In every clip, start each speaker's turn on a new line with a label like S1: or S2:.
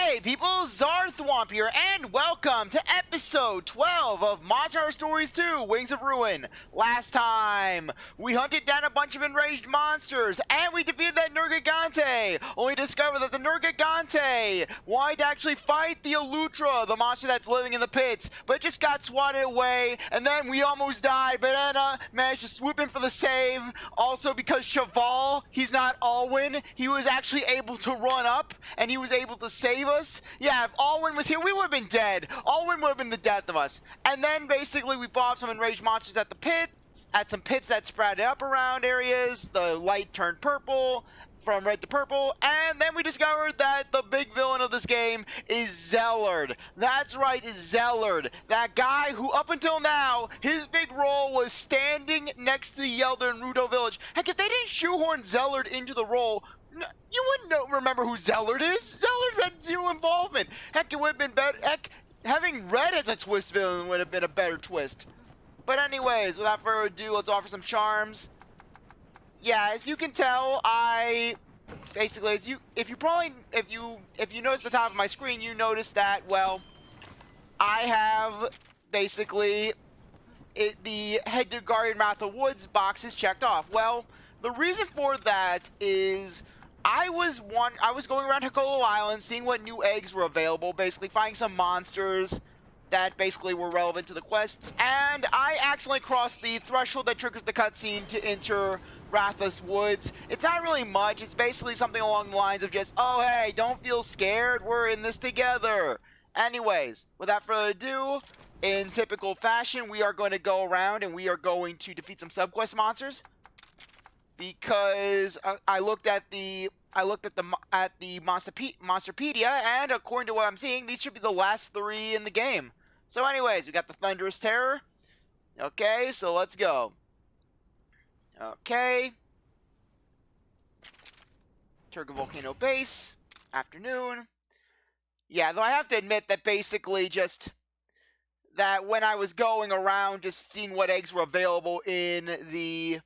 S1: Hey people, CzarThwomp here, and welcome to episode 12 of Monster Hunter Stories 2, Wings of Ruin. Last time, we hunted down a bunch of enraged monsters, and we defeated that Nergigante, only discovered that the Nergigante wanted to actually fight the Oltura, the monster that's living in the pits, but it just got swatted away, and then we almost died, but Anna managed to swoop in for the save. Also, because Cheval, he's not Alwyn, he was actually able to run up, and he was able to save us. Yeah, if Alwyn was here, we would have been dead. Alwyn would have been the death of us. And then basically we fought some enraged monsters at the pits, at some pits that sprouted up around areas. The light turned purple, from red to purple, and then we discovered that the big villain of this game is Zellard. That's right, Zellard. That guy who up until now, his big role was standing next to the Elder in Rudo Village. Heck, if they didn't shoehorn Zellard into the role, you wouldn't remember who Zellard is. Zellard had zero involvement. Heck, it would have been better. Heck, having Red as a twist villain would have been a better twist. But anyways, without further ado, let's offer some charms. Yeah, as you can tell, I basically, if you notice the top of my screen, you notice that, well, I have basically the Head to Guardian Ratha Woods boxes checked off. Well, the reason for that is I was going around Hakolo Island, seeing what new eggs were available, basically finding some monsters that basically were relevant to the quests, and I accidentally crossed the threshold that triggers the cutscene to enter Ratha's Woods. It's not really much. It's basically something along the lines of just, oh hey, don't feel scared, we're in this together. Anyways, without further ado, in typical fashion, we are going to go around and we are going to defeat some subquest monsters. Because I looked at the Monsterpedia, and according to what I'm seeing, these should be the last 3 in the game. So anyways, we got the Thunderous Terror. Okay, so let's go. Okay. Turga Volcano Base. Afternoon. Yeah, though I have to admit that basically just that when I was going around just seeing what eggs were available in the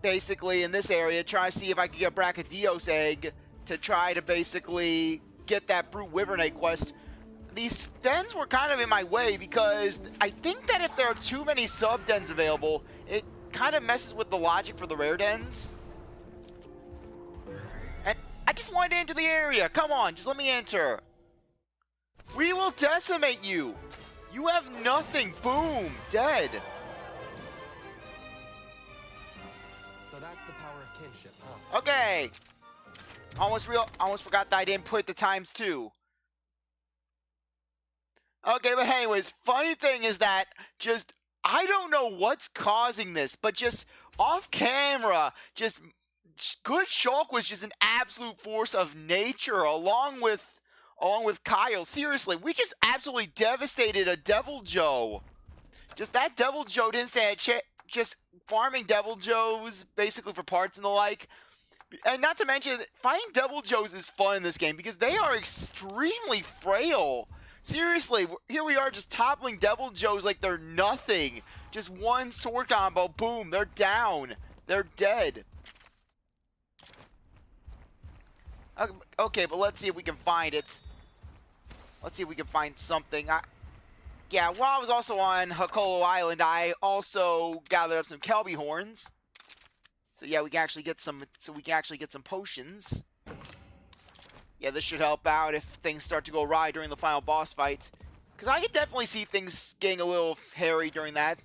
S1: basically in this area, trying to see if I could get a Brachydios egg to try to basically get that Brute Wyvern quest. These dens were kind of in my way because I think that if there are too many sub dens available, it kind of messes with the logic for the rare dens. And I just wanted to enter the area. Come on, just let me enter. We will decimate you. You have nothing. Boom, dead.
S2: So that's the power of kinship, huh?
S1: Okay. Almost forgot that I didn't put the times 2. Okay, but anyways, funny thing is that just I don't know what's causing this, but just off camera, just Good Shulk was just an absolute force of nature along with Kyle. Seriously, we just absolutely devastated a Devil Joe. Just that Devil Joe didn't stand a chance. Just farming Devil Joes basically for parts and the like. And not to mention, fighting Devil Joes is fun in this game because they are extremely frail. Seriously, here we are just toppling Devil Joes like they're nothing. Just one sword combo, boom, they're down. They're dead. Okay, but let's see if we can find it. Let's see if we can find something. Yeah, while I was also on Hakolo Island, I also gathered up some Kelby horns. So yeah, we can actually get some. Potions. Yeah, this should help out if things start to go awry during the final boss fight. Because I could definitely see things getting a little hairy during that.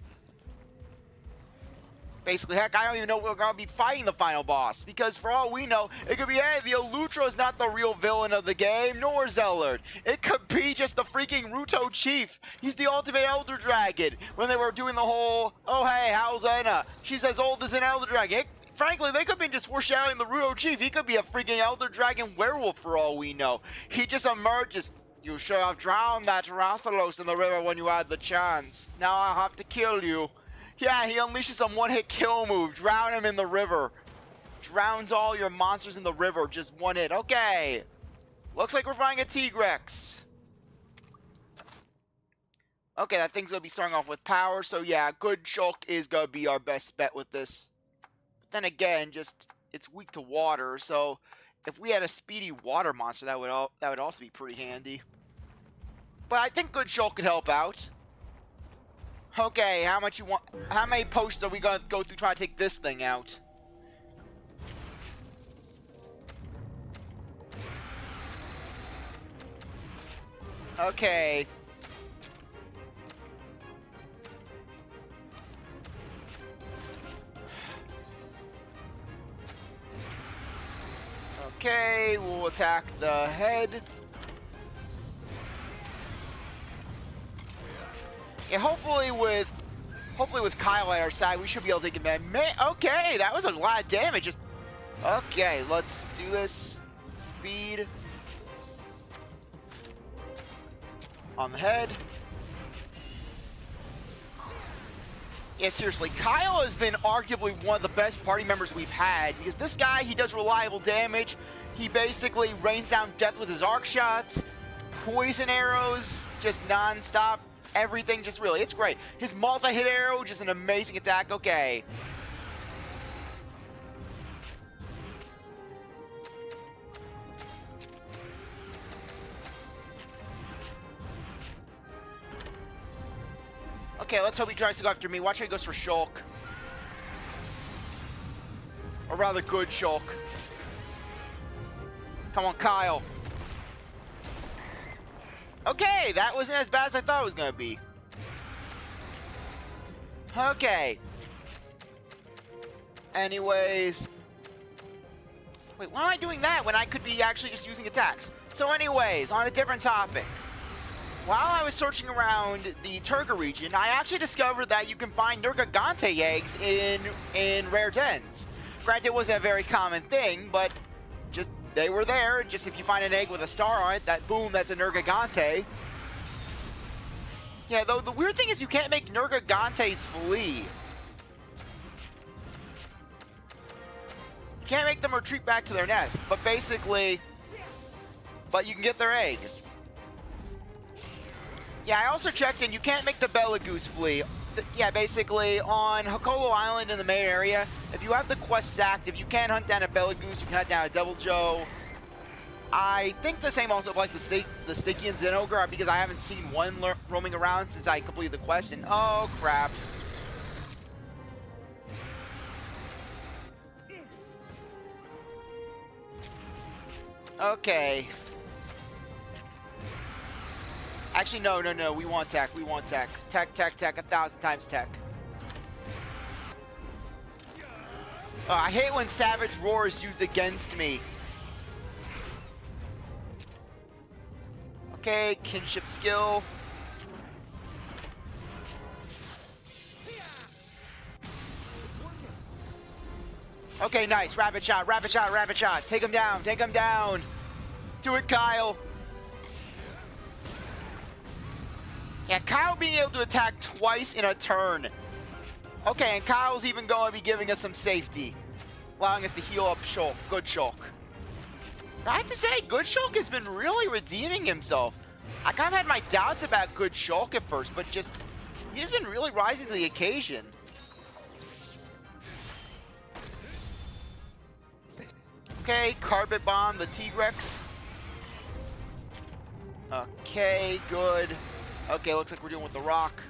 S1: Basically, heck, I don't even know if we're going to be fighting the final boss. Because for all we know, it could be, hey, the Oltura is not the real villain of the game, nor Zellard. It could be just the freaking Ruto Chief. He's the ultimate Elder Dragon. When they were doing the whole, oh, hey, how's Anna? She's as old as an Elder Dragon. Frankly, they could have been just foreshadowing the Ruto Chief. He could be a freaking Elder Dragon werewolf for all we know. He just emerges. You should have drowned that Rathalos in the river when you had the chance. Now I'll have to kill you. Yeah, he unleashes some one-hit kill move. Drown him in the river. Drowns all your monsters in the river. Just one hit. Okay. Looks like we're finding a Tigrex. Okay, that thing's going to be starting off with power. So yeah, Good Shulk is going to be our best bet with this. Then again, just it's weak to water, so If we had a speedy water monster, that would also be pretty handy. But I think Good Shulk could help out. Okay, how much you want? How many potions are we gonna go through trying to take this thing out? Okay. Okay, we'll attack the head. Yeah, hopefully with Kyle at our side, we should be able to take him down. Okay, that was a lot of damage. Okay, let's do this. Speed on the head. Yeah, seriously, Kyle has been arguably one of the best party members we've had, because this guy, he does reliable damage. He basically rains down death with his arc shots, poison arrows, just non-stop, everything, just really, it's great. His multi-hit arrow, just an amazing attack. Okay. Okay, let's hope he tries to go after me. Watch how he goes for Shulk. Or rather, Good Shulk. Come on, Kyle. Okay, that wasn't as bad as I thought it was going to be. Okay. Anyways. Wait, why am I doing that when I could be actually just using attacks? So anyways, on a different topic. While I was searching around the Turga region, I actually discovered that you can find Nergigante eggs in rare dens. Granted, it wasn't a very common thing, but just they were there. Just if you find an egg with a star on it, that boom, that's a Nergigante. Yeah, though the weird thing is you can't make Nergigantes flee. You can't make them retreat back to their nest, but you can get their egg. Yeah, I also checked and you can't make the Belagoose flee. Yeah, basically, on Hokolo Island in the main area, if you have the quests active, you can hunt down a Belagoose, you can hunt down a Devil Joe. I think the same also applies to the Stygian Zenogre, because I haven't seen one roaming around since I completed the quest, and oh crap. Okay. Actually, no, we want tech, Tech, 1,000 times tech. Oh, I hate when Savage Roar is used against me. Okay, Kinship skill. Okay, nice, rapid shot. Take him down. Do it, Kyle. Yeah, Kyle being able to attack twice in a turn. Okay, and Kyle's even going to be giving us some safety, allowing us to heal up Shulk. Good Shulk. I have to say, Good Shulk has been really redeeming himself. I kind of had my doubts about Good Shulk at first, but he's been really rising to the occasion. Okay, Carpet Bomb, the T-Rex. Okay, good. Okay, looks like we're dealing with the rock.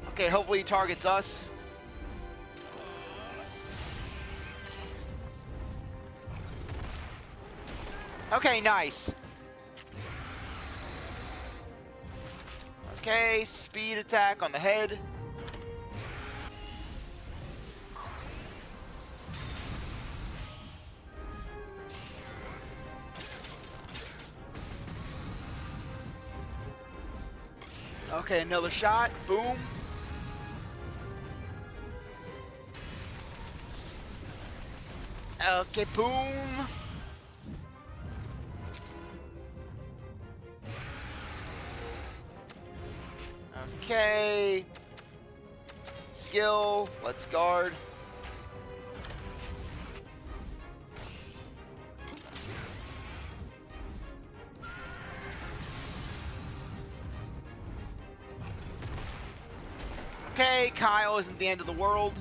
S1: Okay, hopefully he targets us. Okay, nice. Okay, speed attack on the head. Okay, another shot. Boom. Okay, boom. Okay. Skill. Let's guard. Okay, Kyle isn't the end of the world.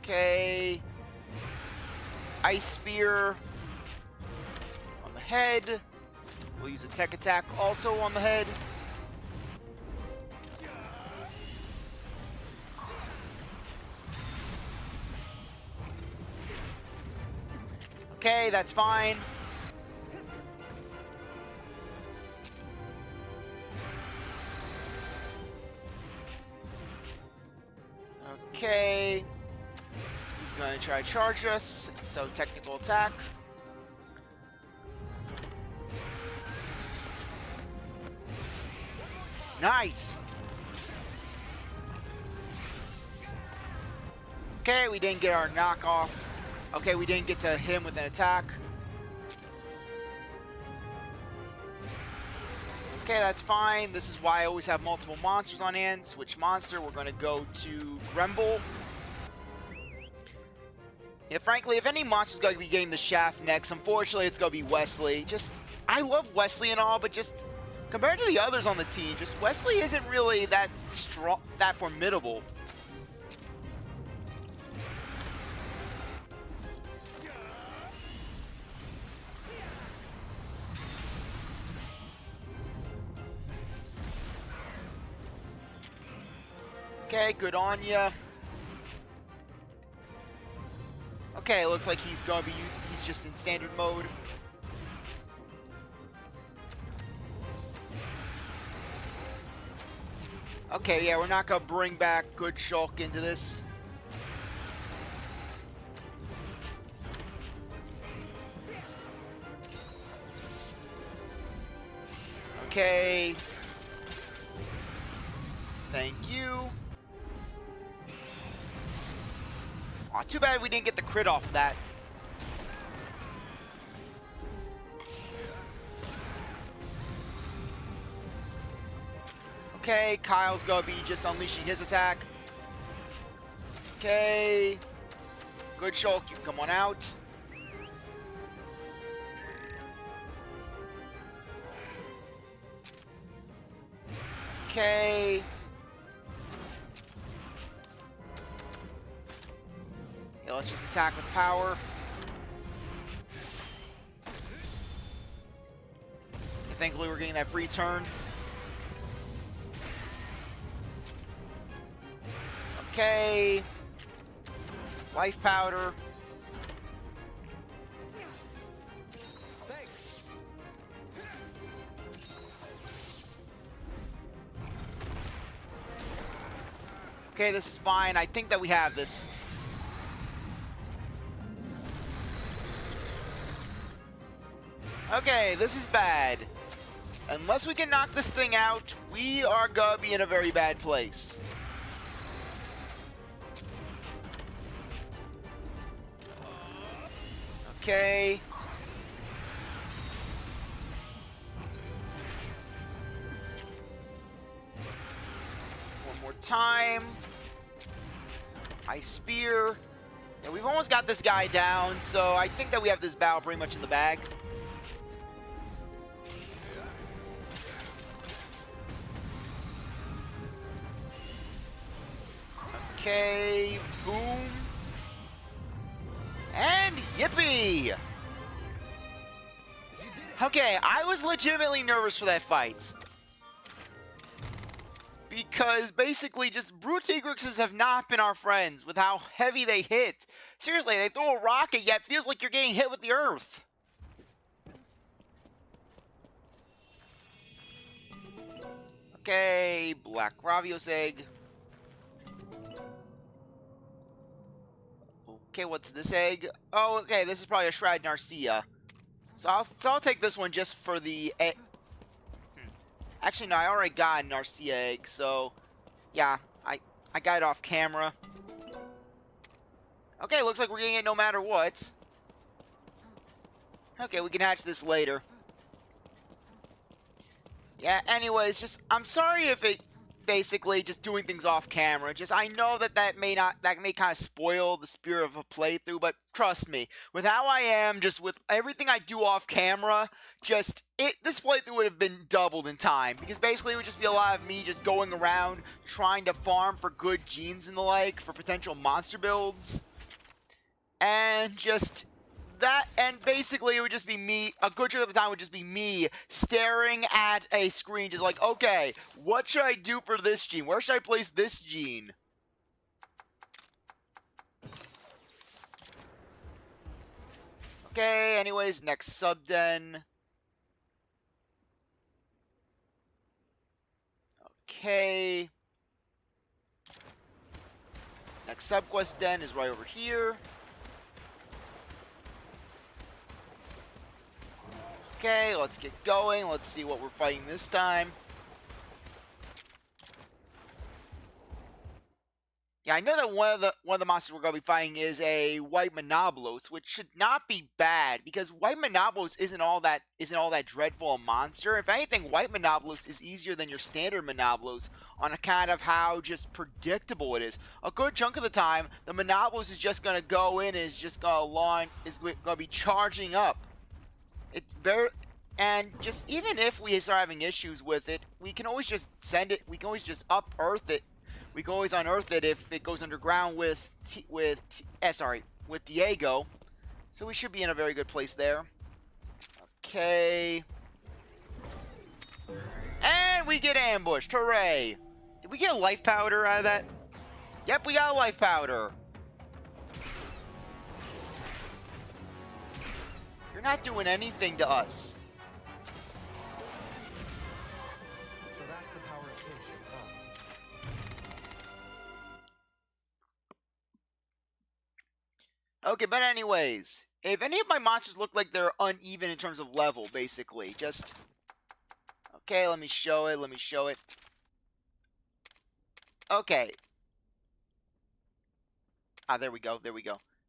S1: Okay. Ice Spear on the head. We'll use a tech attack also on the head. Okay, that's fine. Okay. He's going to try to charge us, so technical attack. Nice! Okay, we didn't get our knockoff. Okay, we didn't get to him with an attack. Okay, that's fine. This is why I always have multiple monsters on hand. Switch monster. We're going to go to Gremble. Yeah, frankly, if any monster's going to be getting the shaft next, unfortunately, it's going to be Wesley. Just, I love Wesley and all, but just compared to the others on the team, just Wesley isn't really that strong, that formidable. Okay, good on ya. Okay, looks like he's just in standard mode. Okay, yeah, we're not gonna bring back Good Shulk into this. Okay. Thank you. Aw, too bad we didn't get the crit off of that. Okay, Kyle's gonna be just unleashing his attack. Okay. Good Shulk, you can come on out. Okay. Yeah, let's just attack with power. Thankfully, we're getting that free turn. Okay. Life powder.
S2: Thanks.
S1: Okay, this is fine. I think that we have this. Okay, this is bad. Unless we can knock this thing out, we are gonna be in a very bad place. Okay. One more time. Ice Spear. Yeah, we've almost got this guy down, so I think that we have this battle pretty much in the bag. Okay, boom. And yippee! Okay, I was legitimately nervous for that fight. Because basically just brute Tigrexes have not been our friends with how heavy they hit. Seriously, they throw a rocket yet feels like you're getting hit with the earth. Okay, Black Ravios egg. Okay, what's this egg? Oh, okay, this is probably a Shroud Narcia. So I'll take this one just for the egg. Actually, no, I already got a Narcia egg, so yeah, I got it off camera. Okay, looks like we're getting it no matter what. Okay, we can hatch this later. Yeah, anyways, just I'm sorry if it basically just doing things off camera. Just I know that may kind of spoil the spirit of a playthrough, but trust me, with how I am, just with everything I do off camera, just this playthrough would have been doubled in time, because basically it would just be a lot of me just going around trying to farm for good genes and the like for potential monster builds. And just that, and basically it would just be me, a good chunk of the time would just be me staring at a screen, just like, okay, what should I do for this gene? Where should I place this gene? Okay, anyways, next sub-den. Okay. Next sub-quest den is right over here. Okay, let's get going. Let's see what we're fighting this time. Yeah, I know that one of the monsters we're going to be fighting is a white Monoblos, which should not be bad because white Monoblos isn't all that dreadful a monster. If anything, white Monoblos is easier than your standard Monoblos on account of how just predictable it is. A good chunk of the time, the Monoblos is just going to go in and is just going to be charging up. It's very, and just even if we start having issues with it, we can always just send it. We can always just unearth it. We can always unearth it if it goes underground with Diego. So we should be in a very good place there. Okay. And we get ambushed. Hooray. Did we get a life powder out of that? Yep, we got a life powder. You're not doing anything to us.
S2: So that's the power of kinship, huh?
S1: Okay, but anyways, if any of my monsters look like they're uneven in terms of level, basically, just... Okay, let me show it, Okay. There we go.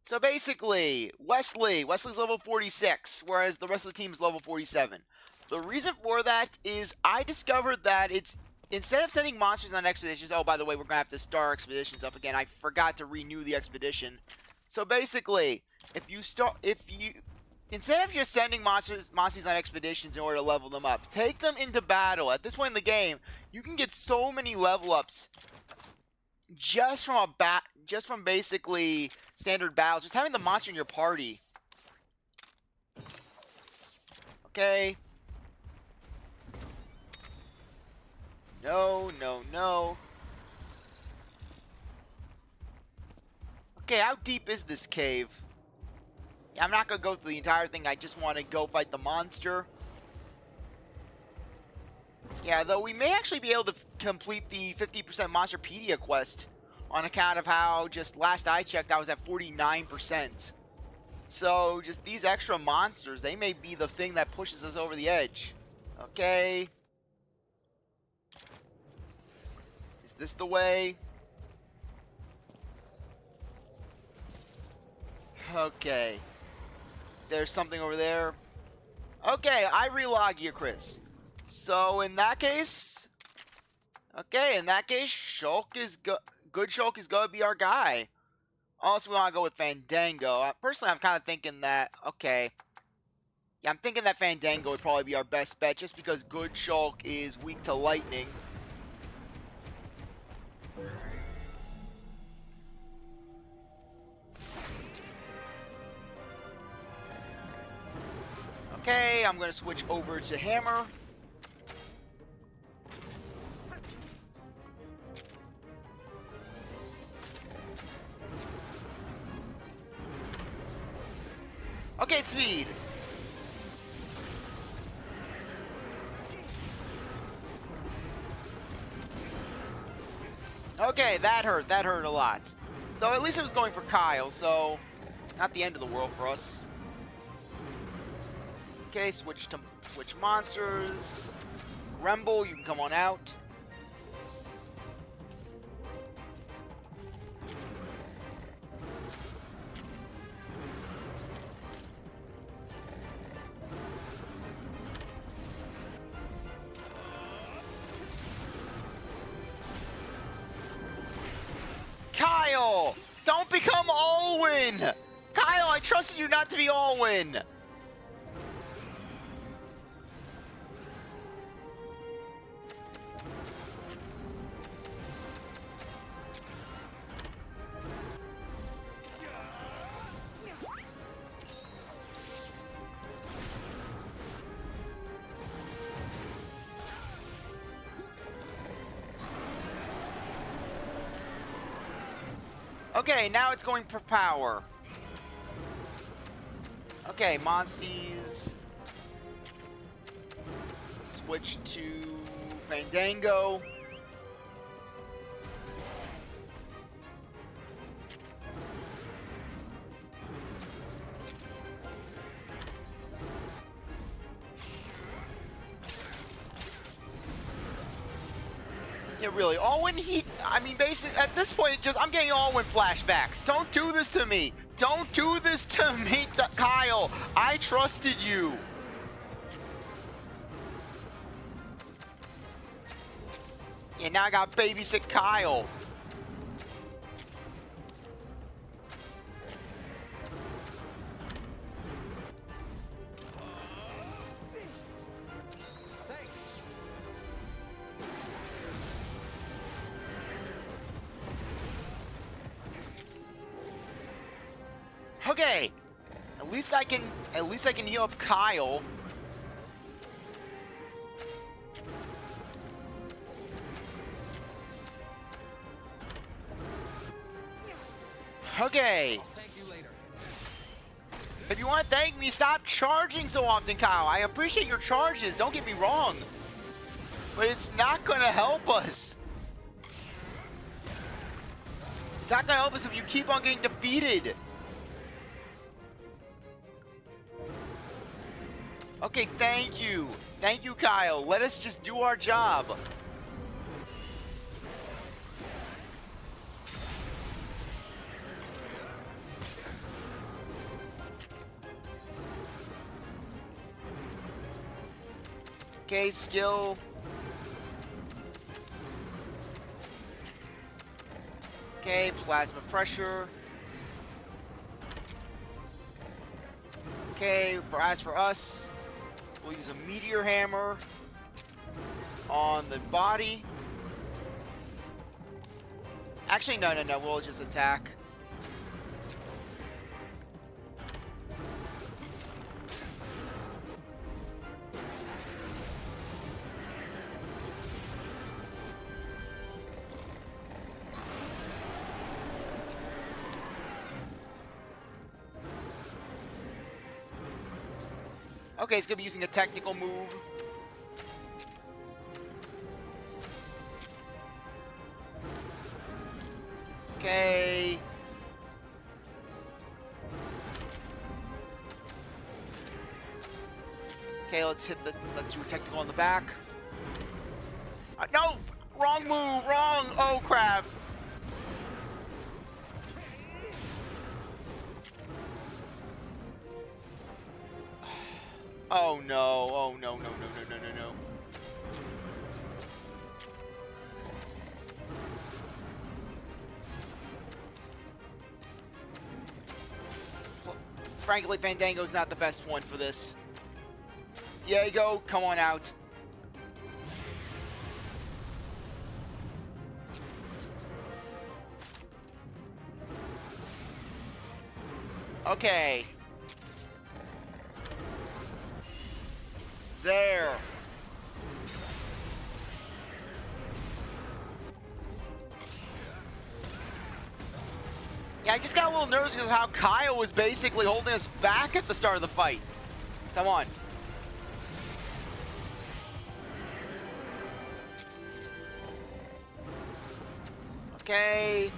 S1: So basically, Wesley's level 46, whereas the rest of the team is level 47. The reason for that is I discovered that it's, instead of sending monsters on expeditions, oh, by the way, we're going to have to start expeditions up again. I forgot to renew the expedition. So basically, instead of just sending monsters on expeditions in order to level them up, take them into battle. At this point in the game, you can get so many level ups just from basically standard battles, just having the monster in your party. Okay. No. Okay, how deep is this cave? I'm not gonna go through the entire thing, I just want to go fight the monster. Yeah, though we may actually be able to complete the 50% Monsterpedia quest on account of how, just last I checked, I was at 49%. So, just these extra monsters, they may be the thing that pushes us over the edge. Okay. Is this the way? Okay. There's something over there. Okay, I relog you, Chris. So, in that case... Okay, in that case, Good Shulk is going to be our guy. Unless we want to go with Fandango. Personally, I'm kind of thinking that... Okay. Yeah, I'm thinking that Fandango would probably be our best bet, just because Good Shulk is weak to lightning. Okay, I'm going to switch over to Hammer. Okay, speed. Okay, that hurt a lot. Though at least it was going for Kyle, so not the end of the world for us. Okay, switch monsters. Grumble, you can come on out. Kyle! Don't become Alwyn! Kyle, I trusted you not to be Alwyn! Okay, now it's going for power. Okay, Monsties. Switch to Fandango. Yeah, really. All-Win Heat, I mean, basically, at this point, I'm getting All-Win flashbacks. Don't do this to me. Don't do this to me, Kyle. I trusted you. Yeah, now I got babysit Kyle. Okay, at least I can heal up Kyle. Okay.
S2: I'll thank you later.
S1: If you want to thank me, stop charging so often, Kyle. I appreciate your charges, don't get me wrong. But it's not gonna help us. It's not gonna help us if you keep on getting defeated. Okay, thank you. Thank you, Kyle. Let us just do our job. Okay, skill. Okay, plasma pressure. Okay, as for us, we'll use a meteor hammer on the body. Actually, no, we'll just attack. Okay, it's gonna be using a technical move. Okay. Okay, let's do a technical on the back. No! Wrong move! Wrong! Oh, crap! Oh no, oh no, no. Frankly, Fandango's not the best one for this. Diego, come on out. Okay. There. Yeah, I just got a little nervous because of how Kyle was basically holding us back at the start of the fight. Come on. Okay.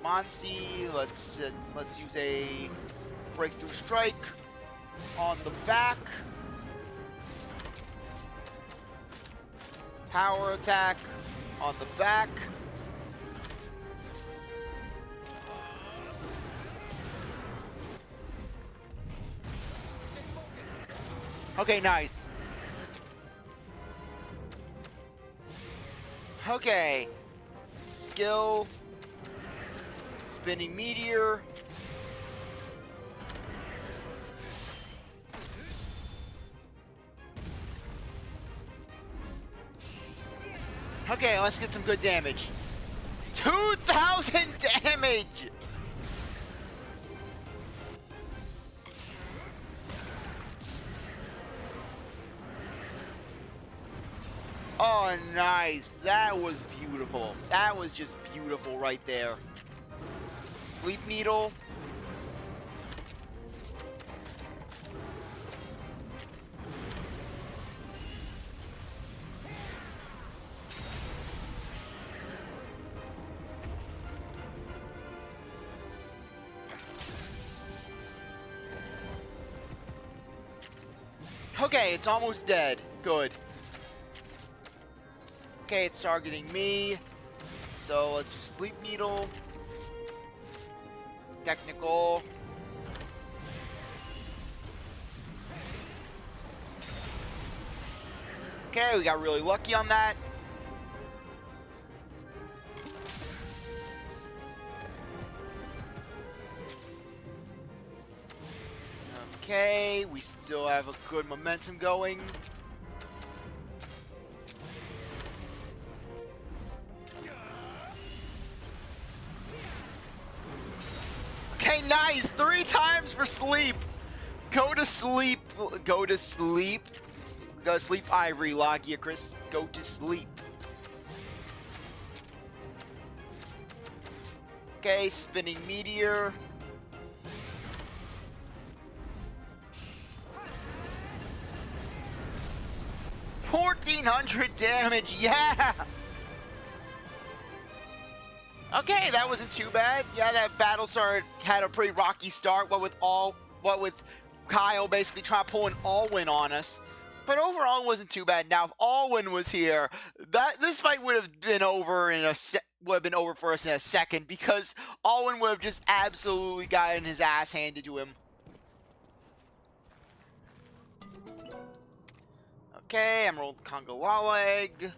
S1: Monsty, let's use a breakthrough strike on the back. Power attack on the back. Okay, nice. Okay. Skill. Spinning meteor. Okay, let's get some good damage. 2,000 damage! Oh, nice. That was beautiful. That was just beautiful right there. Sleep needle. Okay, it's almost dead. Good. Okay, it's targeting me. So let's sleep needle. Technical. Okay, we got really lucky on that. Okay, we still have a good momentum going. Okay, nice! 3 times for sleep! Go to sleep. Go to sleep. Go to sleep, Ivory Logia, Chris. Go to sleep. Okay, spinning meteor. $1,400 damage, yeah! Okay, that wasn't too bad. Yeah, that battle had a pretty rocky start. What with Kyle basically trying to pull an all-win on us. But overall, it wasn't too bad. Now, if All-Win was here, this fight would have been over for us in a second, because All-Win would have just absolutely gotten his ass handed to him. Okay, Emerald Conga egg.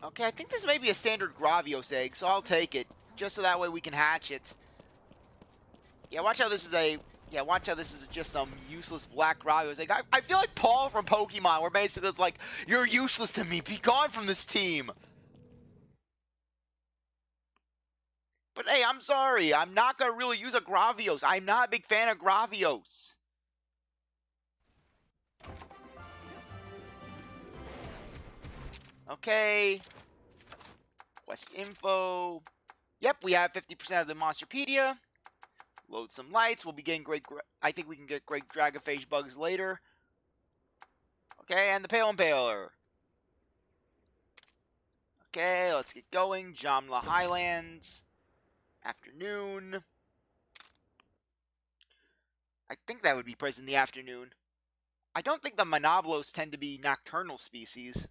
S1: Okay, I think this may be a standard Gravios egg, so I'll take it, just so that way we can hatch it. Yeah, watch how this is just some useless black Gravios egg. I feel like Paul from Pokemon, where basically it's like, you're useless to me, be gone from this team. But hey, I'm sorry, I'm not going to really use a Gravios. I'm not a big fan of Gravios. Okay. Quest info. Yep, we have 50% of the Monsterpedia. Load some lights. We'll be getting I think we can get great Dragonphage bugs later. Okay, and the Pale Impaler. Okay, let's get going. Jamla Highlands. Afternoon. I think that would be present in the afternoon. I don't think the Monoblos tend to be nocturnal species.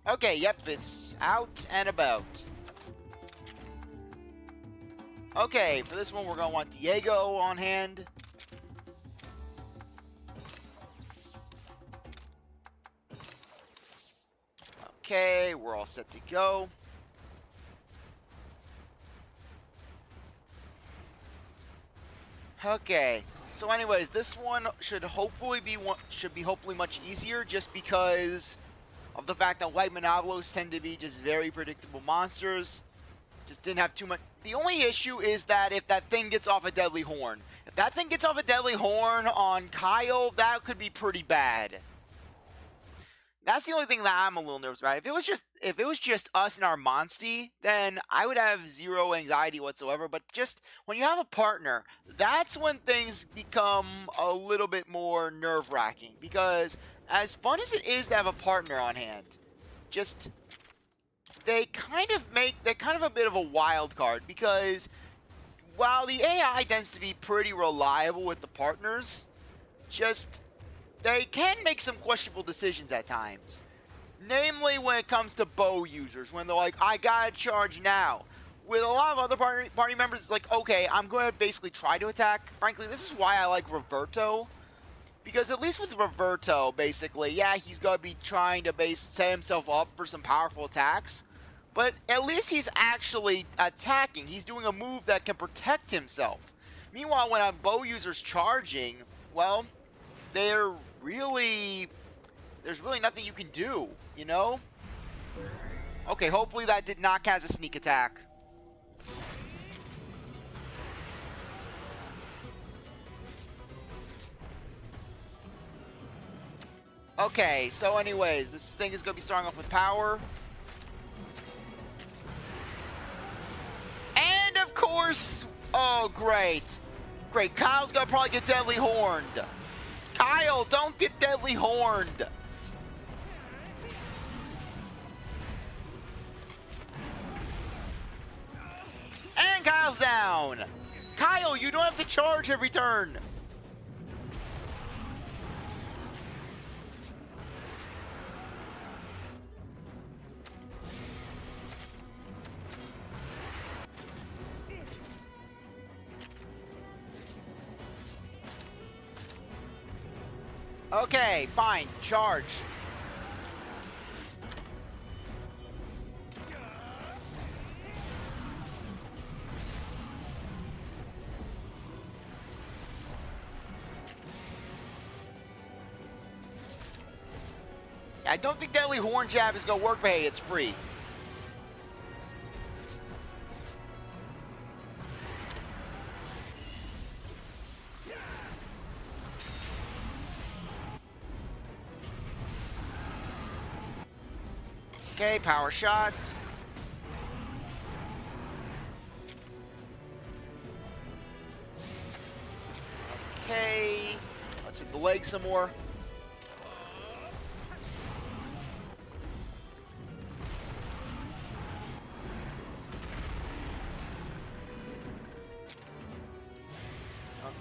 S1: Okay, yep, it's out and about. Okay, for this one, we're going to want Diego on hand. Okay, we're all set to go. Okay, so anyways, this one should hopefully be much easier, just because of the fact that white Monoblos tend to be just very predictable monsters. Just didn't have too much. The only issue is that if that thing gets off a Deadly Horn. If that thing gets off a Deadly Horn on Kyle, that could be pretty bad. That's the only thing that I'm a little nervous about. If it was just us and our Monstie, then I would have zero anxiety whatsoever. But just when you have a partner, that's when things become a little bit more nerve-wracking. Because as fun as it is to have a partner on hand, just they're kind of a bit of a wild card, because while the AI tends to be pretty reliable with the partners, just they can make some questionable decisions at times. Namely when it comes to bow users, when they're like, I gotta charge now. With a lot of other party members, it's like, okay, I'm going to basically try to attack. Frankly, this is why I like Roberto. Because at least with Roberto, basically, yeah, he's going to be trying to set himself up for some powerful attacks. But at least he's actually attacking. He's doing a move that can protect himself. Meanwhile, when a bow user's charging, well, there's really nothing you can do, you know? Okay, hopefully that did not cast a sneak attack. Okay, so anyways, this thing is going to be starting off with power. And of course, oh great. Great, Kyle's going to probably get deadly horned. Kyle, don't get deadly horned. And Kyle's down. Kyle, you don't have to charge every turn. Okay, fine. Charge. I don't think Deadly Horn Jab is going to work, but hey, it's free. Okay, power shots. Okay, let's hit the leg some more.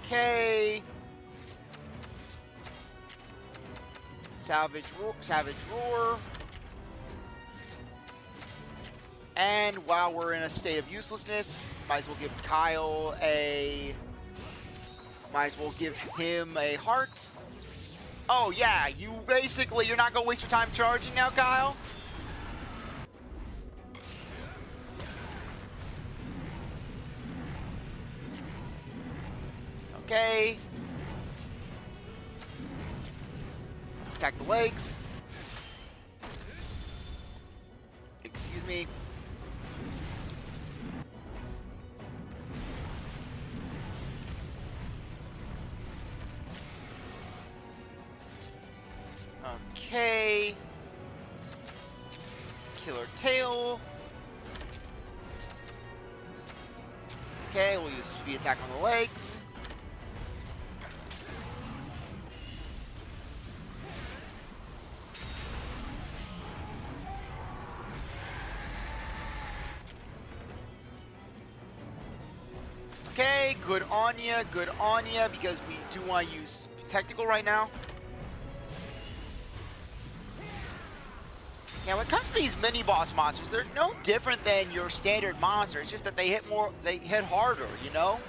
S1: Okay. Savage roar. And while we're in a state of uselessness, might as well give Kyle a... Might as well give him a heart. Oh yeah, you're not gonna waste your time charging now, Kyle? Okay. Let's attack the legs. Excuse me. Okay. Killer tail. Okay, we'll use speed attack on the legs. Okay, good on ya, because we do want to use tactical right now. Yeah, when it comes to these mini-boss monsters, they're no different than your standard monster. It's just that they hit harder, you know?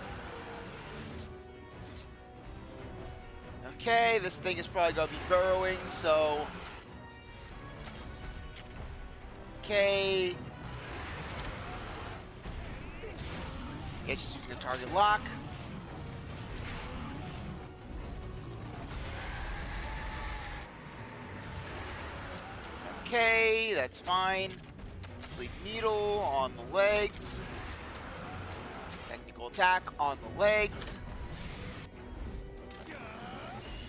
S1: Okay, this thing is probably going to be burrowing, so... Okay. It's just using a target lock. Okay, that's fine. Sleep needle on the legs. Technical attack on the legs.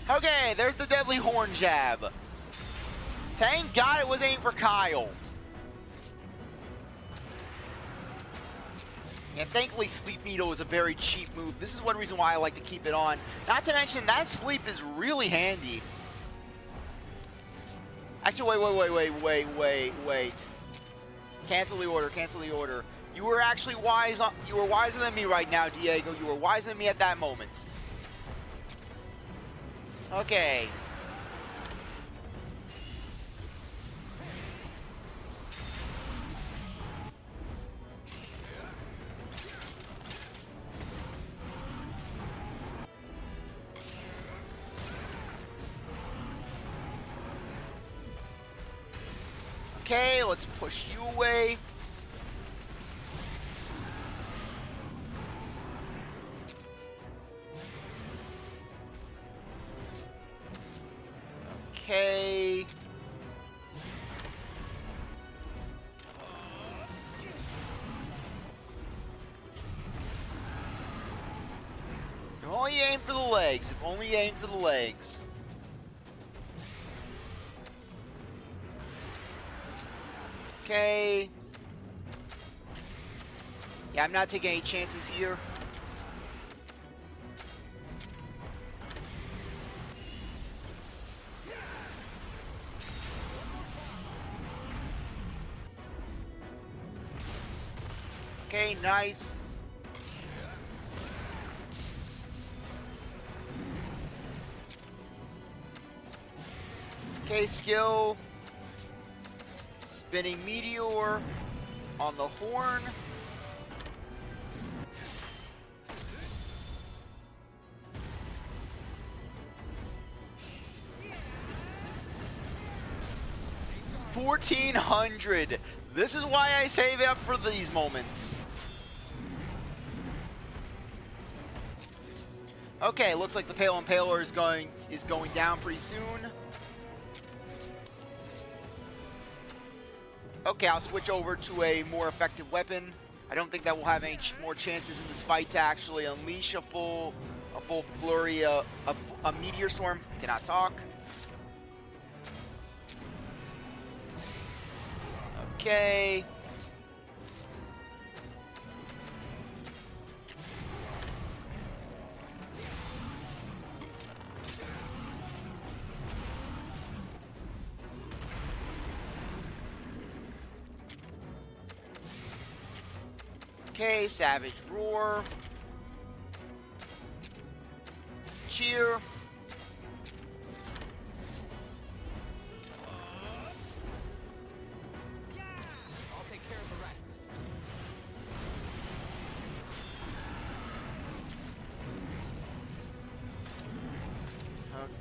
S1: Okay, there's the deadly horn jab. Thank God it was aimed for Kyle. And thankfully, Sleep Needle is a very cheap move. This is one reason why I like to keep it on. Not to mention, that sleep is really handy. Actually, wait. Cancel the order. You were actually wise. You were wiser than me right now, Diego. You were wiser than me at that moment. Okay. Okay, let's push you away. Okay. If only aim for the legs. If only aim for the legs. Okay. Yeah, I'm not taking any chances here. Okay, nice. Okay, skill. Spinning meteor on the horn. $1,400. This is why I save up for these moments. Okay, looks like the Pale Impaler is going down pretty soon. Okay, I'll switch over to a more effective weapon. I don't think that we'll have any more chances in this fight to actually unleash a full flurry, a meteor storm. Cannot talk. Okay. Okay, Savage Roar. Cheer.
S2: I'll take care of the rest.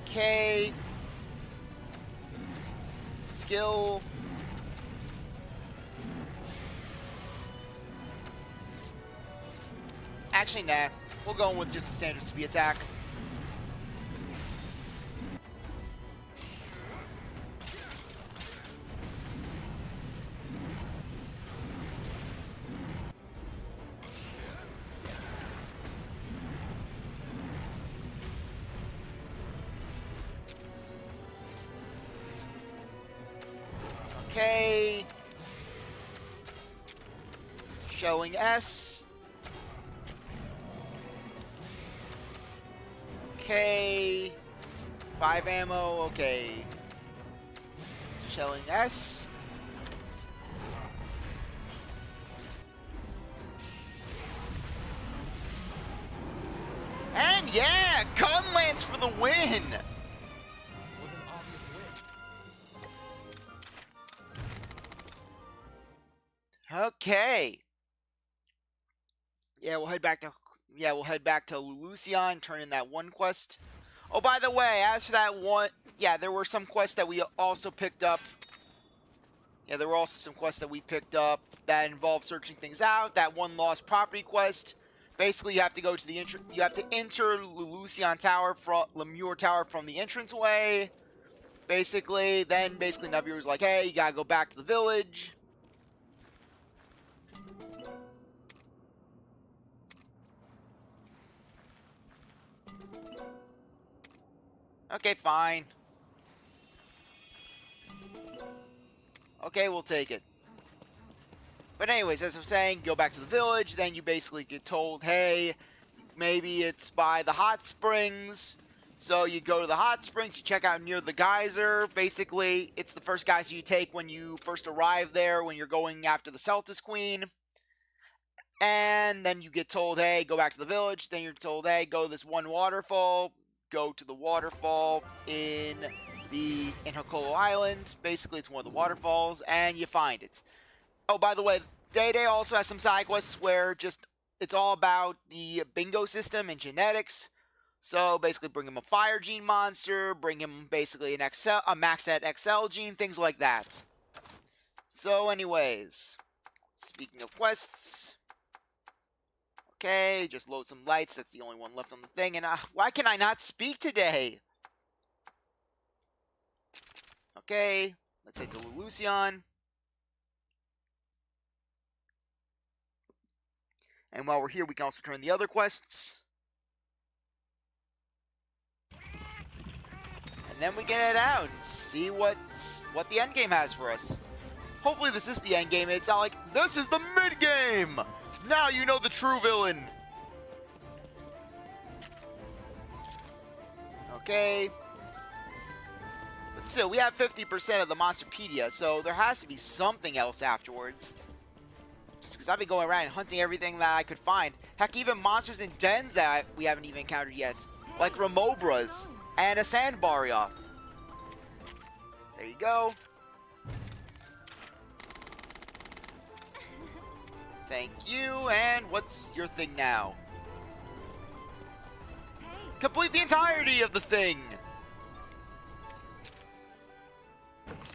S1: Okay. Skill. Actually, nah. We'll go with just a standard speed attack. Okay. Showing S. Okay. 5 ammo, okay. Shelling S. And yeah, Gun Lance for the win!
S2: Was an obvious win.
S1: Okay. Yeah, we'll head back to Lucian, turn in that one quest. Oh, by the way, as for that one, yeah, there were some quests that we also picked up. Yeah, there were also some quests that we picked up that involved searching things out. That one lost property quest. Basically, you have to go to the you have to enter Lucian Tower from Lemure Tower from the entranceway. Basically, then Navier was like, "Hey, you gotta go back to the village." Okay, fine. Okay, we'll take it. But anyways, as I'm saying, go back to the village, then you basically get told, hey, maybe it's by the hot springs. So you go to the hot springs, you check out near the geyser. Basically, it's the first geyser you take when you first arrive there, when you're going after the Celtis Queen. And then you get told, hey, go back to the village. Then you're told, hey, go to this one waterfall. Go to the waterfall in Hokolo Island. Basically, it's one of the waterfalls, and you find it. Oh, by the way, Day Day also has some side quests where it's all about the bingo system and genetics. So basically, bring him a fire gene monster, bring him basically a maxed out XL gene, things like that. So, anyways, speaking of quests. Okay, just load some lights. That's the only one left on the thing. And why can I not speak today? Okay, let's head to Lucian. And while we're here, we can also turn the other quests. And then we can head out and see what the endgame has for us. hopefully this is the end game. It's not like, this is the mid game. Now you know the true villain. Okay. But still, we have 50% of the Monsterpedia, so there has to be something else afterwards. Just because I've been going around hunting everything that I could find. Heck, even monsters in dens that we haven't even encountered yet. Like Remobras and a Sand Barioth. There you go. Thank you, and what's your thing now? Complete the entirety of the thing!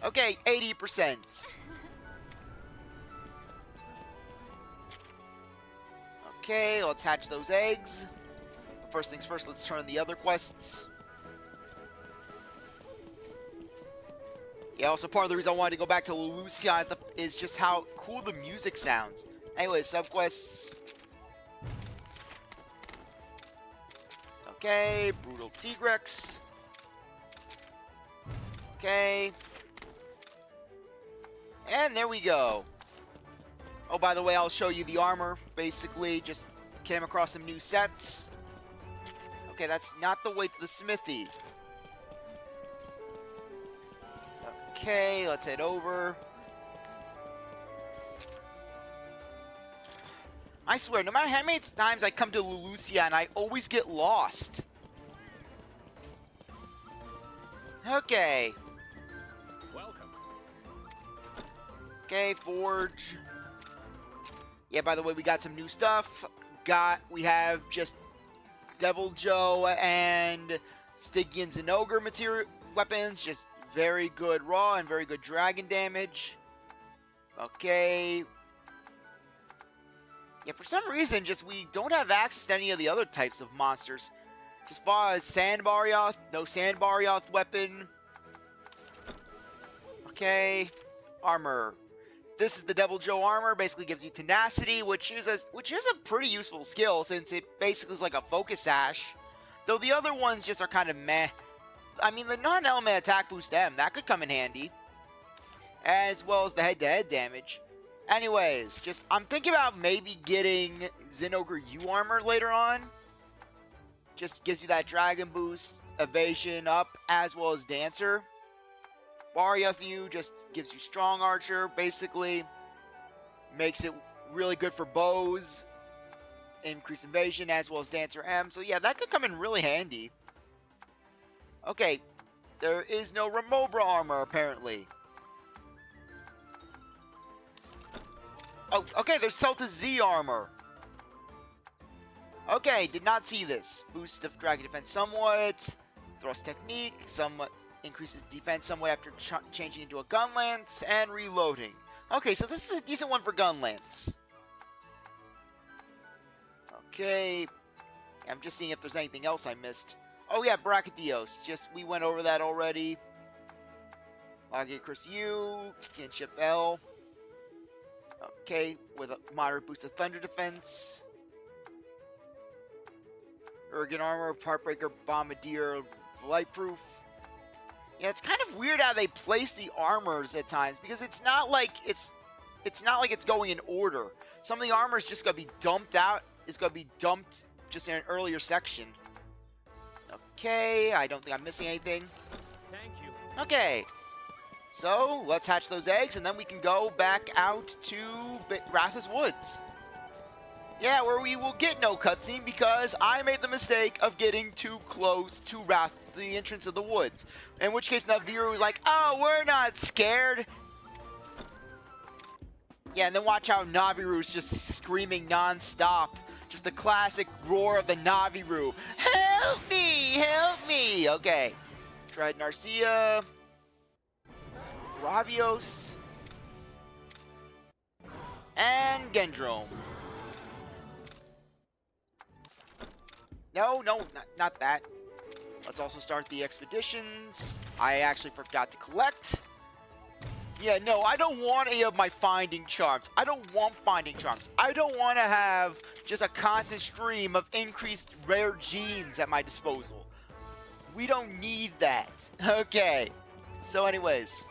S1: Okay, 80%. Okay, let's hatch those eggs. First things first, let's turn the other quests. Yeah, also part of the reason I wanted to go back to Lucia is just how cool the music sounds. Anyways, subquests. Okay, Brutal Tigrex. Okay. And there we go. Oh, by the way, I'll show you the armor. Basically, just came across some new sets. Okay, that's not the way to the smithy. Okay, let's head over. I swear, no matter how many times I come to Lucia, and I always get lost. Okay.
S3: Welcome.
S1: Okay, Forge. Yeah, by the way, we got some new stuff. We have just Devil Joe and Stygian and Ogre material weapons. Just very good raw and very good dragon damage. Okay. Yeah, for some reason, just we don't have access to any of the other types of monsters. Just far as Sand Barioth, no Sand Barioth weapon. Okay. Armor. This is the Devil Joe armor. Basically gives you tenacity, which is a pretty useful skill since it basically is like a focus sash. Though the other ones just are kind of meh. I mean, the non-element attack boost M, that could come in handy. As well as the head-to-head damage. Anyways, I'm thinking about maybe getting Zinogre U armor later on. Just gives you that dragon boost, evasion up, as well as dancer. Barioth U just gives you strong archer, basically. Makes it really good for bows. Increased invasion, as well as dancer M. So yeah, that could come in really handy. Okay, there is no Remobra armor, apparently. Oh, okay, there's Celta Z armor. Okay, did not see this. Boost of dragon defense somewhat. Thrust technique, somewhat increases defense somewhat after changing into a gun lance and reloading. Okay, so this is a decent one for gun lance. Okay, I'm just seeing if there's anything else I missed. Oh yeah, Brachydios. We went over that already. Logate Chris U, Kinship L. Okay, with a moderate boost of thunder defense. Urgan armor, Heartbreaker, Bombardier, Lightproof. Yeah, it's kind of weird how they place the armors at times because it's not like it's going in order. Some of the armor is just gonna be dumped out. It's gonna be dumped just in an earlier section. Okay, I don't think I'm missing anything.
S3: Thank you.
S1: Okay. So, let's hatch those eggs, and then we can go back out to Ratha's Woods. Yeah, where we will get no cutscene because I made the mistake of getting too close to the entrance of the woods. In which case, Naviru was like, oh, we're not scared. Yeah, and then watch how Naviru's just screaming non-stop. Just the classic roar of the Naviru. Help me! Help me! Okay. Tried Narcia. Ravios. And Gendrome. No, not that. Let's also start the expeditions. I actually forgot to collect. Yeah, no, I don't want any of my finding charms. I don't want finding charms. I don't want to have just a constant stream of increased rare genes at my disposal. We don't need that. Okay. So anyways.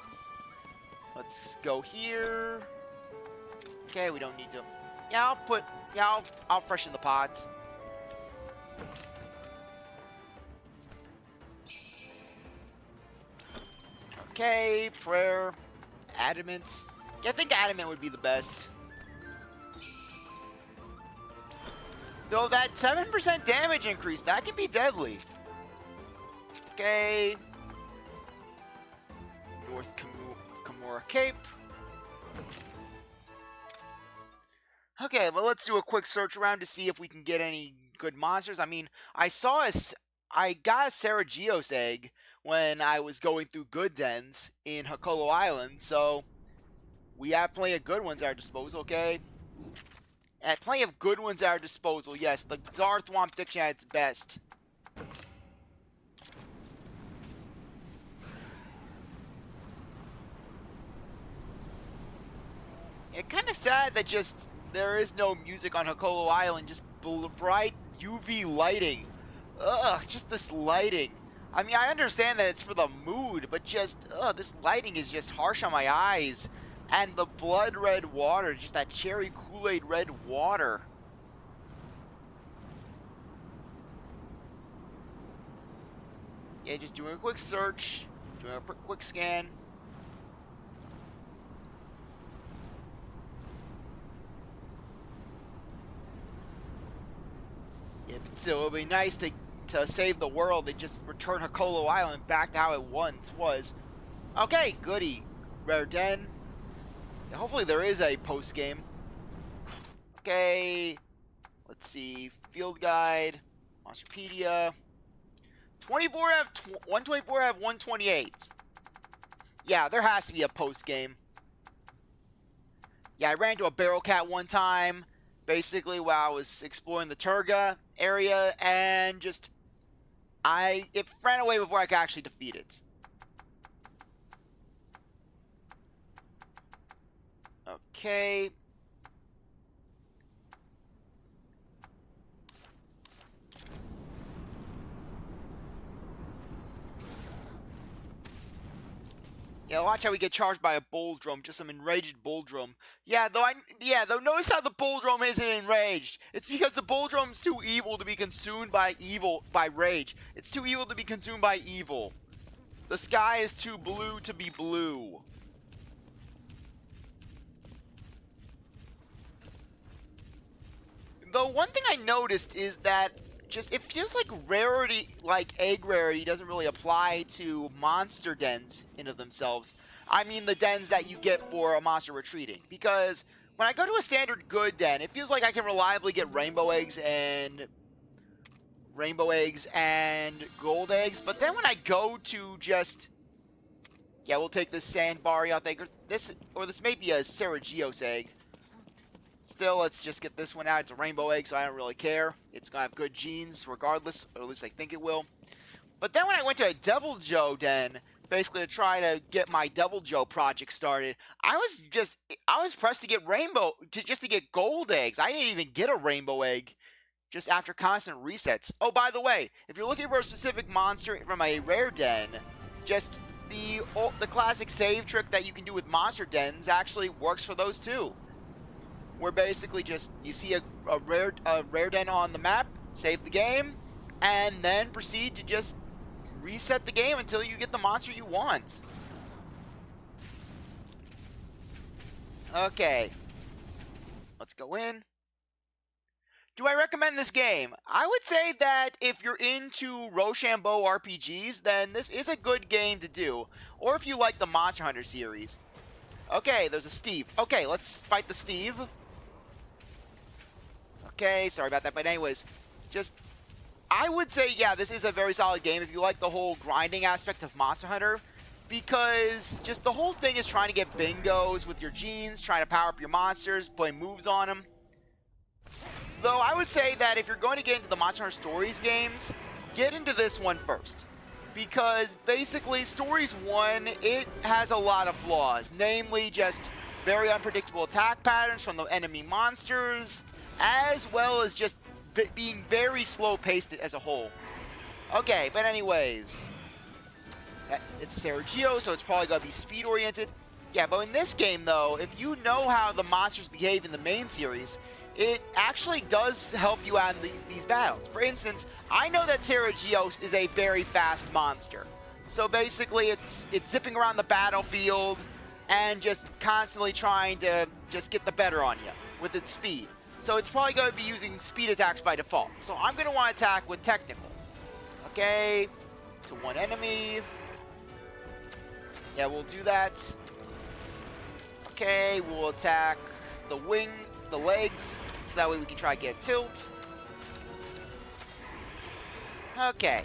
S1: Let's go here. Okay, we don't need to. Yeah, I'll freshen the pods. Okay, prayer, adamant. Yeah, I think adamant would be the best. Though that 7% damage increase, that can be deadly. Okay. North Kimura Cape. Okay, well, let's do a quick search around to see if we can get any good monsters. I mean, I got a Saragios egg when I was going through good dens in Hakolo Island, so we have plenty of good ones at our disposal, okay? And plenty of good ones at our disposal, yes. The CzarThwomp diction at its best. It's kind of sad that just there is no music on Hakolo Island, just bright UV lighting. Ugh, just this lighting. I mean, I understand that it's for the mood, but just, this lighting is just harsh on my eyes. And the blood red water, just that cherry Kool-Aid red water. Yeah, just doing a quick search, doing a quick scan. Yeah, but still, it would be nice to save the world and just return Hakolo Island back to how it once was. Okay, goody. Rare Den. Yeah, hopefully there is a post-game. Okay. Let's see. Field Guide. Monsterpedia. 24 have 124 have 128. Yeah, there has to be a post-game. Yeah, I ran into a Barrel Cat one time. Basically, while I was exploring the Turga area, and just it ran away before I could actually defeat it. Okay. Yeah, watch how we get charged by a Boldrum, just some enraged Boldrum. Yeah, though notice how the Boldrum isn't enraged. It's because the Boldrum's too evil to be consumed by rage. It's too evil to be consumed by evil. The sky is too blue to be blue. Though one thing I noticed is that just it feels like rarity, like egg rarity, doesn't really apply to monster dens in of themselves. I mean the dens that you get for a monster retreating. Because when I go to a standard good den, it feels like I can reliably get rainbow eggs and gold eggs. But then when I go to just, yeah, we'll take this sandbar, I think, or this may be a Saragios egg. Still, let's just get this one out. It's a rainbow egg, so I don't really care. It's going to have good genes regardless, or at least I think it will. But then when I went to a Devil Joe den, basically to try to get my Devil Joe project started, I was pressed to get just to get gold eggs. I didn't even get a rainbow egg just after constant resets. Oh, by the way, if you're looking for a specific monster from a rare den, just the classic save trick that you can do with monster dens actually works for those too. Where basically just you see a rare den on the map, save the game, and then proceed to just reset the game until you get the monster you want. Okay. Let's go in. Do I recommend this game? I would say that if you're into Rochambeau RPGs, then this is a good game to do. Or if you like the Monster Hunter series. Okay, there's a Steve. Okay, let's fight the Steve. Okay, sorry about that, but anyways, I would say, yeah, this is a very solid game if you like the whole grinding aspect of Monster Hunter, because just the whole thing is trying to get bingos with your genes, trying to power up your monsters, putting moves on them. Though I would say that if you're going to get into the Monster Hunter Stories games, get into this one first. Because basically, Stories 1, it has a lot of flaws, namely just very unpredictable attack patterns from the enemy monsters, as well as just being very slow-paced as a whole. Okay, but anyways, it's Sarajevo, so it's probably going to be speed-oriented. Yeah, but in this game, though, if you know how the monsters behave in the main series, it actually does help you out in these battles. For instance, I know that Sergios is a very fast monster. So basically, it's zipping around the battlefield and just constantly trying to just get the better on you with its speed. So it's probably going to be using speed attacks by default. So I'm going to want to attack with technical. Okay, to one enemy. Yeah, we'll do that. Okay, we'll attack the legs, so that way we can try to get tilt. Okay.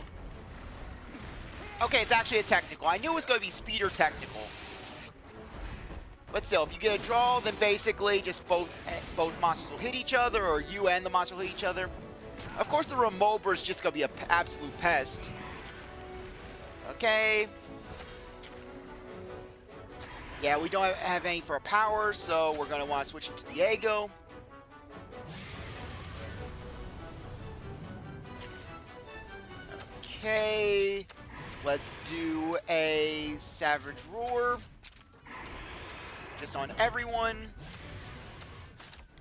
S1: Okay, it's actually a technical. I knew it was going to be speed or technical. But still, if you get a draw, then basically just both monsters will hit each other, or you and the monster will hit each other. Of course, the Remover is just going to be an absolute pest. Okay. Yeah, we don't have any for power, so we're going to want to switch it to Diego. Okay. Let's do a Savage Roar. Just on everyone.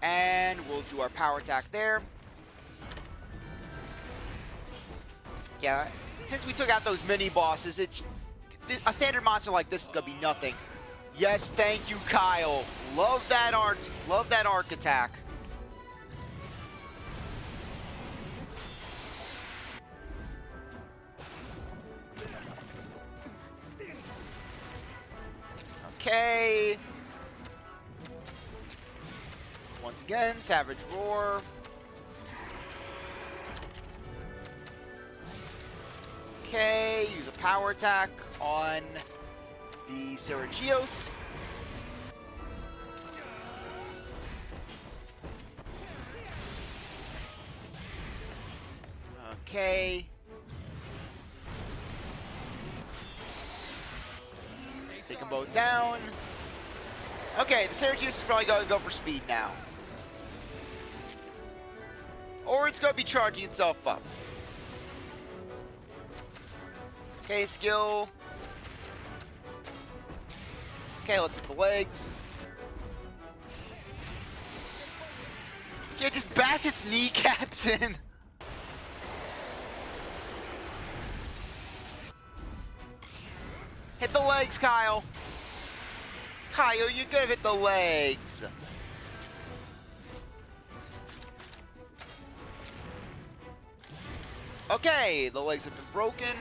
S1: And we'll do our power attack there. Yeah, since we took out those mini bosses, a standard monster like this is gonna be nothing. Yes, thank you, Kyle. Love that arc attack. Okay. Once again, Savage Roar. Okay, use a power attack on the Sergios. Okay. Take them both down. Okay, the Sergios is probably going to go for speed now. Or it's going to be charging itself up. Okay, skill. Okay, let's hit the legs. Okay, just bash its kneecaps in. Hit the legs, Kyle. Kyle, you gotta hit the legs. Okay, the legs have been broken.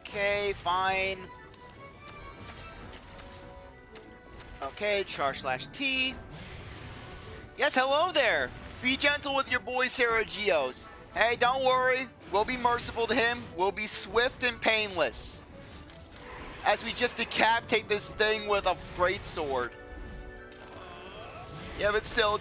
S1: Okay, fine. Okay, charge/T. Yes, hello there. Be gentle with your boy Sergios. Hey, don't worry. We'll be merciful to him. We'll be swift and painless. As we just decapitate this thing with a great sword. Yeah, but still,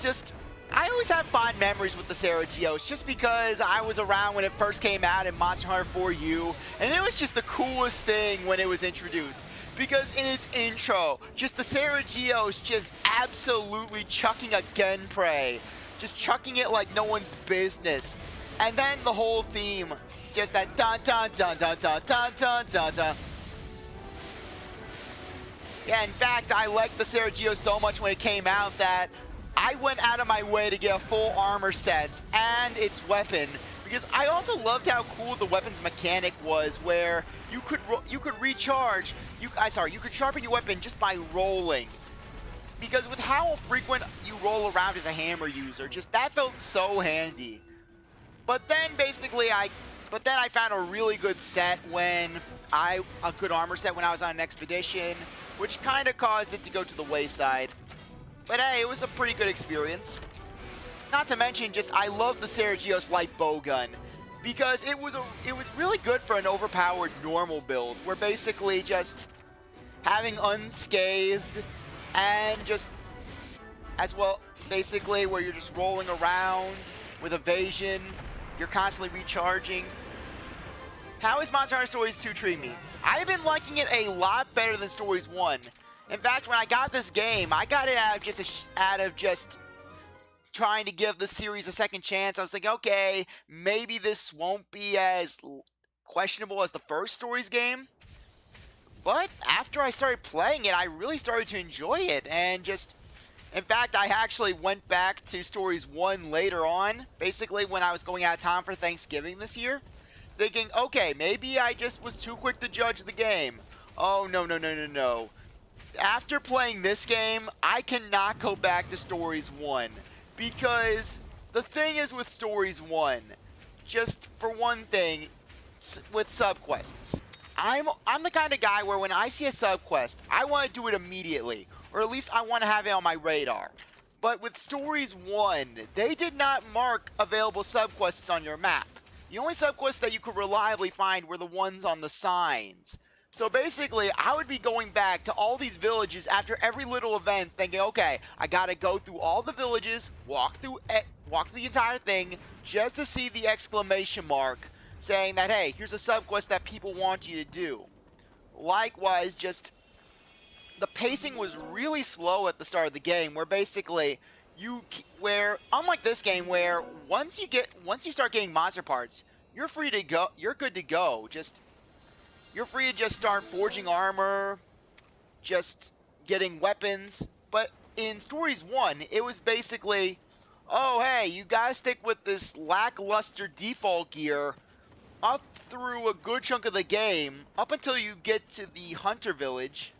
S1: I always have fond memories with the Sergios, just because I was around when it first came out in Monster Hunter 4U, and it was just the coolest thing when it was introduced. Because in its intro, just the Sergios just absolutely chucking a Genprey, just chucking it like no one's business. And then the whole theme, just that dun dun dun dun dun dun dun dun dun. Yeah, in fact, I liked the Sergios so much when it came out that I went out of my way to get a full armor set and its weapon, because I also loved how cool the weapon's mechanic was, where you could recharge, you could sharpen your weapon just by rolling. Because with how frequent you roll around as a hammer user, just that felt so handy. But then basically I found a really good set a good armor set when I was on an expedition, which kind of caused it to go to the wayside. But hey, it was a pretty good experience. Not to mention, I love the Sergios light bowgun, because it was really good for an overpowered normal build, where basically just having unscathed and as well, basically where you're just rolling around with evasion, you're constantly recharging. How is Monster Hunter Stories 2 treating me? I've been liking it a lot better than Stories 1. In fact, when I got this game, I got it out of just trying to give the series a second chance. I was like, okay, maybe this won't be as questionable as the first Stories game. But after I started playing it, I really started to enjoy it, and just, in fact, I actually went back to Stories 1 later on, basically when I was going out of town for Thanksgiving this year, thinking, okay, maybe I just was too quick to judge the game. Oh, no, no, no, no, no. After playing this game, I cannot go back to Stories 1, because the thing is with Stories 1, just for one thing, with subquests, I'm the kind of guy where when I see a subquest, I want to do it immediately, or at least I want to have it on my radar. But with Stories 1, they did not mark available subquests on your map. The only subquests that you could reliably find were the ones on the signs. So basically, I would be going back to all these villages after every little event thinking, okay, I gotta go through all the villages, walk through the entire thing, just to see the exclamation mark saying that, hey, here's a subquest that people want you to do. Likewise, just the pacing was really slow at the start of the game, where basically unlike this game, where once you start getting monster parts, you're free to go. You're good to go. You're free to just start forging armor, just getting weapons. But in Stories 1, it was basically, oh hey, you gotta stick with this lackluster default gear up through a good chunk of the game, up until you get to the Hunter Village.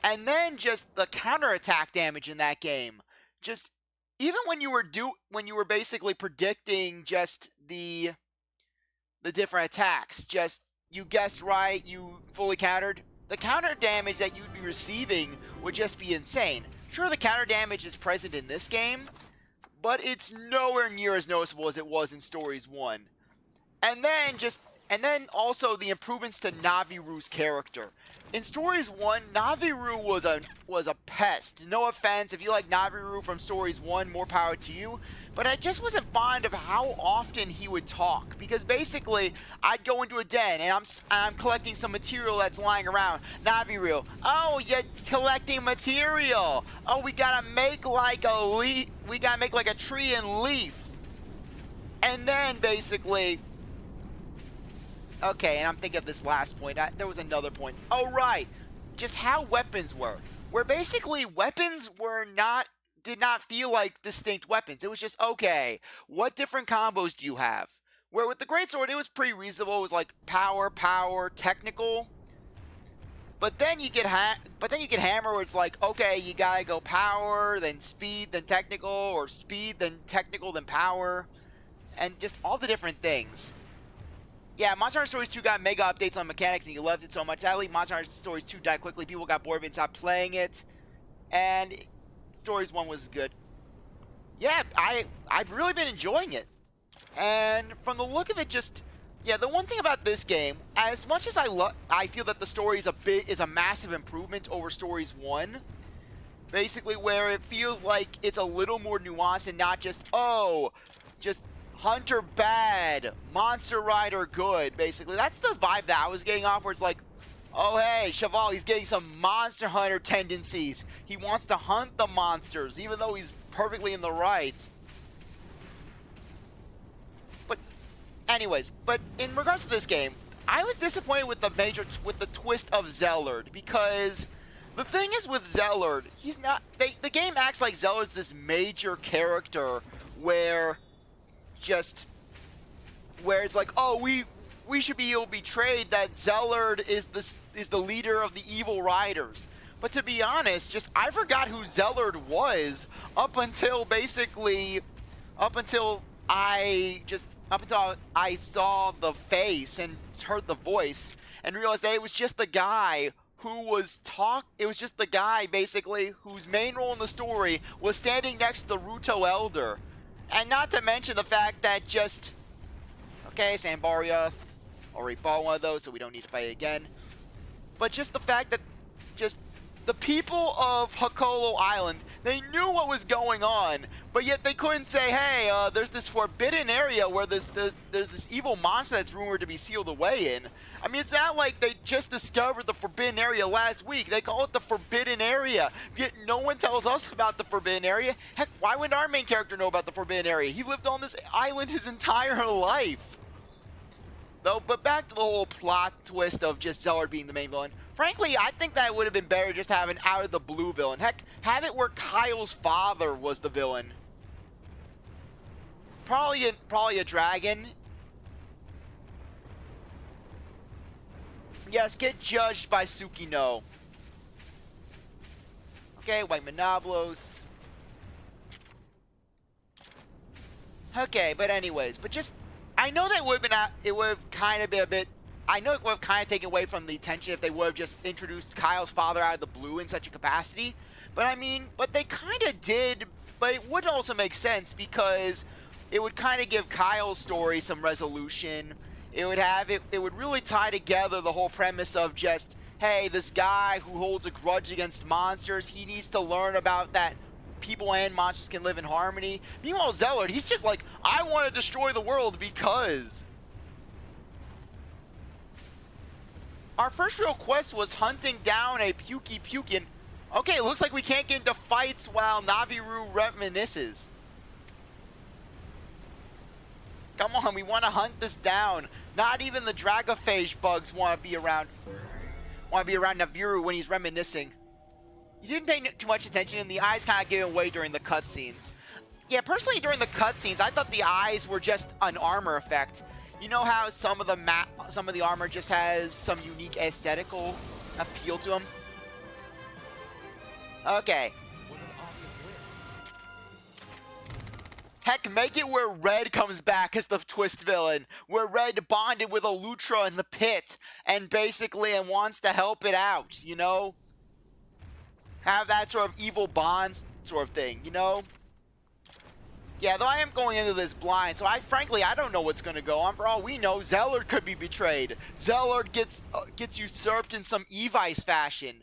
S1: And then just the counterattack damage in that game. Just even when you were basically predicting just the different attacks, just you guessed right, you fully countered, the counter damage that you'd be receiving would just be insane. Sure, the counter damage is present in this game, but it's nowhere near as noticeable as it was in Stories 1. And then also the improvements to Naviru's character. In Stories 1, Naviru was a pest. No offense, if you like Naviru from Stories 1, more power to you. But I just wasn't fond of how often he would talk. Because basically, I'd go into a den and I'm collecting some material that's lying around. Naviru, oh, you're collecting material. Oh, we gotta make like a tree and leaf. And then basically, okay, and I'm thinking of this last point. There was another point. Oh, right. Just how weapons were. Where basically weapons did not feel like distinct weapons. It was just, okay, what different combos do you have? Where with the greatsword, it was pretty reasonable. It was like power, technical. But then you get hammer, where it's like, okay, you gotta go power, then speed, then technical, or speed, then technical, then power, and just all the different things. Yeah, Monster Hunter Stories 2 got mega updates on mechanics, and you loved it so much. Sadly, Monster Hunter Stories 2 died quickly. People got bored of it and stopped playing it. And Stories 1 was good. Yeah, I've really been enjoying it. And from the look of it, the one thing about this game, as much as I feel that the story is a massive improvement over Stories 1, basically where it feels like it's a little more nuanced and not just, Hunter bad, Monster Rider good, basically. That's the vibe that I was getting off, where it's like, oh hey, Cheval, he's getting some Monster Hunter tendencies. He wants to hunt the monsters, even though he's perfectly in the right. But anyways, in regards to this game, I was disappointed with the twist of Zellard, because the thing is with Zellard, the game acts like Zellard's this major character where it's like, oh, we should be betrayed that Zellard is the leader of the evil riders. But to be honest, I forgot who Zellard was up until I saw the face and heard the voice and realized that it was just the guy it was just the guy basically whose main role in the story was standing next to the Ruto Elder. And not to mention the fact that okay, Sambarioth already fought one of those, so we don't need to fight it again. But just the fact that the people of Hakolo Island, they knew what was going on, but yet they couldn't say, hey, there's this forbidden area where there's this evil monster that's rumored to be sealed away in. I mean, it's not like they just discovered the forbidden area last week. They call it the forbidden area, yet no one tells us about the forbidden area. Heck, why wouldn't our main character know about the forbidden area? He lived on this island his entire life. Though, but back to the whole plot twist of just Zellard being the main villain. Frankly, I think that would have been better just having out of the blue villain. Heck, have it where Kyle's father was the villain. Probably a dragon. Yes, get judged by Tsukino. Okay, White Monoblos. Okay, but anyways, I know that it would have kind of been a bit, I know it would have kind of taken away from the tension if they would have just introduced Kyle's father out of the blue in such a capacity. But I mean, but they kind of did, but it would also make sense because it would kind of give Kyle's story some resolution. It would really tie together the whole premise of just, hey, this guy who holds a grudge against monsters, he needs to learn about that people and monsters can live in harmony. Meanwhile, Zellard, he's just like, I want to destroy the world because. Our first real quest was hunting down a Pukian. Okay, it looks like we can't get into fights while Naviru reminisces. Come on, we want to hunt this down. Not even the Dragophage bugs want to be around Naviru when he's reminiscing. You didn't pay too much attention, and the eyes kind of gave away during the cutscenes. Yeah, personally, during the cutscenes, I thought the eyes were just an armor effect. You know how some of the armor just has some unique aesthetical appeal to them? Okay. Heck, make it where Red comes back as the twist villain, where Red bonded with Oltura in the pit, and basically wants to help it out, you know? Have that sort of evil bond sort of thing, you know? Yeah, though I am going into this blind, so frankly, I don't know what's going to go on. For all we know, Zellard could be betrayed. Zellard gets usurped in some Evice fashion,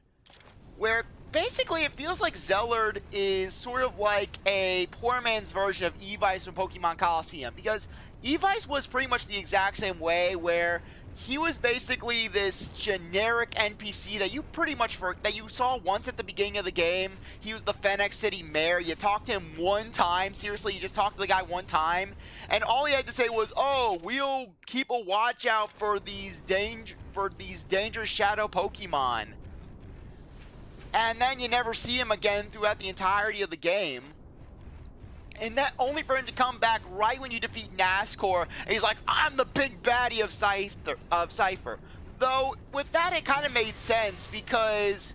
S1: where basically it feels like Zellard is sort of like a poor man's version of Evice from Pokemon Coliseum, because Evice was pretty much the exact same way, where he was basically this generic NPC that you saw once at the beginning of the game. He was the Fennec City mayor. You talked to him one time. Seriously, you just talked to the guy one time. And all he had to say was, oh, we'll keep a watch out for these dangerous shadow Pokemon. And then you never see him again throughout the entirety of the game. And that only for him to come back right when you defeat Nascor, and he's like, I'm the big baddie of Cypher. Though, with that, it kind of made sense, because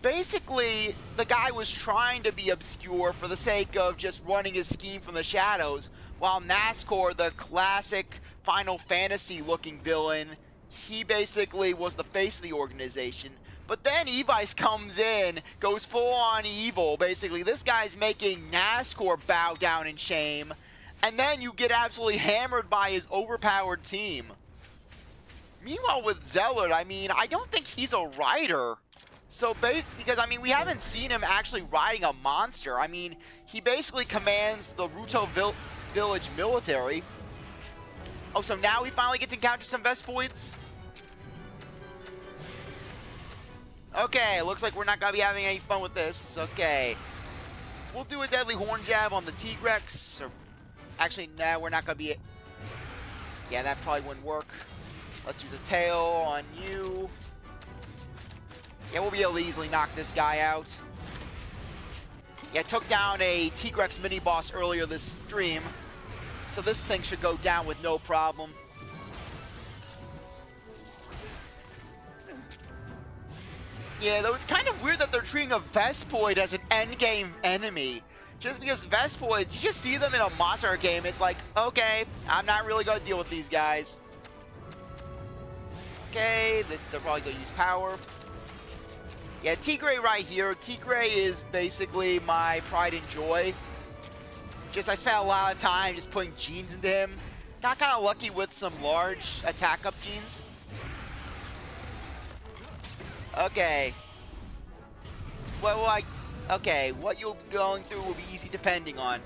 S1: basically, the guy was trying to be obscure for the sake of just running his scheme from the shadows, while Nascor, the classic Final Fantasy-looking villain, he basically was the face of the organization. But then Evice comes in, goes full-on evil. Basically, this guy's making Nascor bow down in shame. And then you get absolutely hammered by his overpowered team. Meanwhile, with Zellard, I mean, I don't think he's a rider. So, because, I mean, we haven't seen him actually riding a monster. I mean, he basically commands the Ruto Village military. Oh, so now we finally get to encounter some Vespoids? Okay, looks like we're not going to be having any fun with this. Okay. We'll do a Deadly Horn Jab on the T-Rex. Or, actually, no, we're not going to be... Yeah, that probably wouldn't work. Let's use a Tail on you. Yeah, we'll be able to easily knock this guy out. Yeah, took down a T-Rex mini-boss earlier this stream. So this thing should go down with no problem. Yeah, though it's kind of weird that they're treating a Vespoid as an endgame enemy. Just because Vespoids, you just see them in a Monster game, it's like, okay, I'm not really going to deal with these guys. Okay, they're probably going to use power. Yeah, Tigray right here. Tigray is basically my pride and joy. Just, I spent a lot of time just putting genes into him. Got kind of lucky with some large attack-up genes. Okay. Okay, what you're going through will be easy depending on.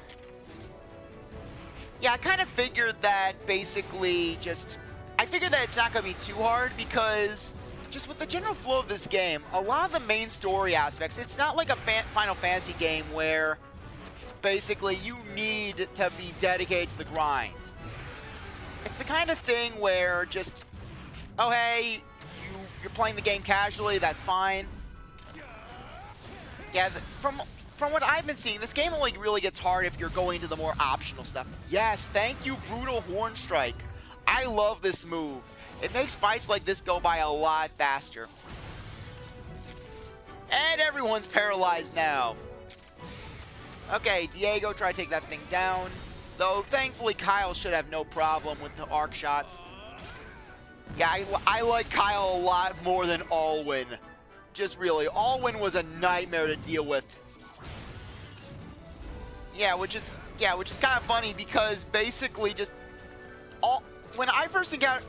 S1: Yeah, I kind of figured that basically I figured that it's not going to be too hard because just with the general flow of this game, a lot of the main story aspects, it's not like a Final Fantasy game where basically you need to be dedicated to the grind. the kind of thing where just, oh hey, you're playing the game casually, that's fine. Yeah, from what I've been seeing, this game only really gets hard if you're going to the more optional stuff. Yes, thank you, Brutal Horn Strike. I love this move. It makes fights like this go by a lot faster. And everyone's paralyzed now. Okay, Diego, try to take that thing down. Though, thankfully, Kyle should have no problem with the arc shots. Yeah, I like Kyle a lot more than Alwyn. Just really, Alwyn was a nightmare to deal with. Yeah, which is kind of funny because basically just when I first encountered,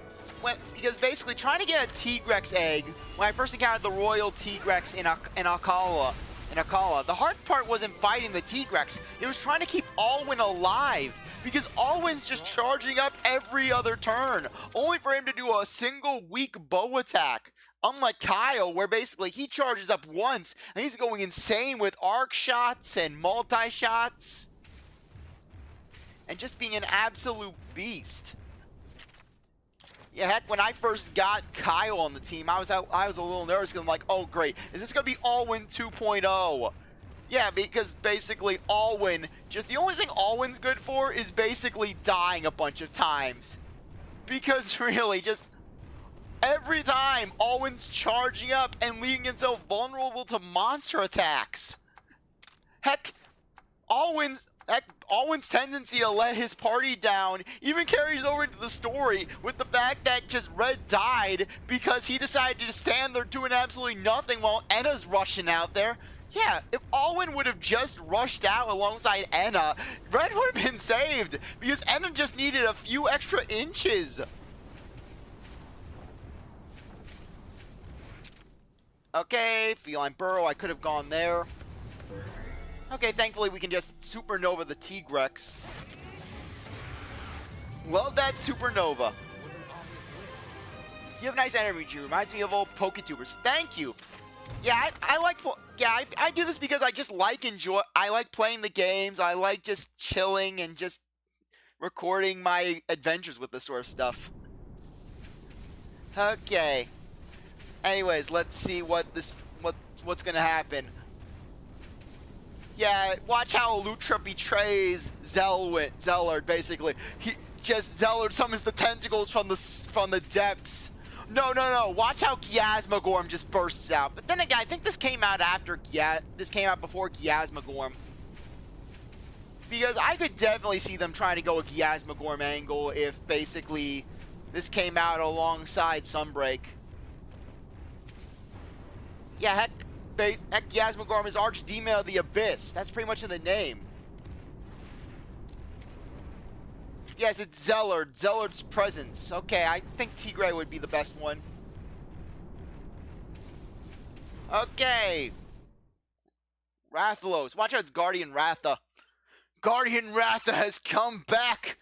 S1: because basically trying to get a Tigrex egg when I first encountered the Royal Tigrex in Akala, the hard part wasn't fighting the Tigrex. It was trying to keep Alwyn alive because Alwyn's just charging up every other turn, only for him to do a single weak bow attack. Unlike Kyle, where basically he charges up once and he's going insane with arc shots and multi-shots. And just being an absolute beast. Yeah, heck, when I first got Kyle on the team, I was a little nervous because I'm like, oh great, is this going to be Alwyn 2.0? Yeah, because basically Alwyn, just the only thing Alwyn's good for is basically dying a bunch of times. Because really, just every time Alwyn's charging up and leaving himself vulnerable to monster attacks. Heck, Alwyn's tendency to let his party down even carries over into the story with the fact that just Red died because he decided to stand there doing absolutely nothing while Enna's rushing out there. Yeah, if Alwyn would have just rushed out alongside Enna, Red would have been saved because Enna just needed a few extra inches. Okay, Feline Burrow, I could have gone there. Okay, thankfully we can just supernova the Tigrex. Love that supernova. You have nice energy, reminds me of old Poketubers. Thank you. Yeah, I do this because I just I like playing the games. I like just chilling and just recording my adventures with this sort of stuff. Okay. Anyways, let's see what's gonna happen. Yeah, watch how Oltura betrays Zellard. Basically, Zellard summons the tentacles from the depths. No. Watch how Gyasmagorm just bursts out. But then again, I think this came out before Gyasmagorm. Because I could definitely see them trying to go a Gyasmagorm angle if basically this came out alongside Sunbreak. Yeah, heck, Gyasmagorm is Archdemon of the Abyss. That's pretty much in the name. Yes, it's Zellard. Zellard's presence. Okay, I think Tigray would be the best one. Okay. Rathalos. Watch out, it's Guardian Ratha. Guardian Ratha has come back.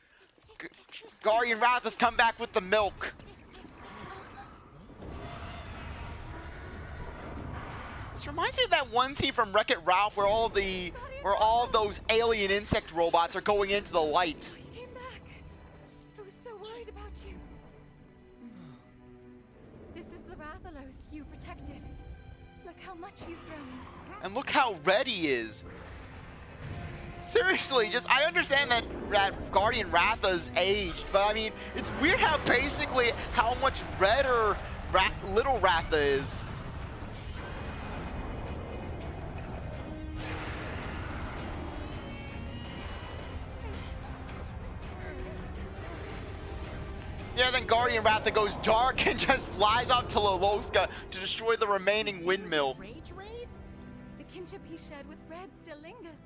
S1: Guardian Ratha's come back with the milk. This reminds me of that one scene from Wreck-It Ralph where all of those alien insect robots are going into the light.
S4: You came back. I was so worried about you. This is the Rathalos you protected. Look how much he's grown.
S1: And look how red he is. Seriously, I understand that Guardian Ratha's aged, but I mean, it's weird how much redder little Ratha is. Yeah, then Guardian Ratha goes dark and just flies off to Loloska to destroy the remaining windmill.
S4: Rage raid? The kinship he shared with Red still lingers.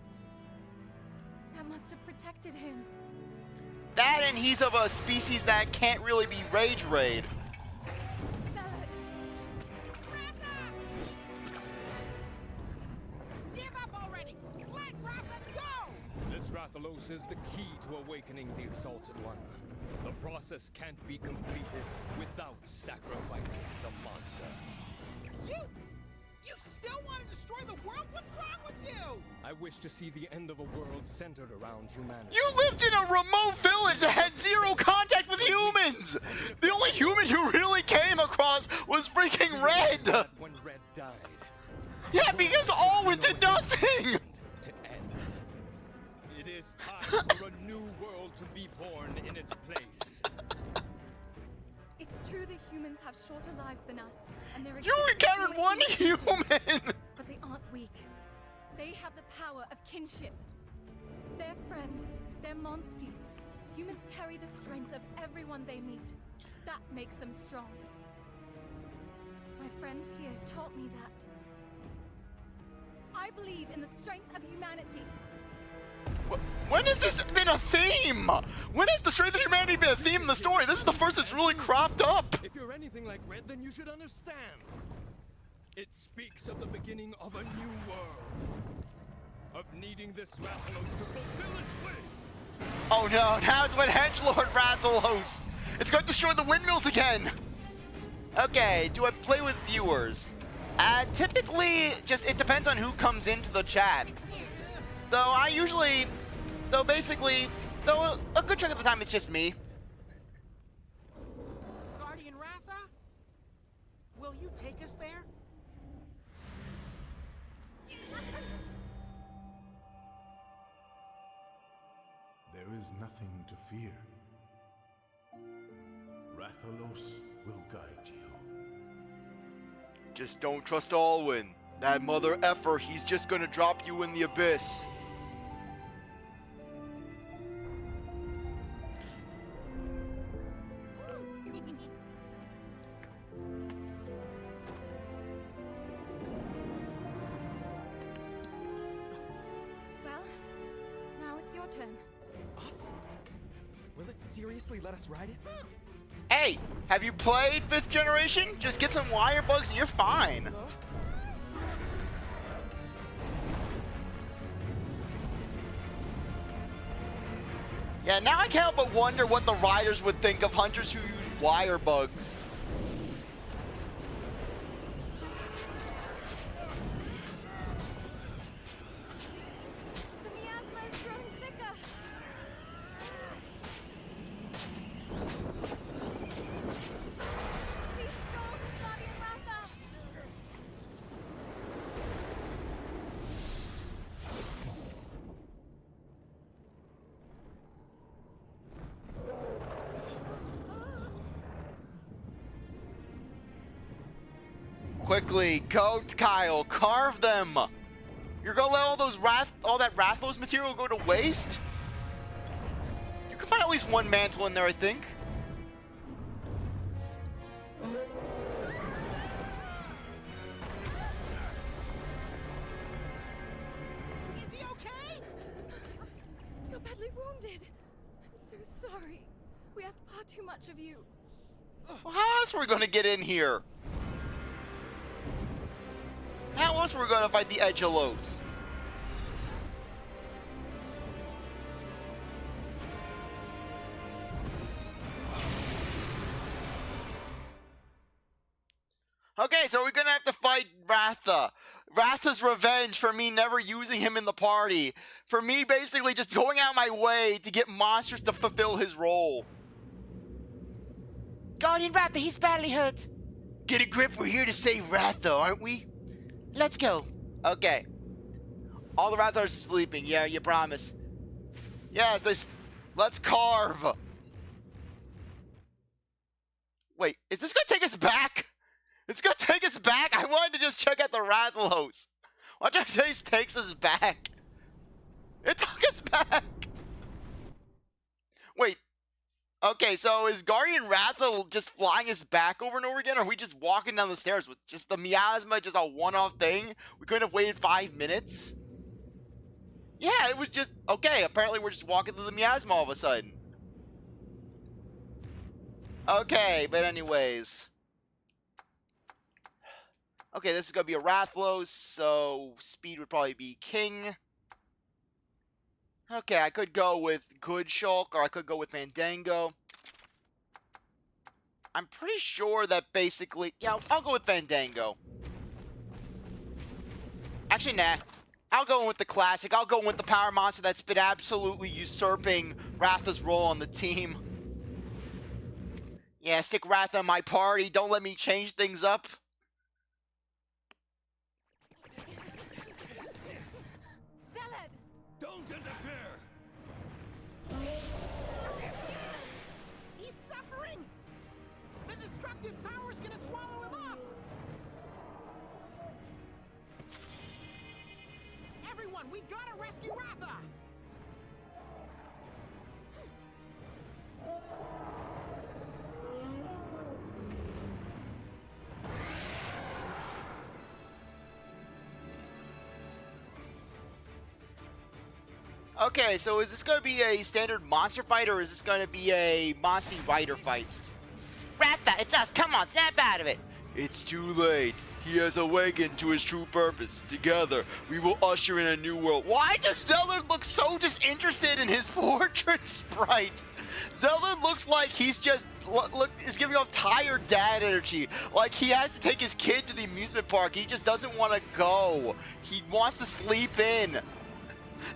S4: That must have protected him.
S1: That, and he's of a species that can't really be rage raid.
S4: Zellard. Ratha!
S3: Give up already! Let Ratha go! This Rathalos is the key to awakening the Exalted One. The process can't be completed without sacrificing the monster.
S5: You still want to destroy the world? What's wrong with you?
S3: I wish to see the end of a world centered around humanity.
S1: You lived in a remote village that had zero contact with humans! The only human you really came across was freaking Red!
S3: When Red died.
S1: Yeah, because Alwyn did nothing!
S3: To end. It is time for a new world to be born in its place.
S4: It's true that humans have shorter lives than us, and they're
S1: You encountered one human!
S4: But they aren't weak. They have the power of kinship. They're friends. They're monsters. Humans carry the strength of everyone they meet. That makes them strong. My friends here taught me that. I believe in the strength of humanity.
S1: When has this been a theme? When has the strength of humanity been a theme in the story? This is the first it's really cropped up.
S3: If you're anything like Red, then you should understand. It speaks of the beginning of a new world. Of needing this Rathalos to fulfill its wish.
S1: Oh no, now it's when Hedgelord Rathalos. It's going to destroy the windmills again. Okay, do I play with viewers? Typically, it depends on who comes into the chat. Though a good chunk of the time it's just me.
S5: Guardian Ratha? Will you take us there?
S6: There is nothing to fear. Rathalos will guide you.
S1: Just don't trust Alwyn. That mother effer, he's just gonna drop you in the abyss.
S4: Well, now it's your turn.
S2: Us? Will it seriously let us ride it?
S1: Hey, have you played 5th generation? Just get some wire bugs and you're fine. Yeah, now I can't help but wonder what the riders would think of hunters who use wire bugs.
S4: The miasma is growing thicker. Please go, Guardian Ratha.
S1: Quickly, go, Kyle, carve them. You're gonna let all that Rathalos material go to waste? You can find at least one mantle in there, I think.
S5: Is he okay?
S4: You're badly wounded. I'm so sorry. We asked far too much of you.
S1: Well, how else were we gonna get in here? How else were we gonna fight the Edgelos? Okay, so we're gonna have to fight Ratha. Ratha's revenge for me never using him in the party. For me basically just going out my way to get monsters to fulfill his role. Guardian Ratha, he's badly hurt. Get a grip, we're here to save Ratha, aren't we? Let's go. Okay. All the Rathas are sleeping. Yeah, you promise. Yes, let's carve. Wait, is this gonna take us back? It's gonna take us back? I wanted to just check out the Rathalos. Watch how it takes us back. It took us back. Wait. Okay, so is Guardian Ratha just flying us back over and over again? Or are we just walking down the stairs with just the miasma, just a one-off thing? We couldn't have waited 5 minutes? Yeah, it was just... Okay, apparently we're just walking through the miasma all of a sudden. Okay, but anyways. Okay, this is going to be a Rathalos, so speed would probably be king. Okay, I could go with Good Shulk, or I could go with Fandango. I'm pretty sure that basically... Yeah, I'll go with Fandango. Actually, nah. I'll go in with the classic. I'll go in with the power monster that's been absolutely usurping Ratha's role on the team. Yeah, stick Ratha in my party. Don't let me change things up.
S4: Zellard!
S3: Don't interfere!
S5: He's suffering! The destructive power's gonna swallow him up! Everyone, we gotta rescue Ratha!
S1: Okay, so is this going to be a standard monster fight, or is this going to be a Mossy Rider fight? Ratha, it's us! Come on, snap out of it! It's too late. He has awakened to his true purpose. Together, we will usher in a new world. Why does Zellard look so disinterested in his portrait sprite? Zellard looks like he's just is giving off tired dad energy. Like he has to take his kid to the amusement park. He just doesn't want to go. He wants to sleep in.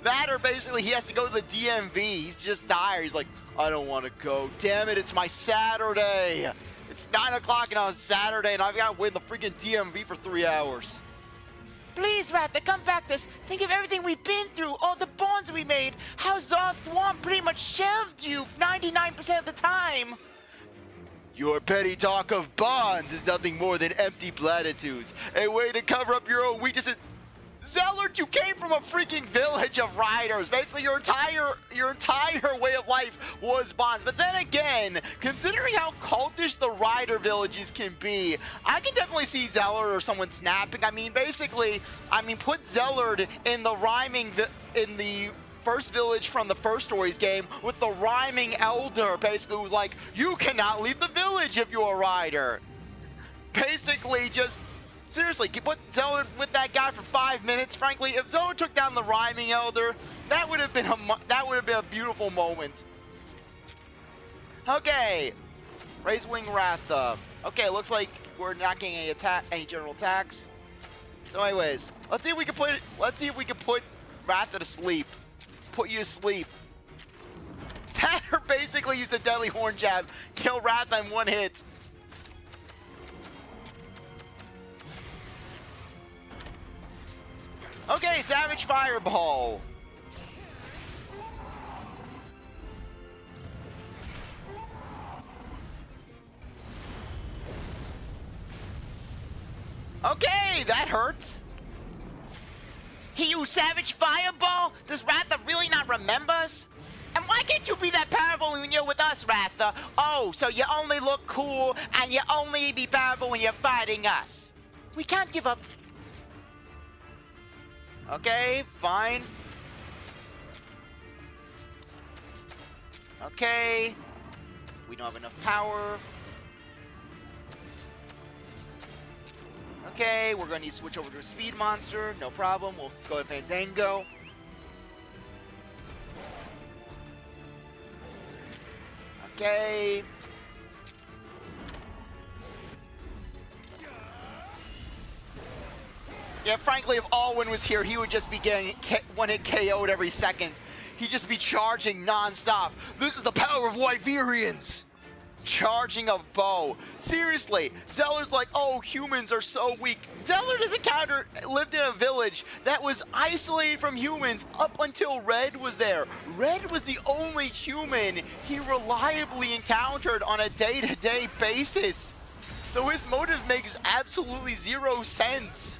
S1: That, or basically he has to go to the DMV. He's just tired. He's like, I don't want to go. Damn it, it's my Saturday. It's 9 o'clock and on Saturday, and I've got to wait in the freaking DMV for 3 hours. Please, Ratha, come back to us. Think of everything we've been through, all the bonds we made, how CzarThwomp pretty much shelved you 99% of the time. Your petty talk of bonds is nothing more than empty platitudes, a way to cover up your own weaknesses. Zellard, you came from a freaking village of riders. Basically, your entire way of life was bonds. But then again, considering how cultish the rider villages can be, I can definitely see Zellard or someone snapping. I mean, basically, put Zellard in the first village from the first Stories game with the rhyming elder. Basically, who was like, you cannot leave the village if you're a rider. Basically, just. Seriously, put Zellard with that guy for 5 minutes. Frankly, if Zellard took down the rhyming elder, that would have been a beautiful moment. Okay, raise wing Ratha. Okay, looks like we're not getting any general attacks. So, anyways, let's see if we can put Ratha to sleep. Put you to sleep. That or basically use a deadly horn jab, kill Ratha in 1 hit. Okay, Savage Fireball. Okay, that hurts. He used Savage Fireball? Does Ratha really not remember us? And why can't you be that powerful when you're with us, Ratha? Oh, so you only look cool and you only be powerful when you're fighting us. We can't give up. Okay, fine. Okay. We don't have enough power. Okay, we're going to need to switch over to a speed monster. No problem. We'll go to Fandango. Okay. Yeah, frankly, if Alwyn was here, he would just be getting one-hit KO'd every second. He'd just be charging non-stop. This is the power of Wyverians! Charging a bow. Seriously, Zellard's like, oh, humans are so weak. Zellard has lived in a village that was isolated from humans up until Red was there. Red was the only human he reliably encountered on a day-to-day basis. So his motive makes absolutely zero sense.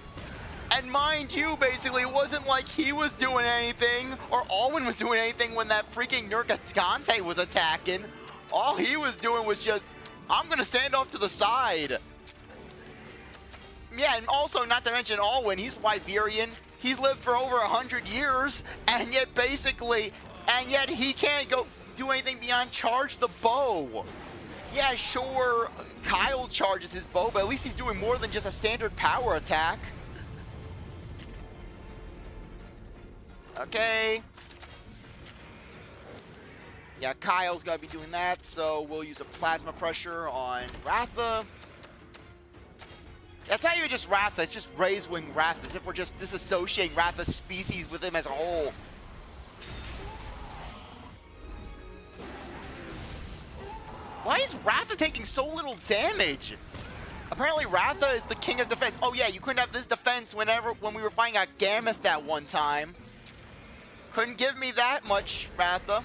S1: And mind you, basically, it wasn't like he was doing anything or Alwyn was doing anything when that freaking Nergigante was attacking. All he was doing was just, I'm going to stand off to the side. Yeah, and also, not to mention Alwyn, he's Wyverian. He's lived for over 100 years, and yet he can't go do anything beyond charge the bow. Yeah, sure, Kyle charges his bow, but at least he's doing more than just a standard power attack. Okay. Yeah, Kyle's got to be doing that, so we'll use a plasma pressure on Ratha. That's not even just Ratha, it's just raised wing Ratha, as if we're just disassociating Ratha's species with him as a whole. Why is Ratha taking so little damage? Apparently Ratha is the king of defense. Oh yeah, you couldn't have this defense when we were fighting a Gammoth that one time. Couldn't give me that much, Ratha.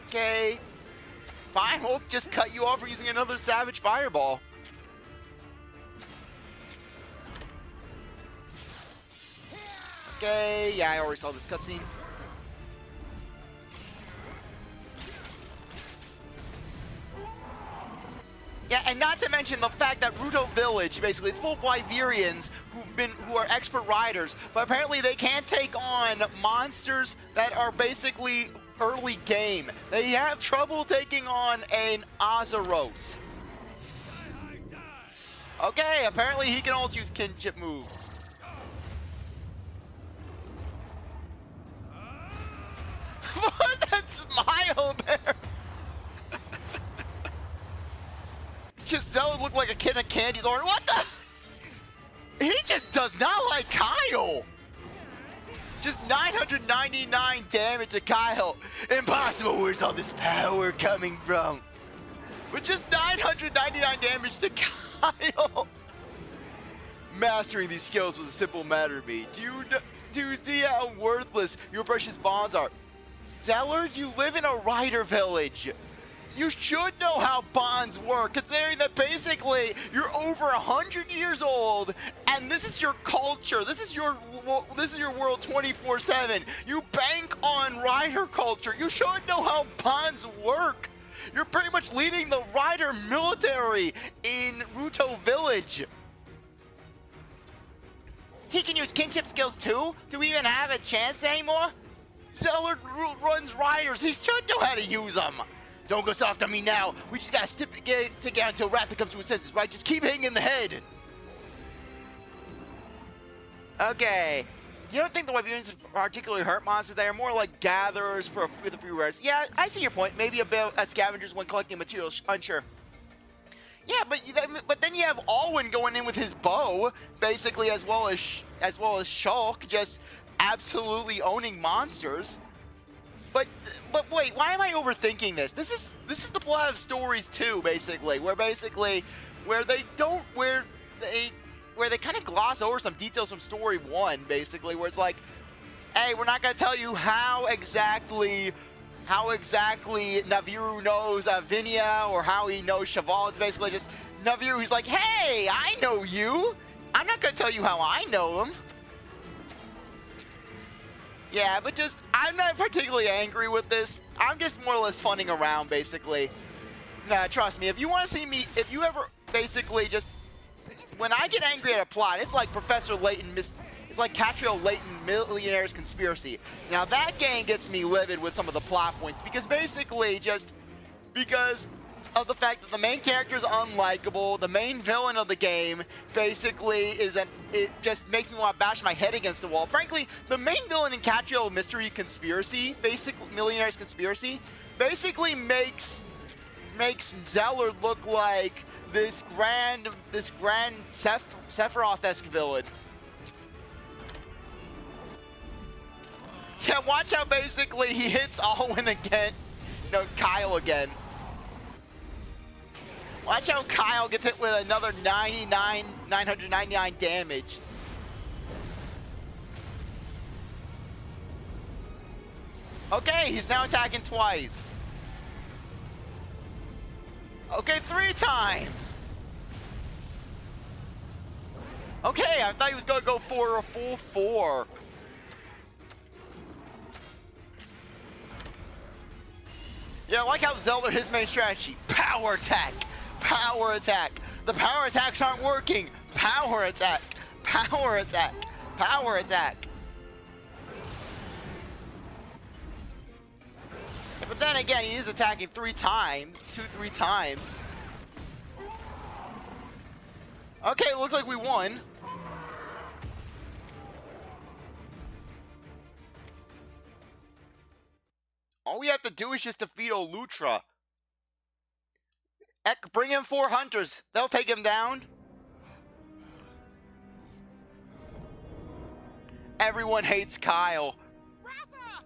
S1: Okay. Fine, we'll just cut you off for using another Savage Fireball. Okay, yeah, I already saw this cutscene. Yeah, and not to mention the fact that Ruto Village, basically, it's full of Wyverians who are expert riders, but apparently they can't take on monsters that are basically early game. They have trouble taking on an Azeros. Okay, apparently he can also use kinship moves. What? That smile there! Just Zellard looked like a kid in a candy store. What the? He just does not like Kyle! Just 999 damage to Kyle. Impossible, where's all this power coming from? With just 999 damage to Kyle. Mastering these skills was a simple matter to me. Do you see how worthless your precious bonds are? Zellard, you live in a rider village. You should know how bonds work, considering that basically you're over 100 years old, and this is your culture. This is your world 24/7. You bank on rider culture. You should know how bonds work. You're pretty much leading the rider military in Ruto Village. He can use kinship skills too? Do we even have a chance anymore? Zellard runs riders. He should know how to use them. Don't go soft on me now. We just gotta stick together until Ratha comes to his senses, right? Just keep hitting in the head. Okay. You don't think the Wyverns particularly hurt monsters? They are more like gatherers with a few rares. Yeah, I see your point. Maybe a bit as scavengers when collecting materials. Unsure. Yeah, but then you have Alwyn going in with his bow, basically, as well as Shulk, just absolutely owning monsters. But wait, why am I overthinking this? This is the plot of Stories 2, basically, where they kind of gloss over some details from Story 1, basically, where it's like, hey, we're not gonna tell you how exactly Naviru knows Vinia or how he knows Cheval. It's basically just Naviru who's like, hey, I know you. I'm not gonna tell you how I know him. Yeah, but just, I'm not particularly angry with this. I'm just more or less funning around, basically. Nah, trust me, if you want to see me, if you ever, basically just, when I get angry at a plot, it's like Professor Layton, it's like Catriel Layton Millionaire's Conspiracy. Now that game gets me livid with some of the plot points, because basically just, because of the fact that the main character is unlikable, the main villain of the game basically it just makes me want to bash my head against the wall. Frankly, the main villain in Catriel Mystery Conspiracy, Millionaire's Conspiracy, basically makes Zellard look like this grand Sephiroth-esque villain. Yeah, watch how basically he hits Alwyn again. No, Kyle again. Watch how Kyle gets hit with another 999 damage. Okay, he's now attacking twice. Okay, 3 times. Okay, I thought he was gonna go for a full 4. Yeah, I like how Zellard, his main strategy, power attack. Power attack. The power attacks aren't working. Power attack. Power attack. Power attack. But then again, he is attacking 3 times. 3 times. Okay, looks like we won. All we have to do is just defeat Oltura. Heck, bring in 4 hunters. They'll take him down. Everyone hates Kyle.
S5: Ratha!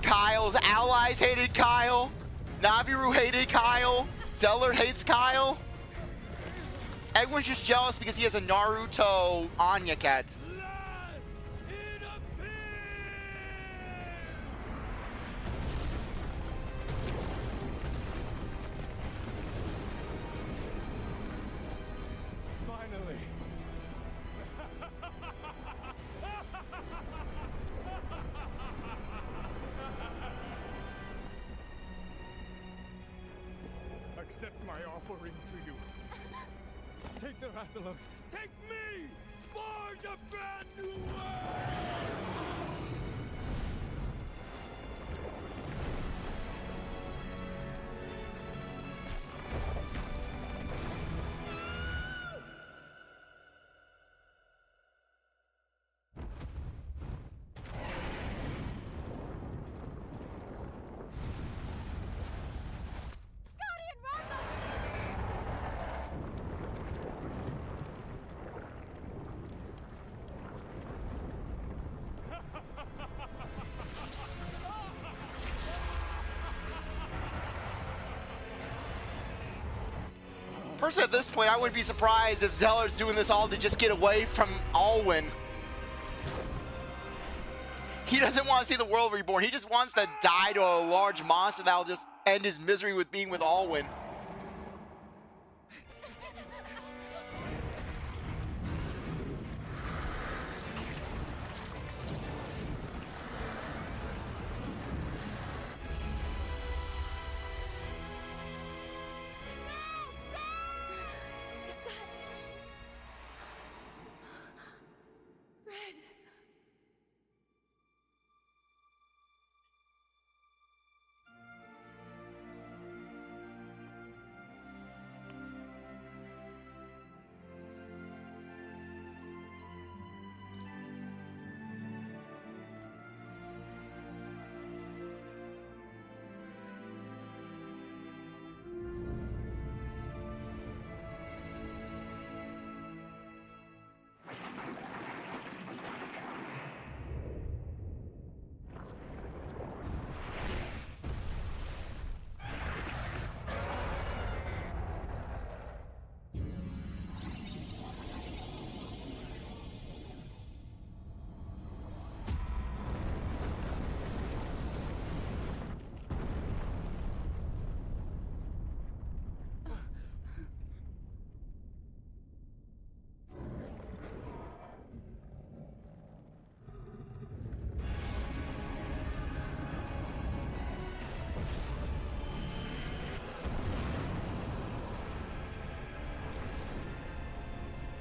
S1: Kyle's allies hated Kyle. Naviru hated Kyle. Zellard hates Kyle. Everyone's just jealous because he has a Naruto Anya cat.
S3: Last in a pit! Finally. Accept my offering to you. Take the Rathalos. Take me! Forge a brand new world!
S4: Guardian Ratha!
S1: Personally, at this point, I wouldn't be surprised if Zellard's doing this all to just get away from Alwyn. He doesn't want to see the world reborn. He just wants to die to a large monster that'll just end his misery with being with Alwyn.
S4: Is that... Red?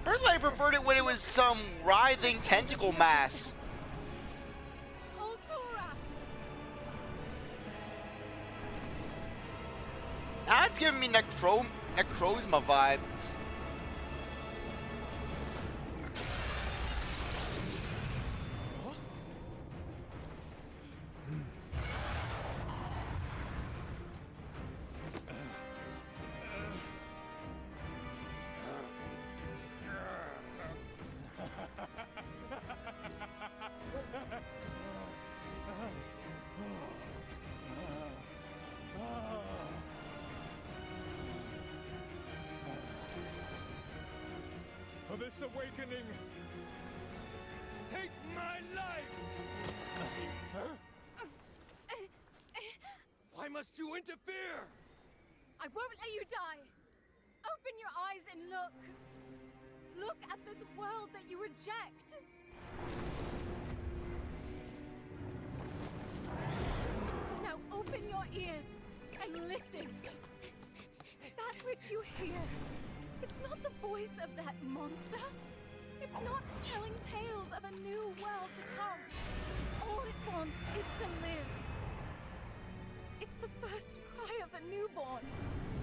S1: Personally, I preferred it when it was some writhing tentacle mass.
S4: Oltura!
S1: Now it's giving me Necrozma vibes.
S3: For this awakening, take my life! Why must you interfere?
S4: I won't let you die! Open your eyes and look! Look at this world that you reject! Now open your ears and listen! That which you hear, it's not the voice of that monster. It's not telling tales of a new world to come. All it wants is to live. It's the first cry of a newborn.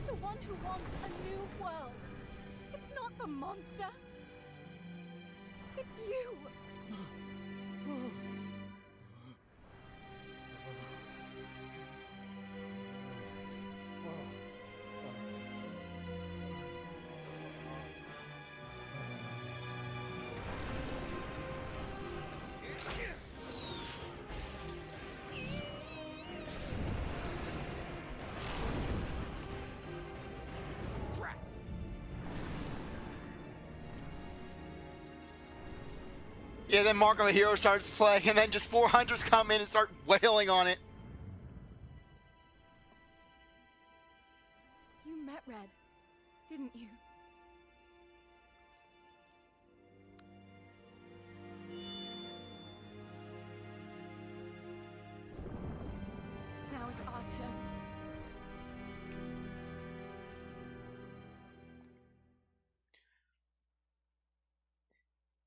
S4: The one who wants a new world. It's not the monster. It's you.
S1: Yeah, then Mark of a Hero starts playing, and then just 4 hunters come in and start wailing on it.
S4: You met Red, didn't you? Now it's our turn.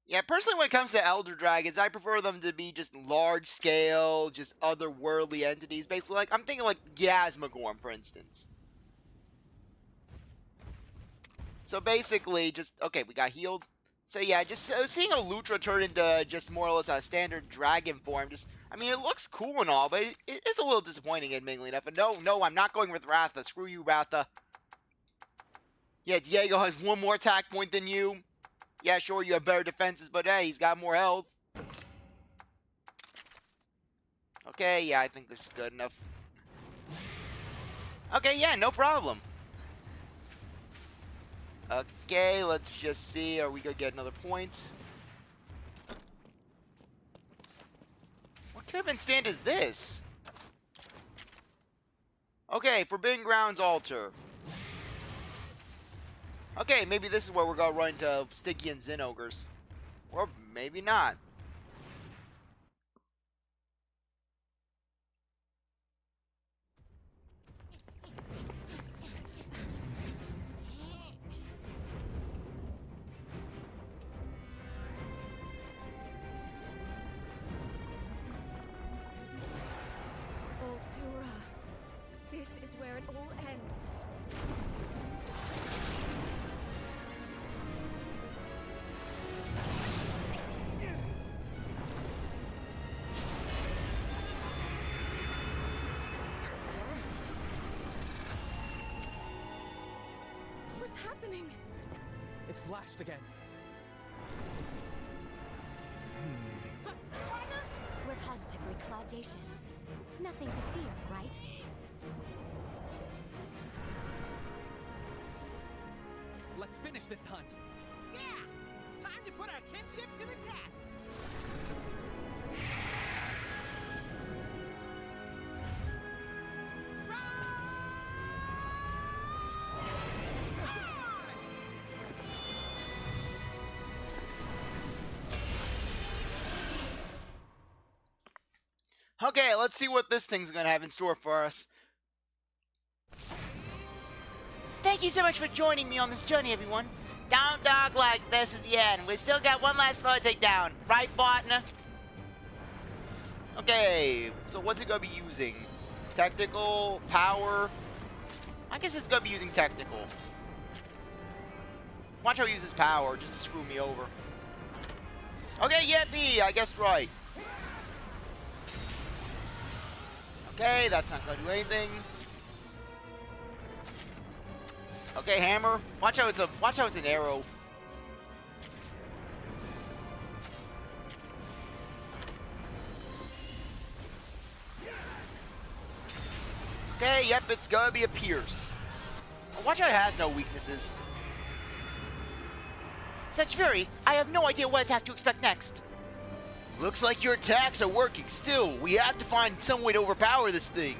S1: Yeah, personally, when it comes to Elder Dragons, I prefer them to be just large scale, just otherworldly entities. Basically, like, I'm thinking like Yasmagorn, for instance. So basically, just, okay, we got healed. So yeah, just seeing Oltura turn into just more or less a standard dragon form, just, I mean, it looks cool and all, but it is a little disappointing, admittedly enough. And no, I'm not going with Ratha. Screw you, Ratha. Yeah, Diego has one more attack point than you. Yeah, sure, you have better defenses, but hey, he's got more health. Okay, yeah, I think this is good enough. Okay, yeah, no problem. Okay, let's just see. Are we going to get another point? What Kevin stand is this? Okay, Forbidden Grounds altar. Okay, maybe this is where we're going to run into Sticky and Zen Ogres. Or maybe not.
S4: Oltura. This is where it all ends. What's happening?
S2: It flashed again.
S7: We're positively claudacious. Nothing to fear, right?
S2: Let's finish this hunt.
S5: Yeah! Time to put our kinship to the test!
S1: Okay, let's see what this thing's going to have in store for us. Thank you so much for joining me on this journey, everyone. Don't dog like this at the end. We still got one last foe to take down. Right, partner? Okay, so what's it going to be using? Technical, power? I guess it's going to be using technical. Watch how he uses power just to screw me over. Okay, yeah, B, I guess right. Okay, that's not going to do anything. Okay, hammer. Watch how it's an arrow. Okay, yep, it's gonna be a pierce. Watch how it has no weaknesses. Such fury, I have no idea what attack to expect next. Looks like your attacks are working. Still, we have to find some way to overpower this thing.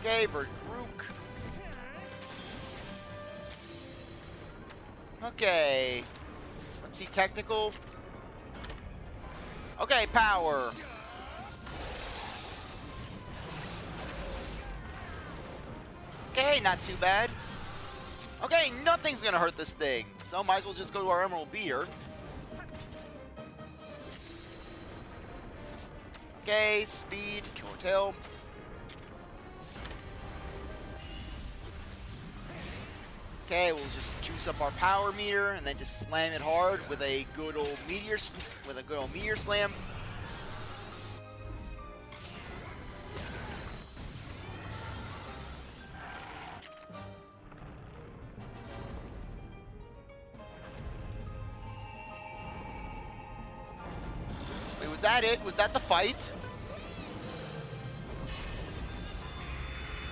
S1: Okay, Bergrook. Okay. Let's see, technical. Okay, power. Okay, not too bad. Okay, nothing's gonna hurt this thing, so might as well just go to our Emerald Beater. Okay, speed, kill or tail. Okay, we'll just juice up our power meter and then just slam it hard with a good old meteor slam. Wait, was that it? Was that the fight?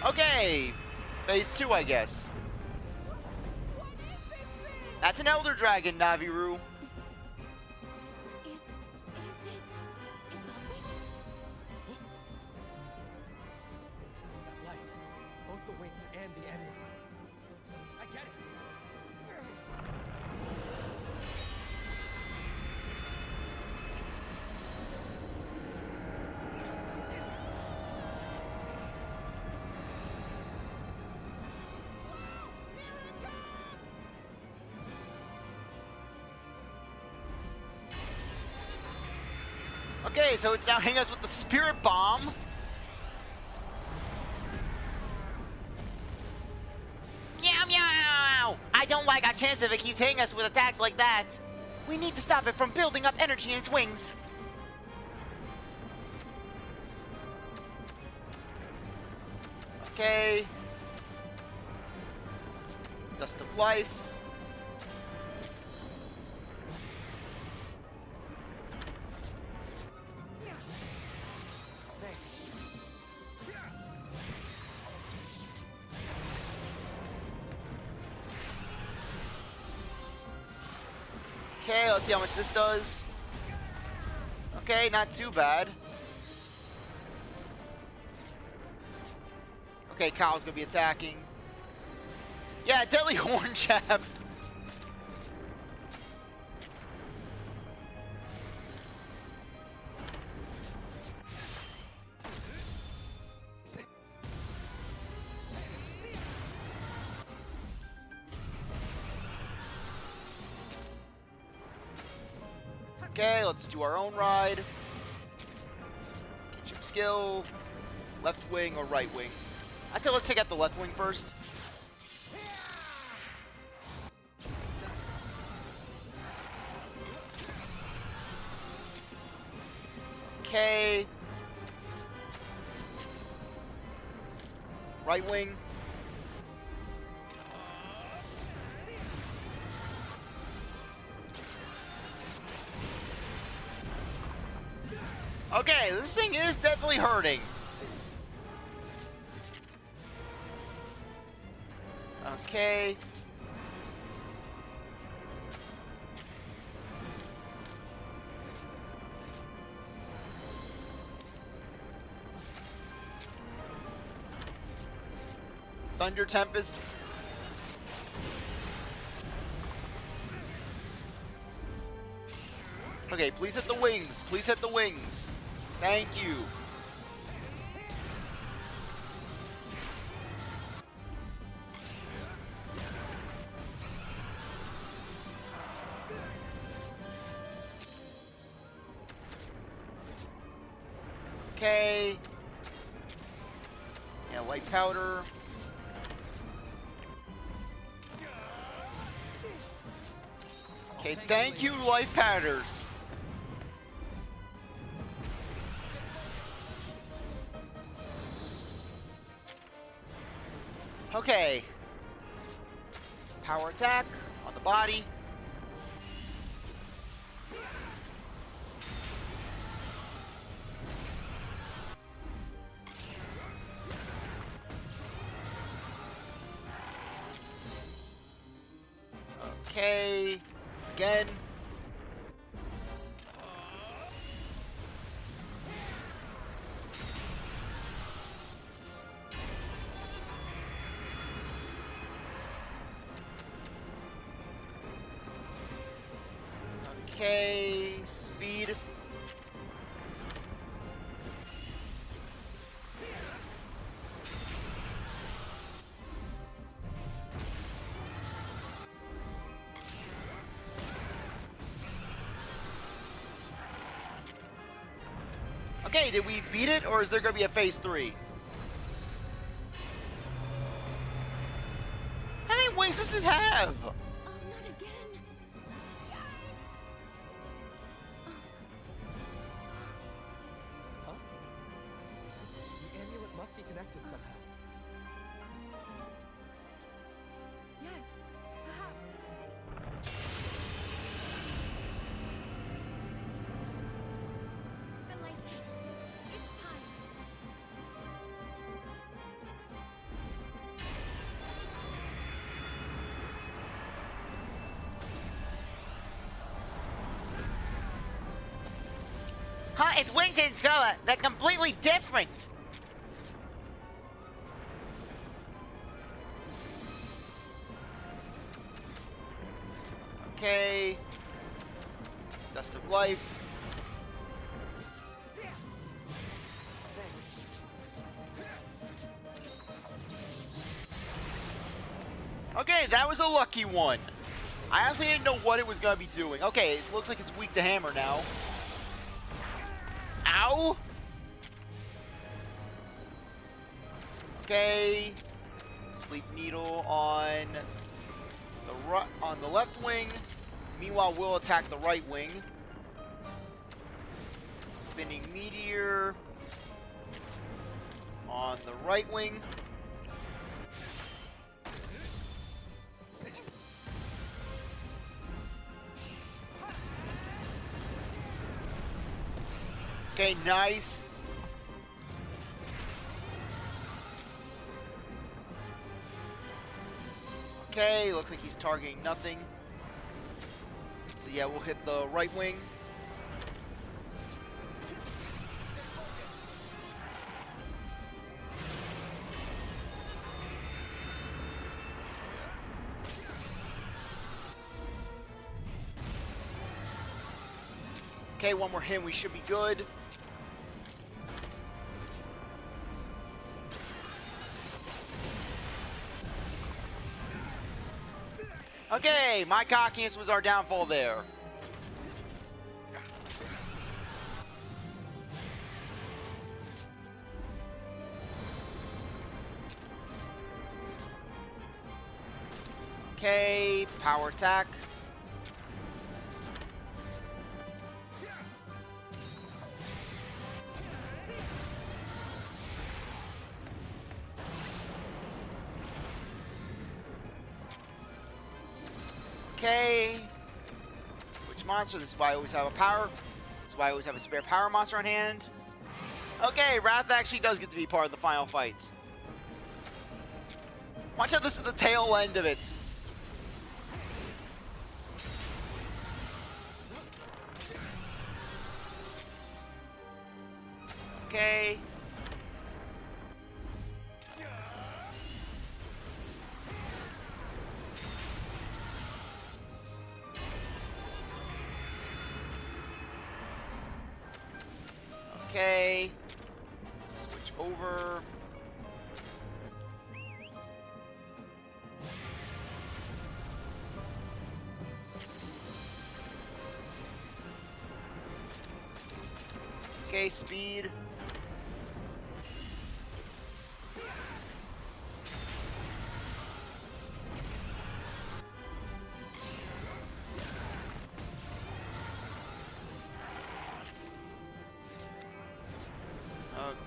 S1: Okay, phase 2, I guess.
S5: What is
S1: That's an elder dragon, Naviru.
S7: Is it evolving?
S2: That light. Both the wings and the emerald. I get it.
S1: Okay, so it's now hitting us with the spirit bomb. Meow meow! I don't like our chance if it keeps hitting us with attacks like that. We need to stop it from building up energy in its wings. Okay. Dust of life. Okay, let's see how much this does. Okay, not too bad. Okay, Kyle's gonna be attacking. Yeah, Deadly Horn Jab. Okay, let's do our own ride. Kinship skill. Left wing or right wing? I'd say let's take out the left wing first. Okay. Right wing. Okay, this thing is definitely hurting. Okay. Thunder Tempest. Okay, please hit the wings. Please hit the wings. Thank you. Okay. Yeah, white powder. Okay, thank you, life powders. Okay. Power attack on the body. Okay. Again. Okay, speed. Okay, did we beat it, or is there going to be a phase 3? How many wings does it have?
S7: Oh, not again.
S2: Huh? The amulet must be connected somehow.
S4: Yes, perhaps.
S7: The light switch. It's time.
S1: Huh? Its wings and color, they're completely different. Okay. Dust of life. Okay, that was a lucky one. I honestly didn't know what it was going to be doing. Okay, it looks like it's weak to hammer now. Ow! Okay. Sleep needle on the left wing. Meanwhile, we'll attack the right wing. Spinning meteor on the right wing. Okay, nice. Okay, looks like he's targeting nothing. So yeah, we'll hit the right wing. Okay, one more hit, we should be good. Okay, my cockiness was our downfall there. Okay, power attack. Okay. Switch monster. This is why I always have a power. This is why I always have a spare power monster on hand. Okay, Ratha actually does get to be part of the final fight. Watch out, this is the tail end of it. Okay. Okay. Switch over. Okay, speed.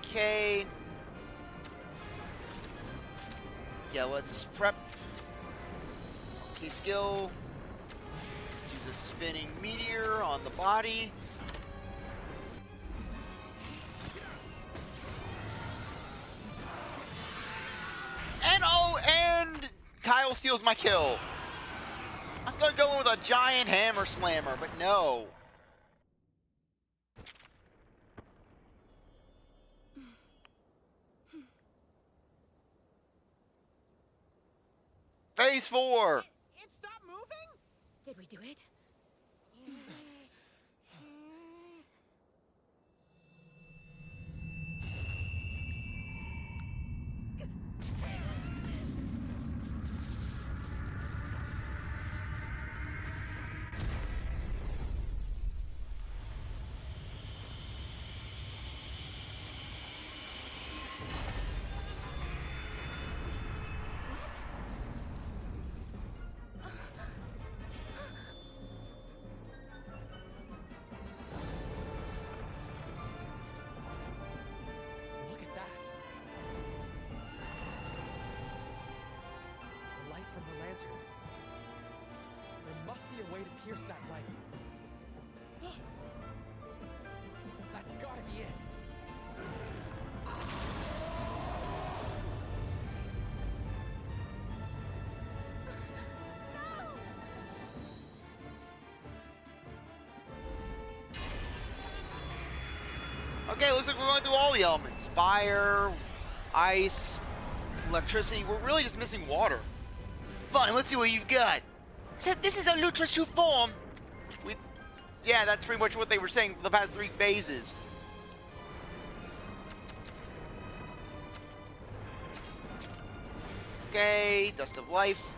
S1: Okay. Yeah, let's prep. Okay, skill. Let's use a spinning meteor on the body. And oh, and Kyle steals my kill. I was gonna go in with a giant hammer slammer, but no. Phase 4.
S5: It stopped moving?
S7: Did we do it?
S2: Look at that. The light from the lantern. There must be a way to pierce that light. That's gotta be it.
S1: Okay, looks like we're going through all the elements. Fire, ice, electricity. We're really just missing water. Fine, let's see what you've got. So this is Oltura true form. Yeah, that's pretty much what they were saying for the past 3 phases. Okay, Dust of Life.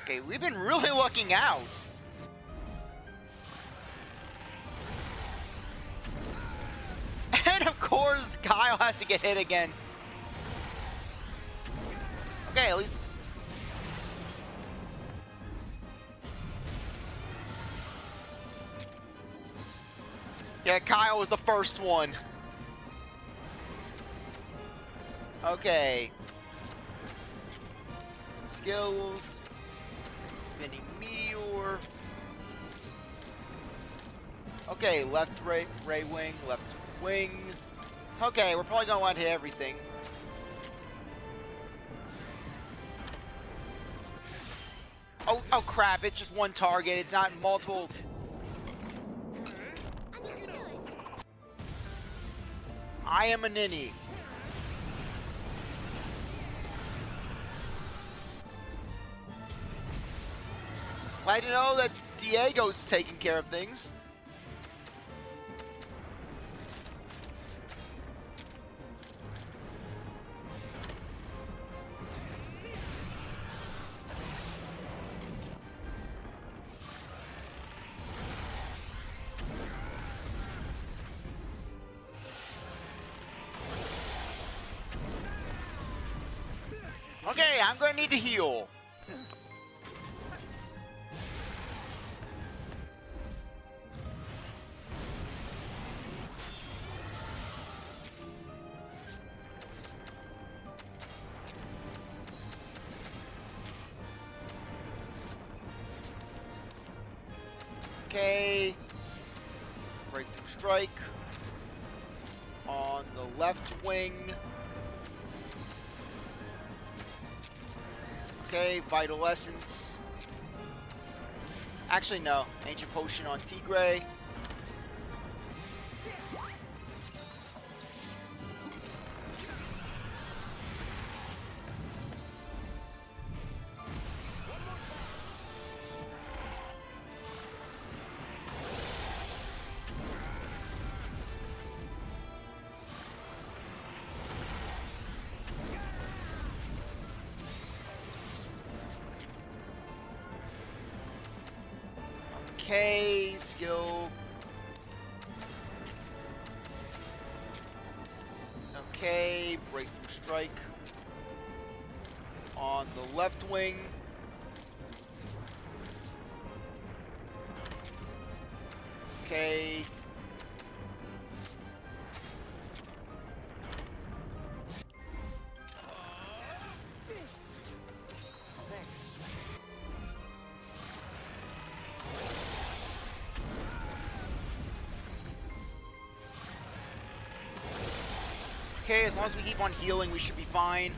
S1: Okay, we've been really lucking out. And of course, Kyle has to get hit again. Okay, at least... Yeah, Kyle was the first one. Okay. Skills. Spinning Meteor. Okay, left ray wing, left wing. Okay, we're probably gonna want to hit everything. Oh crap, it's just one target, it's not multiples. I am a ninny. Glad to know that Diego's taking care of things. Okay, I'm gonna need to heal. Okay. Breakthrough strike on the left wing. Okay, Vital Essence. Actually, no. Ancient Potion on Tigray. Okay, skill. Okay, breakthrough strike on the left wing. Okay. Okay, as long as we keep on healing, we should be fine.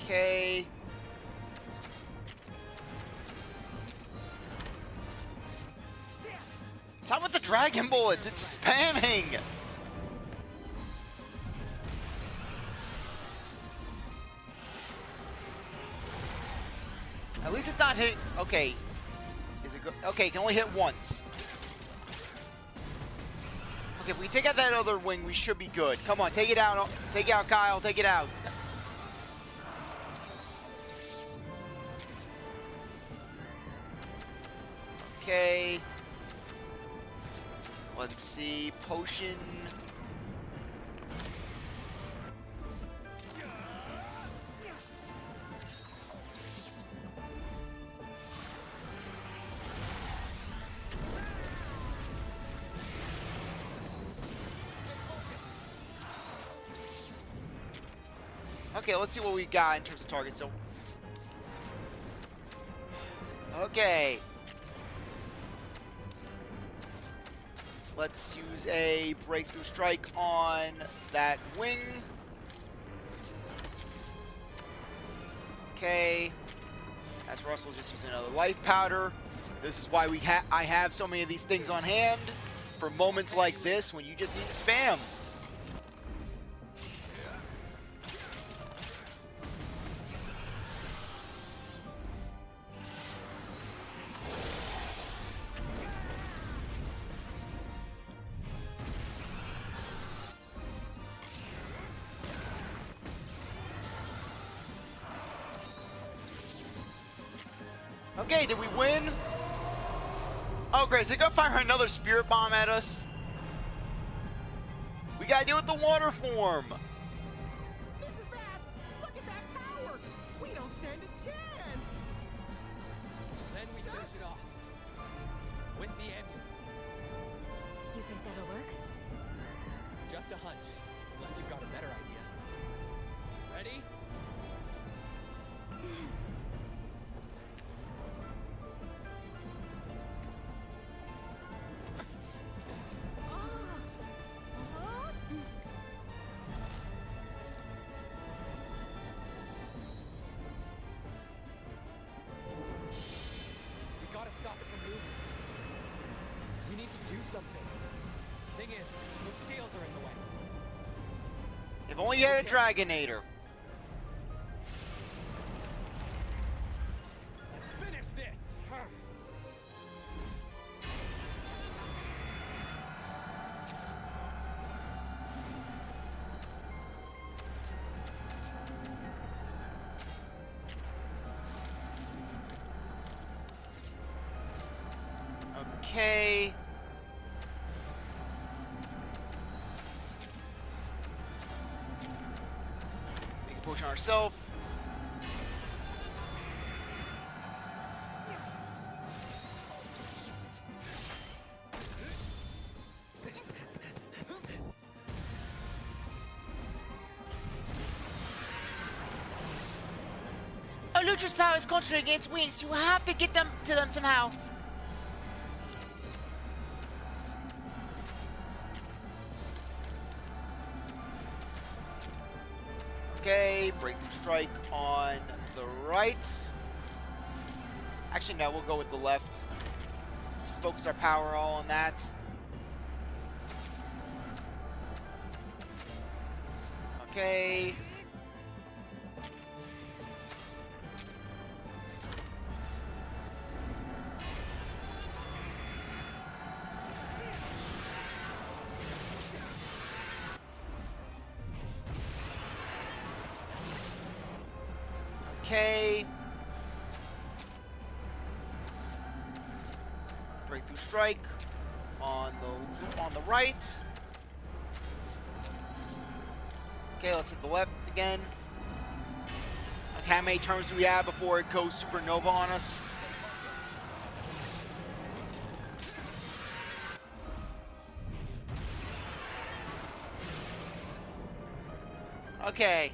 S1: Okay. Stop with the dragon bullets, it's spamming! At least it's not hitting. Okay. Is it okay, it can only hit once. Okay, if we take out that other wing, we should be good. Come on, take it out. Take it out, Kyle. Take it out. Okay. Let's see. Potion. Okay, let's see what we got in terms of targets. So, okay. Let's use a breakthrough strike on that wing. Okay. As Russell's just using another life powder. This is why I have so many of these things on hand for moments like this when you just need to spam. Okay, did we win? Oh, great. Is it gonna fire another spirit bomb at us? We gotta deal with the water form.
S5: This is bad! Look at that power! We don't stand a chance!
S2: Then we finish it off. With the amulet.
S7: You think that'll work?
S2: Just a hunch. Unless you've got a better idea. Ready? We gotta stop it from moving. We need to do something. Thing is, those scales are in the way.
S1: If only you had a Dragonator.
S2: Let's finish this!
S1: Okay. Make a potion ourselves. Olutera's power is concentrating its wings. You have to get them to them somehow. Okay, breakthrough strike on the right. Actually, no, we'll go with the left. Just focus our power all on that. Okay. Okay. Breakthrough strike on the right. Okay, let's hit the left again. Okay, how many turns do we have before it goes supernova on us? Okay.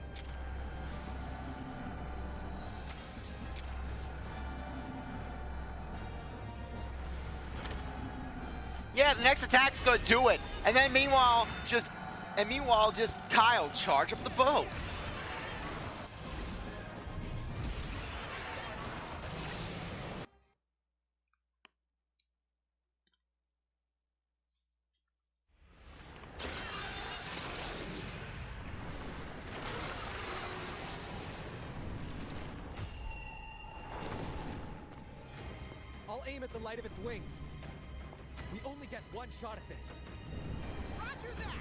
S1: Yeah, the next attack's gonna do it. And then meanwhile, just Kyle charge up the bow.
S2: I'll aim at the light of its wings. We only get one shot at this.
S5: Roger that!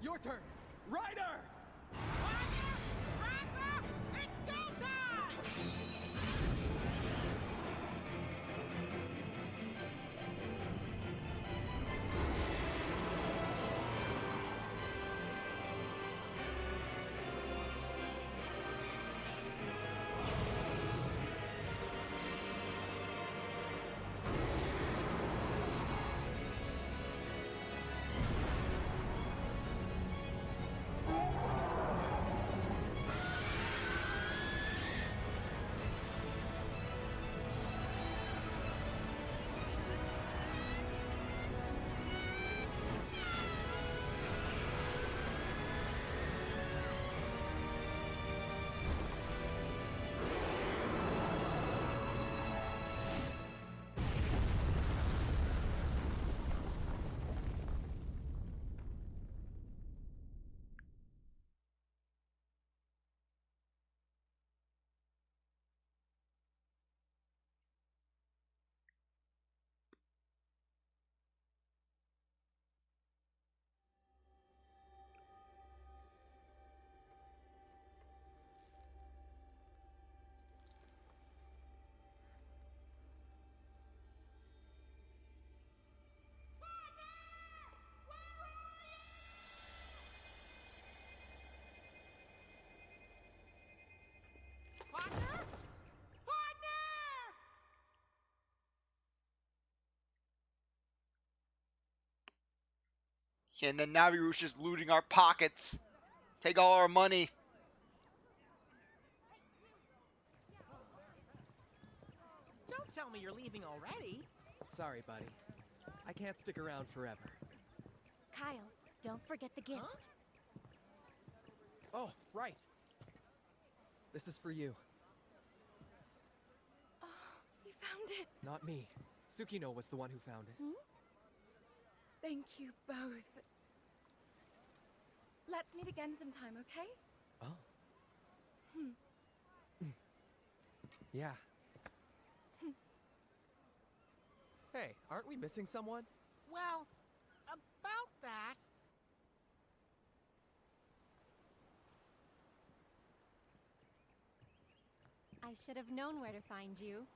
S2: Your turn. Ryder!
S5: Ratha! It's go time! Partner? Partner!
S1: And then Naviru's just looting our pockets. Take all our money.
S5: Don't tell me you're leaving already.
S2: Sorry, buddy. I can't stick around forever.
S7: Kyle, don't forget the gift.
S2: Oh, right. This is for you.
S4: You found it.
S2: Not me. Tsukino was the one who found it.
S4: Thank you both. Let's meet again sometime, okay?
S2: Oh. Yeah. Hey, aren't we missing someone?
S5: Well, about that.
S7: I should have known where to find you.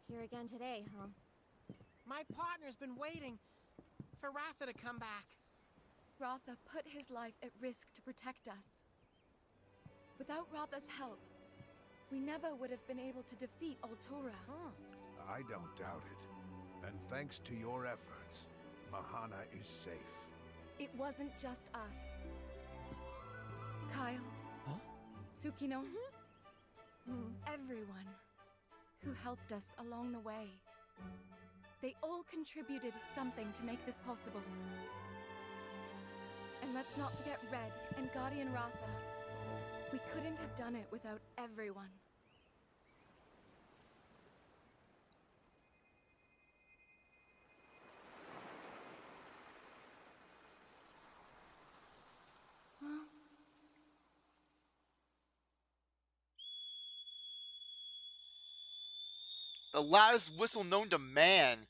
S7: Here again today, huh?
S5: My partner's been waiting for Ratha to come back.
S4: Ratha put his life at risk to protect us. Without Ratha's help, we never would have been able to defeat Oltura.
S6: I don't doubt it. And thanks to your efforts, Mahana is safe.
S4: It wasn't just us. Kyle.
S2: Huh?
S4: Tsukino. Everyone who helped us along the way. They all contributed something to make this possible. And let's not forget Red and Guardian Ratha. We couldn't have done it without everyone.
S1: The loudest whistle known to man.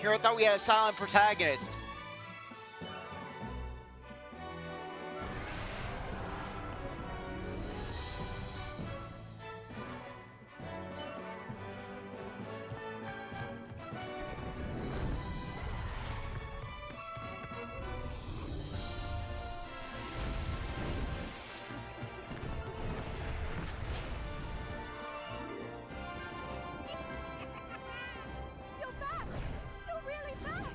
S1: Here I thought we had a silent protagonist.
S4: You're back! You're really back!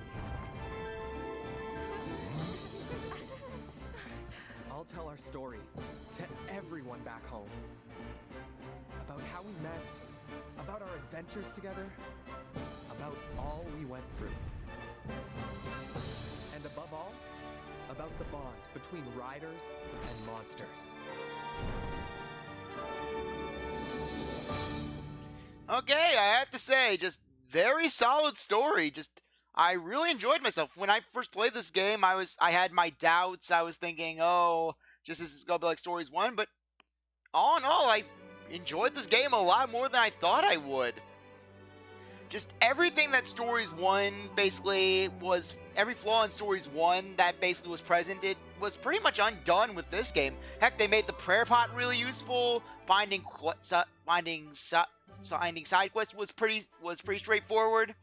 S2: I'll tell our story to everyone back home. About how we met, about our adventures together, about all we went through. And above all, about the bond between riders and monsters.
S1: Okay, I have to say, just very solid story. Just I really enjoyed myself. When I first played this game, I had my doubts. I was thinking, oh, just this is gonna be like Stories 1, but all in all, I enjoyed this game a lot more than I thought I would. Just everything that Stories 1 basically was, every flaw in Stories 1 that basically was present, it was pretty much undone with this game. Heck, they made the prayer pot really useful. Finding side quests was pretty straightforward.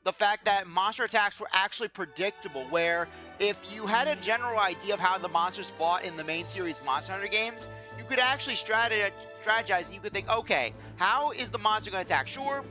S1: The fact that monster attacks were actually predictable, where if you had a general idea of how the monsters fought in the main series Monster Hunter games, you could actually strategize and you could think, okay, how is the monster going to attack? Sure,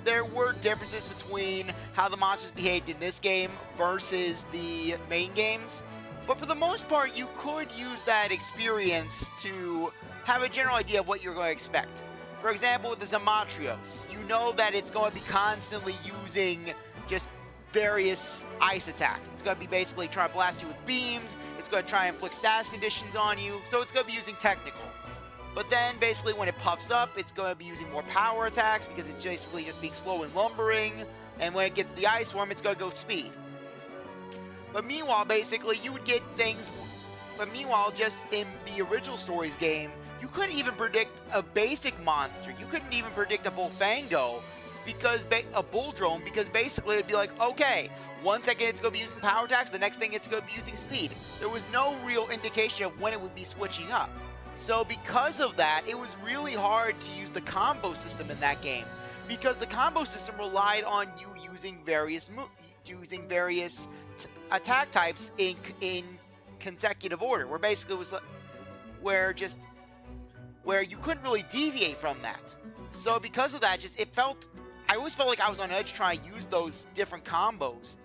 S1: there were differences between how the monsters behaved in this game versus the main games, but for the most part, you could use that experience to have a general idea of what you're going to expect. For example, with the Zamatrios, you know that it's going to be constantly using just various ice attacks. It's going to be basically trying to blast you with beams, it's going to try and inflict status conditions on you, so it's going to be using technical. But then, basically, when it puffs up, it's going to be using more power attacks because it's basically just being slow and lumbering, and when it gets the ice form, it's going to go speed. But meanwhile, basically, you would get things... But meanwhile, just in the original Stories game, you couldn't even predict a basic monster. You couldn't even predict a Bullfango, because a Bull Drone, because basically it'd be like, okay, 1 second it's going to be using power attacks, the next thing it's going to be using speed. There was no real indication of when it would be switching up. So because of that, it was really hard to use the combo system in that game, because the combo system relied on you using various attack types in consecutive order, where basically it was where you couldn't really deviate from that. So because of that, I always felt like I was on edge trying to use those different combos.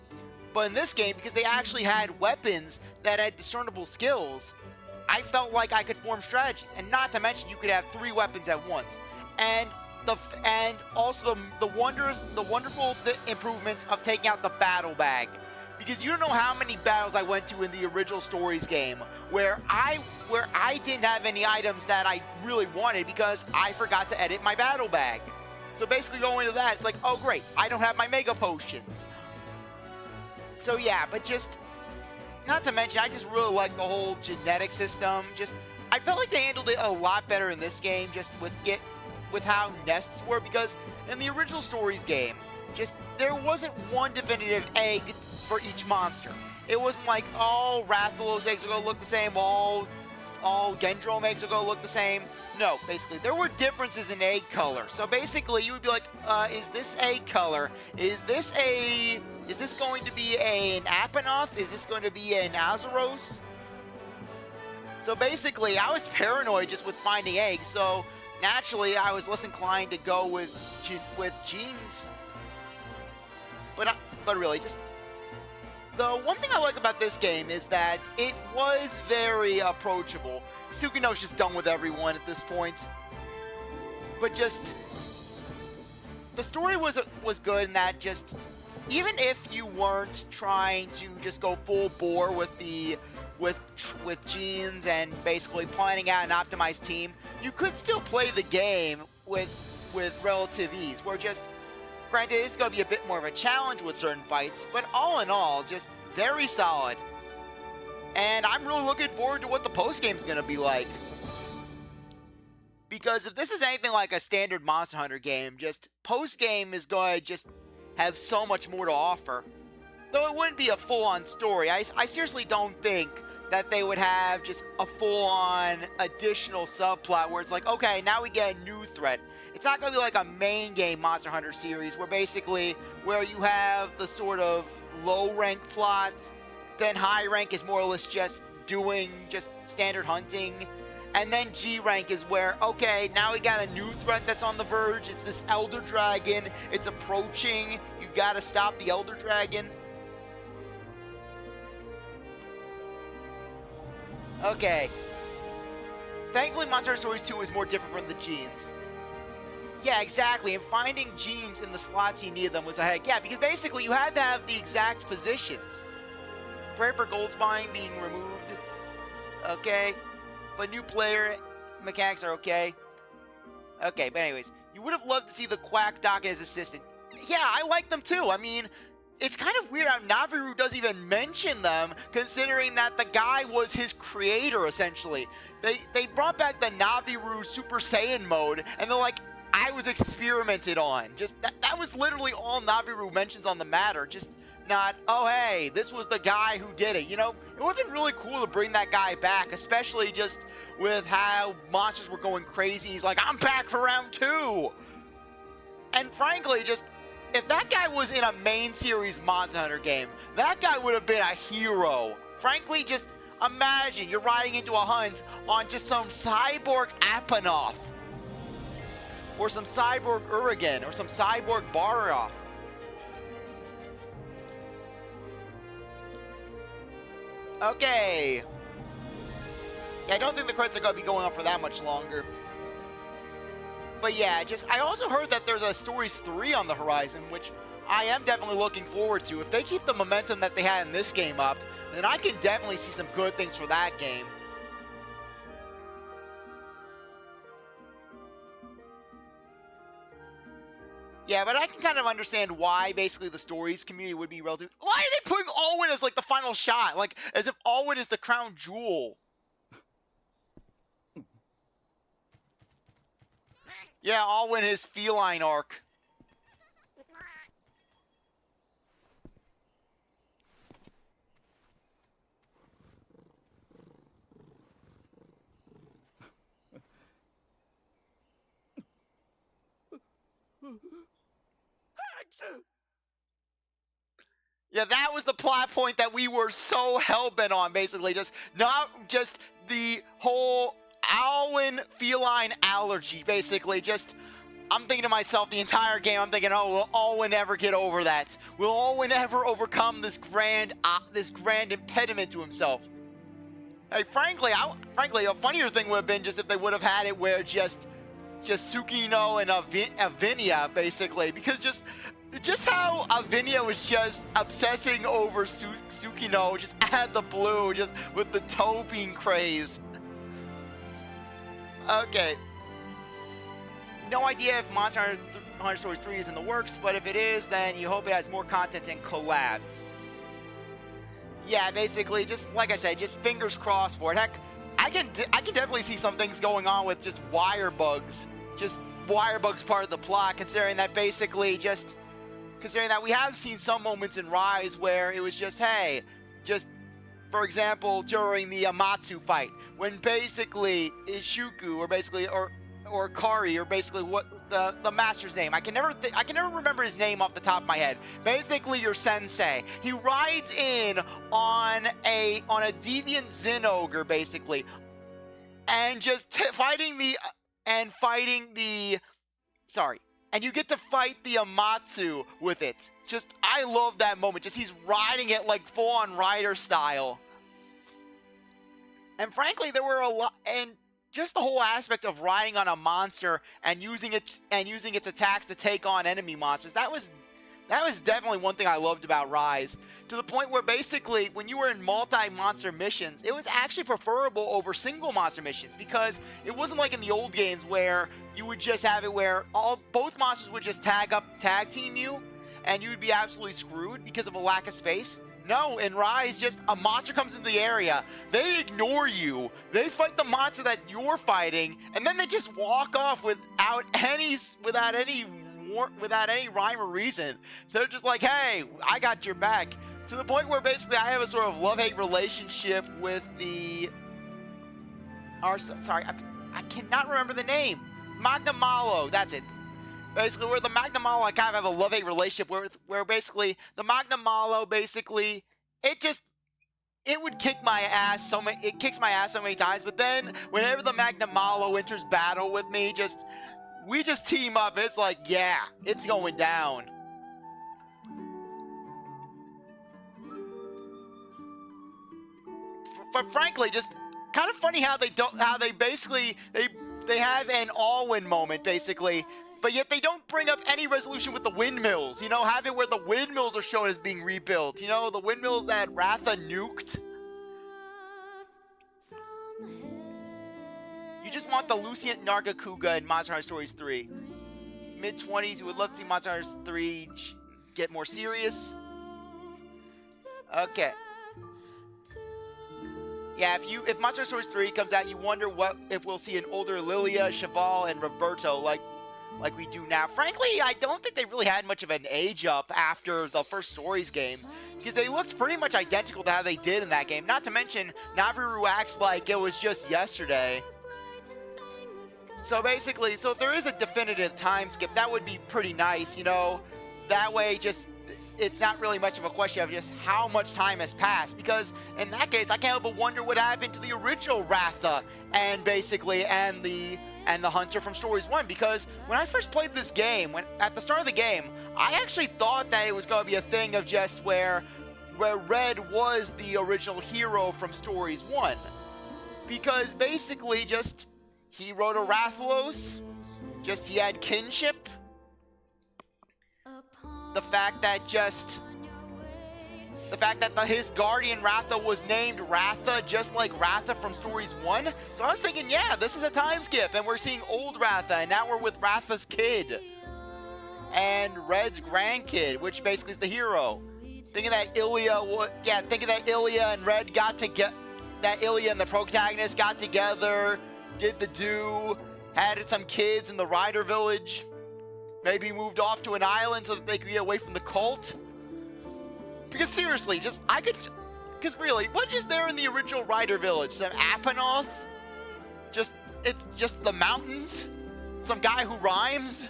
S1: But in this game, because they actually had weapons that had discernible skills, I felt like I could form strategies, and not to mention you could have 3 weapons at once, and also the wonderful improvement of taking out the battle bag, because you don't know how many battles I went to in the original Stories game where I didn't have any items that I really wanted because I forgot to edit my battle bag. So basically going into that, it's like, oh great, I don't have my mega potions. So yeah, but just. Not to mention, I just really like the whole genetic system. I felt like they handled it a lot better in this game, just with how nests were, because in the original Stories game, there wasn't one definitive egg for each monster. It wasn't like all Rathalos eggs are going to look the same, all Gendrome eggs are going to look the same. No, basically, there were differences in egg color. So basically, you would be like, is this egg color? Is this going to be an Apanoth? Is this going to be an Azeros? So basically, I was paranoid just with finding eggs, so naturally, I was less inclined to go with genes. But really, just... The one thing I like about this game is that it was very approachable. Sugino's just done with everyone at this point. But just... The story was good in that just... Even if you weren't trying to just go full bore with genes and basically planning out an optimized team, you could still play the game with relative ease. Where just, granted, it's going to be a bit more of a challenge with certain fights, but all in all, just very solid. And I'm really looking forward to what the post game is going to be like. Because if this is anything like a standard Monster Hunter game, just post game is going to just have so much more to offer. Though it wouldn't be a full-on story. I seriously don't think that they would have just a full-on additional subplot where it's like, okay, now we get a new threat. It's not going to be like a main game Monster Hunter series where you have the sort of low-rank plot, then high rank is more or less just doing standard hunting, and then G rank is where, okay, now we got a new threat that's on the verge. It's this Elder Dragon. It's approaching. You gotta stop the Elder Dragon. Okay. Thankfully, Monster Hunter Stories 2 is more different from the genes. Yeah, exactly. And finding genes in the slots you needed them was a heck. Yeah, because basically you had to have the exact positions. Pray for gold spine being removed. Okay. But new player mechanics are okay. Okay, but anyways, you would have loved to see the Quack Doc as assistant. Yeah, I like them too. I mean, it's kind of weird how Naviru doesn't even mention them, considering that the guy was his creator, essentially. They brought back the Naviru Super Saiyan mode, and they're like, I was experimented on. Just, that was literally all Naviru mentions on the matter. Just not, oh, hey, this was the guy who did it. You know, it would have been really cool to bring that guy back, especially just with how monsters were going crazy. He's like, I'm back for round 2. And frankly, just, if that guy was in a main series Monster Hunter game, that guy would have been a hero. Frankly, just imagine you're riding into a hunt on just some cyborg Apanoth, or some cyborg Urigen, or some cyborg Barroth. Okay. Yeah, I don't think the credits are going to be going on for that much longer. But yeah, just, I also heard that there's a Stories 3 on the horizon, which I am definitely looking forward to. If they keep the momentum that they had in this game up, then I can definitely see some good things for that game. Yeah, but I can kind of understand why basically the Stories community would be relative. Why are they putting Alwyn as like the final shot? Like, as if Alwyn is the crown jewel. Yeah, Alwyn his feline arc. Yeah, that was the plot point that we were so hell-bent on, basically. Just not just the whole Alwyn feline allergy, basically. Just, I'm thinking to myself the entire game, I'm thinking, oh, will Alwyn ever get over that? Will Alwyn ever overcome this grand impediment to himself? Hey, frankly, a funnier thing would have been just if they would have had it where just Tsukino and Avinia, basically, because just how Avinia was just obsessing over Tsukino, just out of the blue, just with the toping craze. Okay. No idea if Monster Hunter Stories 3 is in the works, but if it is, then you hope it has more content and collabs. Yeah, basically, just like I said, just fingers crossed for it. Heck, I can definitely see some things going on with just wire bugs. Just wire bugs part of the plot, considering that basically just... Considering that we have seen some moments in Rise where it was just, hey, just, for example, during the Amatsu fight, when basically Ishuku, or Kari, or basically what the master's name, I can never remember his name off the top of my head. Basically, your sensei, he rides in on a deviant Zen ogre, basically, and just fighting the. And you get to fight the Amatsu with it. Just, I love that moment. Just, he's riding it like full-on rider style. And frankly, there were a lot, and just the whole aspect of riding on a monster and using its attacks to take on enemy monsters. That was definitely one thing I loved about Rise. To the point where basically, when you were in multi-monster missions, it was actually preferable over single monster missions, because it wasn't like in the old games where you would just have it where both monsters would just tag team you, and you would be absolutely screwed because of a lack of space. No, in Rise, just a monster comes into the area, they ignore you, they fight the monster that you're fighting, and then they just walk off without any rhyme or reason. They're just like, hey, I got your back. To the point where basically I have a sort of love-hate relationship with I cannot remember the name. Magna Malo, that's it. Basically, where the Magna Malo, I kind of have a love-hate relationship where basically the Magna Malo, basically, it would kick my ass it kicks my ass so many times, but then whenever the Magna Malo enters battle with me, we just team up. It's like, yeah, it's going down. But frankly, just kind of funny how they have an Alwyn moment, basically, but yet they don't bring up any resolution with the windmills. You know, have it where the windmills are shown as being rebuilt. You know, the windmills that Ratha nuked. You just want the Lucient Nargacuga in Monster Hunter Stories 3. Mid-20s, you would love to see Monster Hunter 3 get more serious. Okay. Yeah, if Monster Hunter Stories 3 comes out, you wonder if we'll see an older Lilia, Cheval, and Roberto like we do now. Frankly, I don't think they really had much of an age up after the first Stories game, because they looked pretty much identical to how they did in that game. Not to mention, Naviru acts like it was just yesterday. So basically, if there is a definitive time skip, that would be pretty nice, you know? That way, it's not really much of a question of just how much time has passed, because in that case, I can't help but wonder what happened to the original Ratha and the hunter from Stories 1, because when I first played this game, at the start of the game, I actually thought that it was going to be a thing of just where Red was the original hero from Stories 1, because basically he rode a Rathalos, he had kinship. The fact that his guardian Ratha was named Ratha, just like Ratha from Stories 1. So I was thinking, yeah, this is a time skip, and we're seeing old Ratha, and now we're with Ratha's kid. And Red's grandkid, which basically is the hero. Thinking that Ilya and Red that Ilya and the protagonist got together, did the do, had some kids in the Rider village. Maybe moved off to an island so that they could get away from the cult. Because seriously, because really, what is there in the original Rider village? Some Apanoth? It's just the mountains? Some guy who rhymes?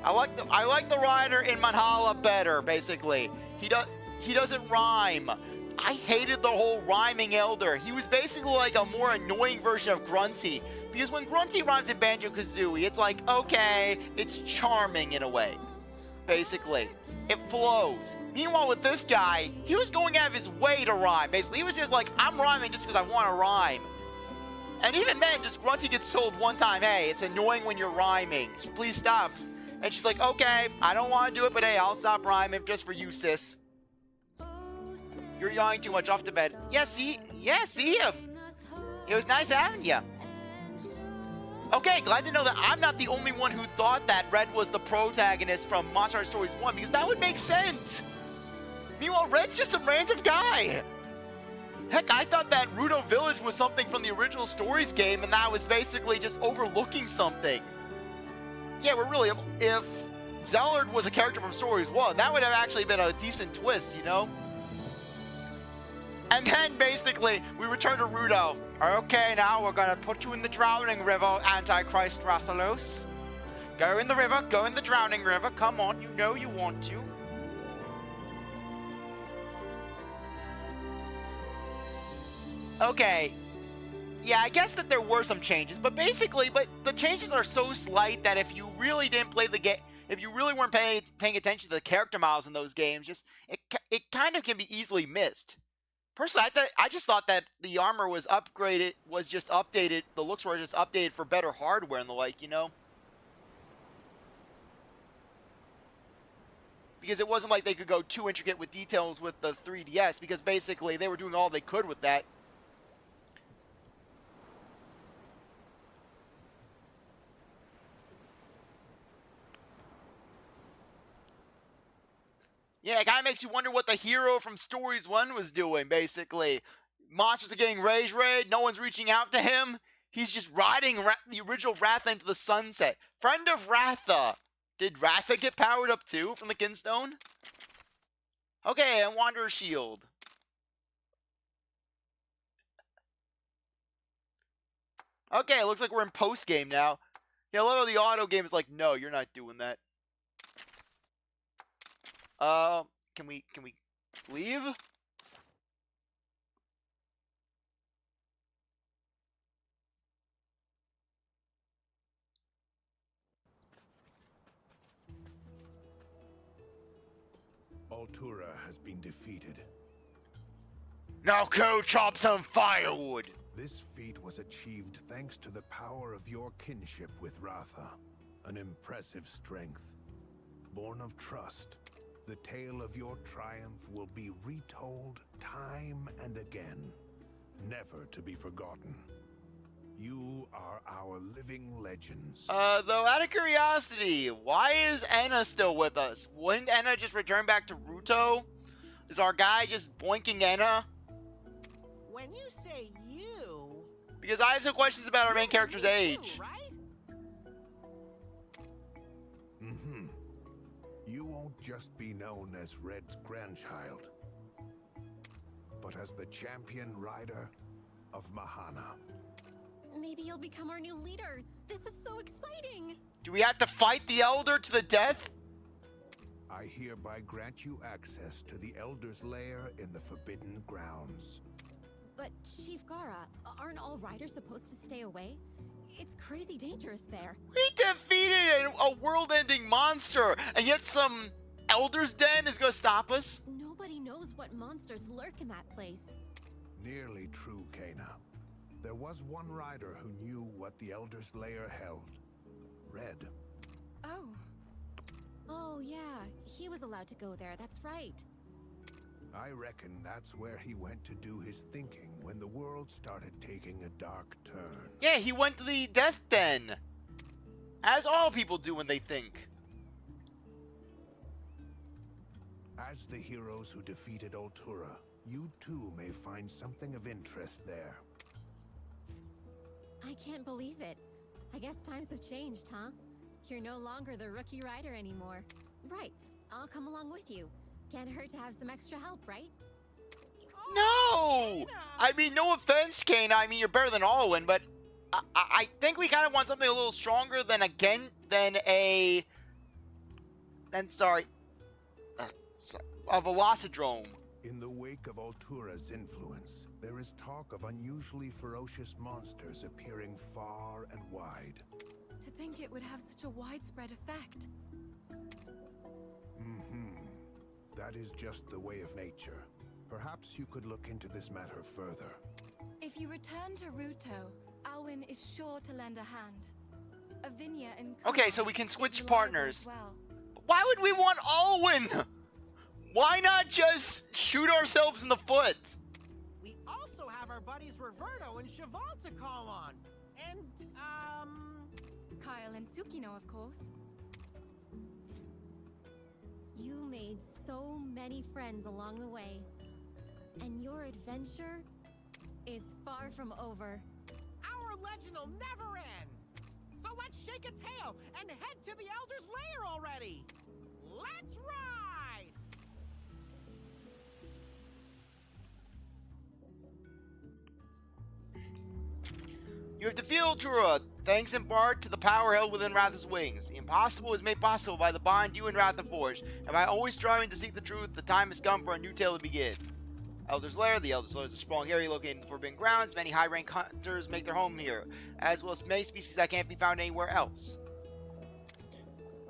S1: I like the Rider in Manhala better, basically. He doesn't rhyme. I hated the whole rhyming elder. He was basically like a more annoying version of Grunty. Because when Grunty rhymes in Banjo-Kazooie, it's like, okay, it's charming in a way. Basically. It flows. Meanwhile, with this guy, he was going out of his way to rhyme. Basically, he was just like, I'm rhyming just because I want to rhyme. And even then, Grunty gets told one time, hey, it's annoying when you're rhyming. Please stop. And she's like, okay, I don't want to do it, but hey, I'll stop rhyming just for you, sis. You're yawning too much off to bed. Yeah, see him. It was nice having you. Okay, glad to know that I'm not the only one who thought that Red was the protagonist from Monster Hunter Stories 1, because that would make sense. Meanwhile, Red's just some random guy. Heck, I thought that Rudo Village was something from the original Stories game, and that I was basically just overlooking something. Yeah, but really, if Zellard was a character from Stories 1, that would have actually been a decent twist, you know? And then, basically, we return to Rudo. Okay, now we're gonna put you in the drowning river, Antichrist Rathalos. Go in the river, go in the drowning river. Come on, you know you want to. Okay. Yeah, I guess that there were some changes, but the changes are so slight that if you really didn't play the game, if you really weren't paying attention to the character models in those games, it kind of can be easily missed. Personally, I just thought that the armor was just updated, the looks were just updated for better hardware and the like, you know? Because it wasn't like they could go too intricate with details with the 3DS, because basically they were doing all they could with that. Yeah, it kind of makes you wonder what the hero from Stories 1 was doing, basically. Monsters are getting rage raid, no one's reaching out to him. He's just riding the original Ratha into the sunset. Friend of Ratha. Did Ratha get powered up too from the Kinstone? Okay, and Wanderer's Shield. Okay, it looks like we're in post-game now. Yeah, I love how the auto game is like, no, you're not doing that. Can we leave?
S6: Oltura has been defeated.
S1: Now go chop some firewood!
S6: This feat was achieved thanks to the power of your kinship with Ratha. An impressive strength. Born of trust, the tale of your triumph will be retold time and again, never to be forgotten. You are our living legends.
S1: Though out of curiosity, why is Enna still with us? Wouldn't Enna just return back to Ruto? Is our guy just boinking Anna?
S5: When you say you,
S1: Because I have some questions about our main character's
S5: you too,
S1: age.
S5: right?
S6: You won't just be known as Red's grandchild, but as the champion rider of Mahana.
S7: Maybe you'll become our new leader. This is so exciting.
S1: Do we have to fight the Elder to the death?
S6: I hereby grant you access to the Elder's lair in the Forbidden Grounds.
S7: But Chief Gara, aren't all riders supposed to stay away? It's crazy dangerous there.
S1: We defeated a world-ending monster, and yet some Elder's Den is going to stop us?
S7: Nobody knows what monsters lurk in that place.
S6: Nearly true, Kana. There was one rider who knew what the Elder's lair held. Red.
S4: Oh,
S7: Oh yeah, he was allowed to go there, that's right.
S6: I reckon that's where he went to do his thinking when the world started taking a dark turn.
S1: Yeah, he went to the Death Den. As all people do when they think.
S6: As the heroes who defeated Oltura, you too may find something of interest there.
S7: I can't believe it. I guess times have changed, huh? You're no longer the rookie rider anymore. Right, I'll come along with you. Can't hurt to have some extra help, right?
S1: No! I mean, no offense, Kana. I mean, you're better than Alwyn, but I think we kind of want something a little stronger than a Velocidrome.
S6: In the wake of Oltura's influence, there is talk of unusually ferocious monsters appearing far and wide.
S4: to think it would have such a widespread effect.
S6: That is just the way of nature. Perhaps you could look into this matter further.
S4: If you return to Ruto, Alwyn is sure to lend a hand. Avinia and
S1: Okay, so
S4: Kumar
S1: we can
S4: is
S1: switch
S4: reliable
S1: partners.
S4: as well.
S1: Why would we want Alwyn? Why not just shoot ourselves in the foot?
S5: We also have our buddies Roberto and Cheval to call on. And,
S4: Kyle and Tsukino, of course.
S7: You made so many friends along the way. And your adventure is far from over.
S5: our legend will never end. So let's shake a tail and head to the Elder's Lair already. Let's ride!
S1: You have defeated Oltura, thanks in part to the power held within Ratha's wings. The impossible is made possible by the bond you and Ratha forged, and by always striving to seek the truth, the time has come for a new tale to begin. Elder's Lair. The Elder's Lair is a sprawling area located in the Forbidden Grounds. Many high-rank hunters make their home here, as well as many species that can't be found anywhere else.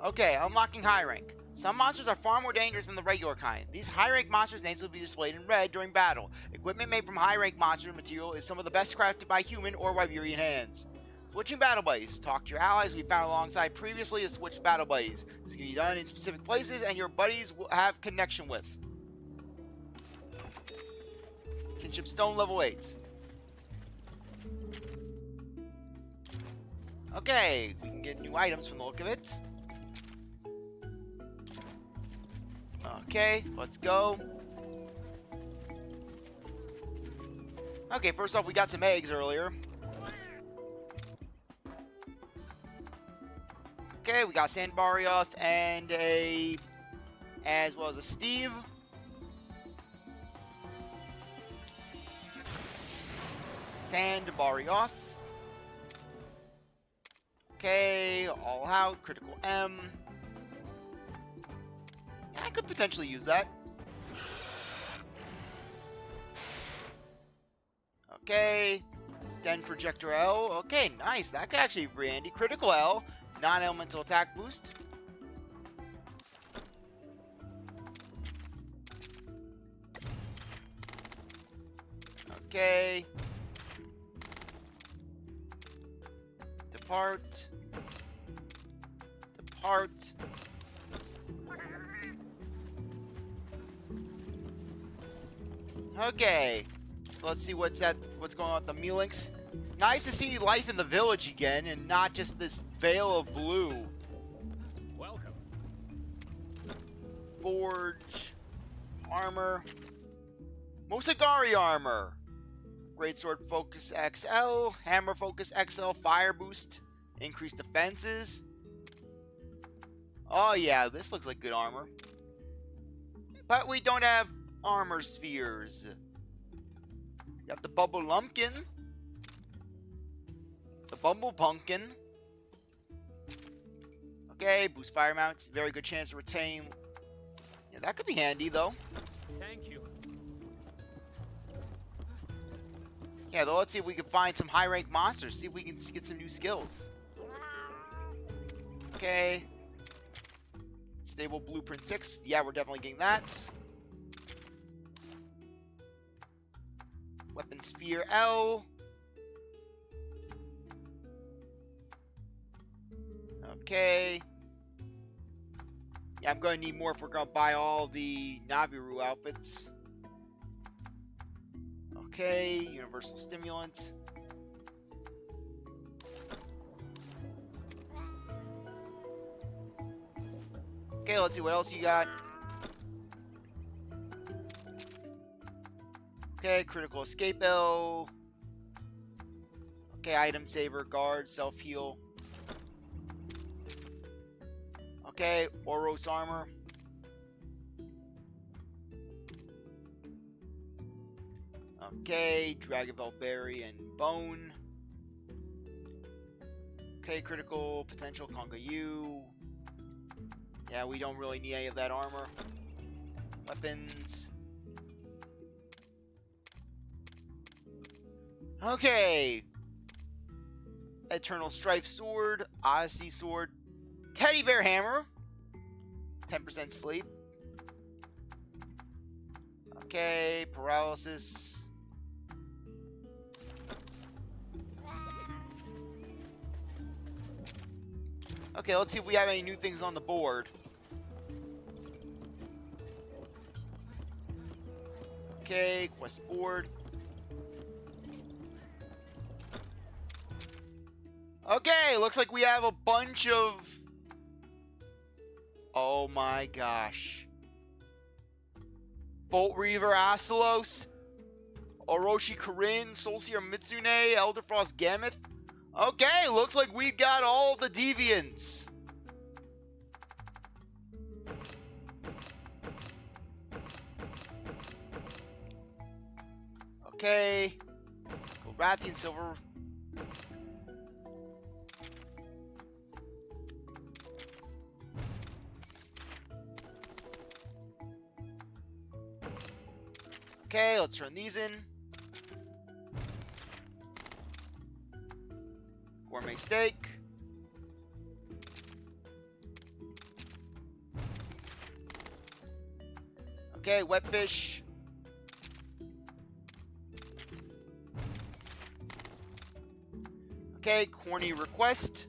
S1: Okay, unlocking high rank. Some monsters are far more dangerous than the regular kind. These high-rank monsters' names will be displayed in red during battle. Equipment made from high-rank monster material is some of the best crafted by human or Wiberian hands. Switching battle buddies. Talk to your allies we found alongside previously to switch battle buddies. This can be done in specific places and your buddies will have connection with. Kinship Stone level 8. Okay, we can get new items from the look of it. Okay, let's go. Okay, first off, we got some eggs earlier. Okay, we got Sandbarioth and as well as a Steve. Sandbarioth. Okay, all out, critical M. Yeah, I could potentially use that. Okay, Den Projector L. Okay, nice. That could actually be handy. Critical L, non-elemental attack boost. Okay. Depart. Depart. Okay. So let's see what's going on with the Mealinks. Nice to see life in the village again and not just this veil of blue.
S3: Welcome.
S1: Forge. armor. Mosagari armor. Greatsword Focus XL. Hammer Focus XL. Fire Boost. Increased defenses. Oh yeah, this looks like good armor. But we don't have armor spheres. You have the Bubble Lumpkin. The Bumble Pumpkin. Okay, boost fire mounts. Very good chance to retain. Yeah, that could be handy though.
S3: Thank you.
S1: Yeah, though, let's see if we can find some high rank monsters. See if we can get some new skills. Okay. Stable Blueprint 6. Yeah, we're definitely getting that. Weapon Sphere L. Okay. Yeah, I'm going to need more if we're going to buy all the Naviru outfits. Okay, Universal Stimulant. Okay, let's see what else you got. Okay, Critical Escape L. Okay, Item Saver, Guard, Self-Heal. Okay, Oros Armor. Okay, Dragonbell Berry and Bone. Okay, Critical Potential Conga U. Yeah, we don't really need any of that armor. Weapons. Okay. Eternal Strife Sword. Odyssey Sword. Teddy Bear Hammer. 10% sleep. Okay. Paralysis. Okay, let's see if we have any new things on the board. Okay, quest board. Okay, looks like we have a bunch of... Oh my gosh. Bolt Reaver Astalos, Orochi Corinne, Soulseer Mitsune, Elder Frost Gammoth. Okay, looks like we've got all the deviants. Okay. Rathian Silver. Okay, let's turn these in. Gourmet steak. Okay, wet fish. Okay, corny request.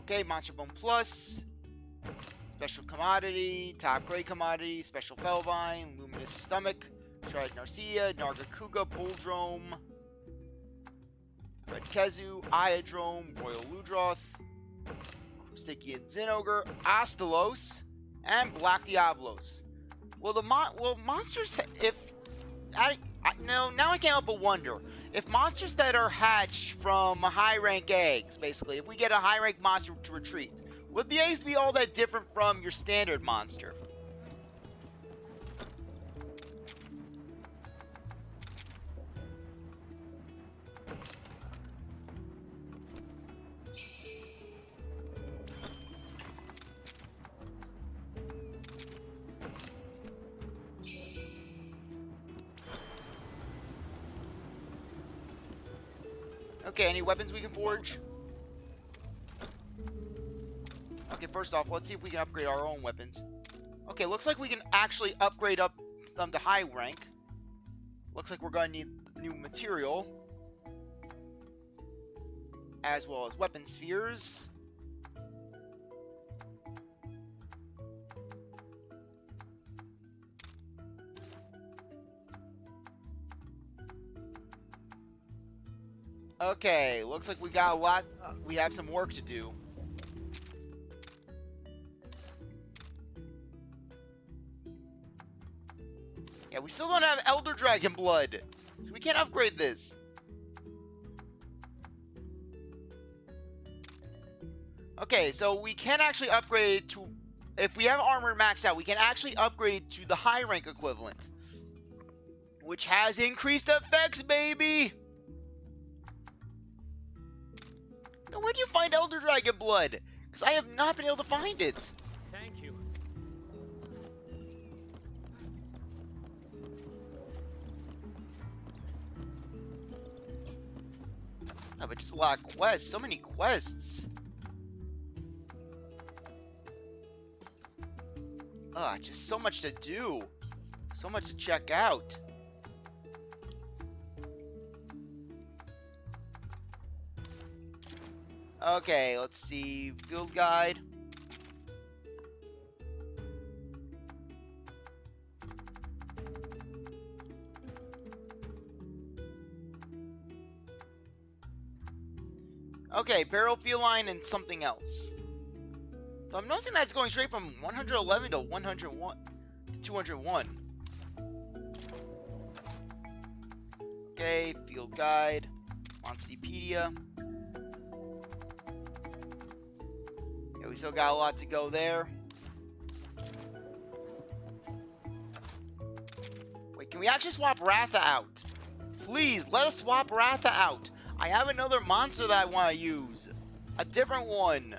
S1: Okay, Monster Bone Plus. Special Commodity, Top Grade Commodity, Special Felvine, Luminous Stomach, Shredded Narcia, Nargacuga, Bulldrome, Red Kezu, Iodrome, Royal Ludroth, Sticky Zinogre, Astalos, and Black Diablos. Well, monsters, if... no, now I can't help but wonder. If monsters that are hatched from high-rank eggs, basically, if we get a high-rank monster to retreat, would the eggs be all that different from your standard monster? Okay, any weapons we can forge? Okay, first off, let's see if we can upgrade our own weapons. Okay, looks like we can actually upgrade up them to high rank. Looks like we're going to need new material. As well as weapon spheres. Okay, looks like we got a lot. We have some work to do. Yeah, we still don't have Elder Dragon blood, so we can't upgrade this. Okay, so we can actually upgrade it to... If we have armor maxed out, we can actually upgrade it to the high rank equivalent, which has increased effects, baby! Now, where do you find Elder Dragon blood? Because I have not been able to find it.
S3: Thank you.
S1: Oh, but just a lot of quests. So many quests. Just so much to do. So much to check out. Okay, let's see. Field guide. Okay, barrel feline and something else. So I'm noticing that it's going straight from 111 to 101 to 201. Okay, field guide, Monstepedia. Yeah, we still got a lot to go there. Wait, can we actually swap Ratha out? Please, let us swap Ratha out. I have another monster that I want to use. A different one.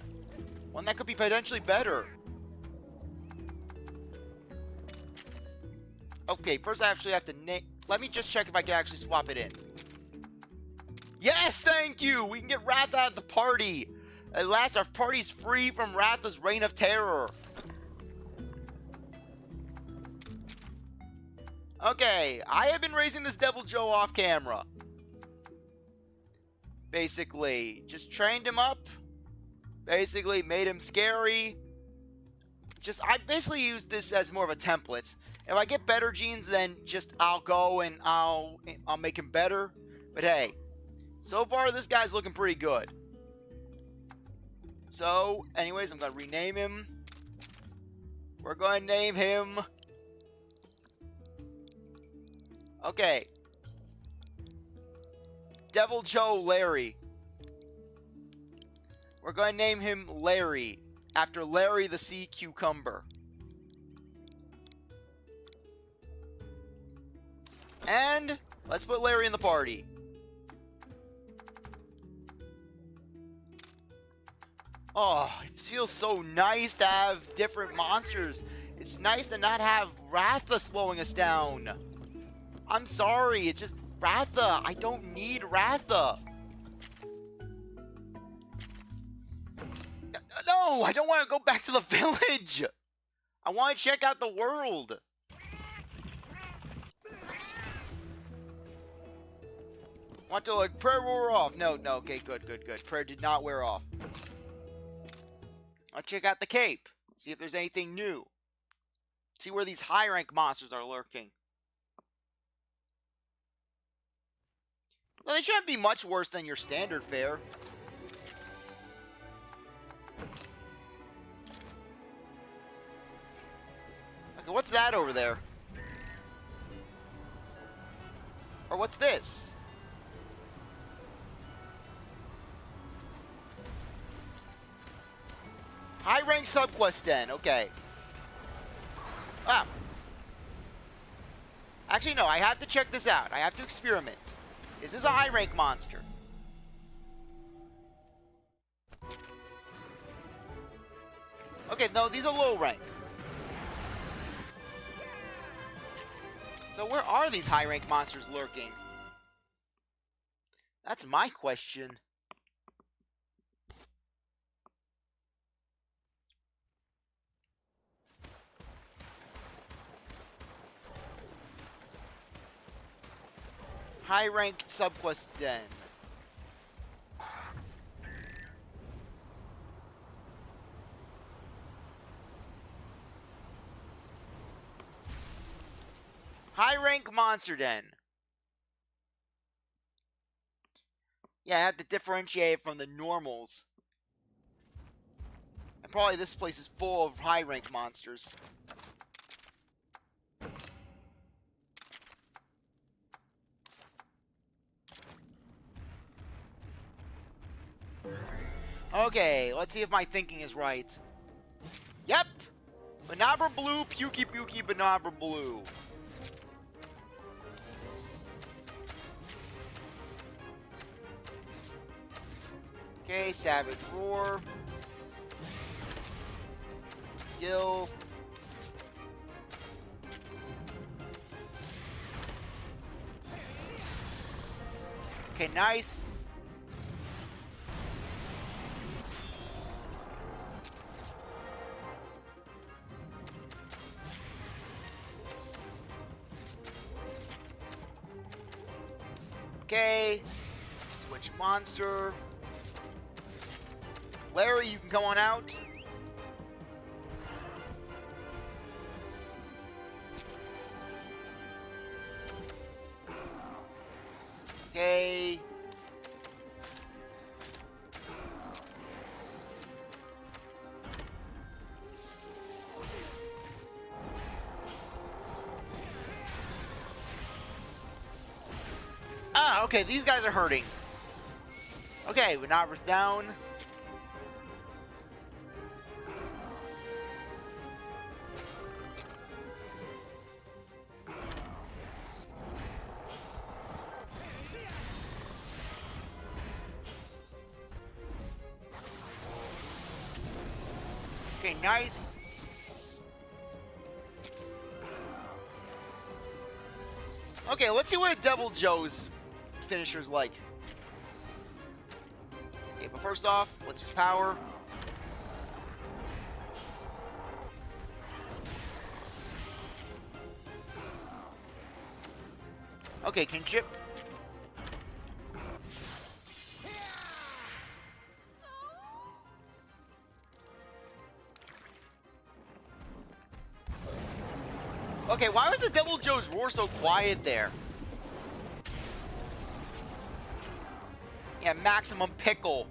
S1: One that could be potentially better. Okay, first I actually have to let me just check if I can actually swap it in. Yes, thank you! We can get Ratha out of the party. At last, our party's free from Ratha's reign of terror. Okay, I have been raising this Devil Joe off camera. Basically, just trained him up. Basically, made him scary. I basically use this as more of a template. If I get better genes, then I'll go and I'll make him better. But hey, so far this guy's looking pretty good. So, anyways, I'm gonna rename him. We're gonna name him. Okay. Devil Joe Larry. We're going to name him Larry, after Larry the Sea Cucumber. And let's put Larry in the party. Oh, it feels so nice to have different monsters. It's nice to not have Ratha slowing us down. I'm sorry, it's just Ratha. I don't need Ratha. No, I don't want to go back to the village. I want to check out the world. Want to like prayer wear off? No, okay, good. Prayer did not wear off. I'll check out the cape. See if there's anything new. See where these high rank monsters are lurking. Well, they shouldn't be much worse than your standard fare. Okay, what's that over there? Or what's this? High rank subquest den, okay. Ah. Actually, no, I have to check this out. I have to experiment. Is this a high rank monster? Okay, no, these are low rank. So where are these high rank monsters lurking? That's my question. High ranked subquest den. High rank monster den. Yeah, I have to differentiate it from the normals. And probably this place is full of high rank monsters. Okay, let's see if my thinking is right. Yep! Banabra Blue, Pukey Pukey, Banabra Blue. Okay, Savage Roar. Skill. Okay, nice. Okay. Switch monster. Larry, you can come on out. Okay. Ah, okay, these guys are hurting. Okay, Venabra's down. Okay, nice. Okay, let's see what a Devil Joe's finisher's like. Okay, but first off, what's his power? Okay, Kinship. Okay, why was the Devil Joe's roar so quiet there? Yeah, maximum pickle.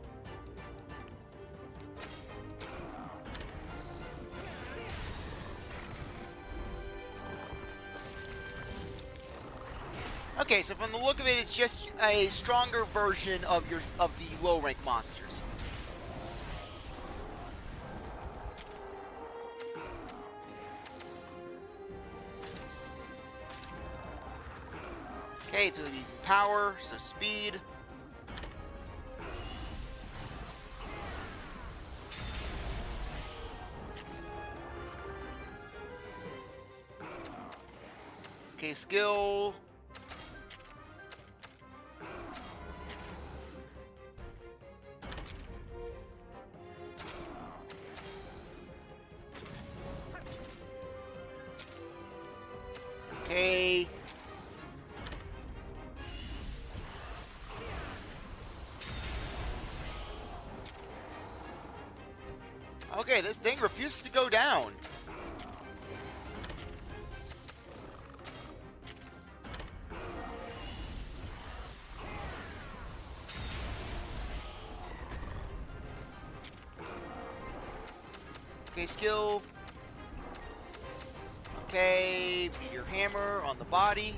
S1: Okay, so from the look of it, it's just a stronger version of the low rank monsters. Okay, it's going to be power, so speed. Okay, skill. Okay. Okay, this thing refuses to go down. Okay, skill. Okay, meteor hammer on the body.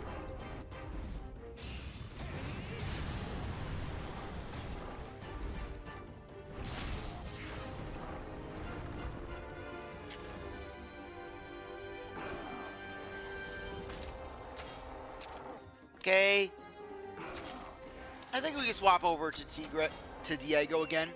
S1: Okay. I think we can swap over to Diego again.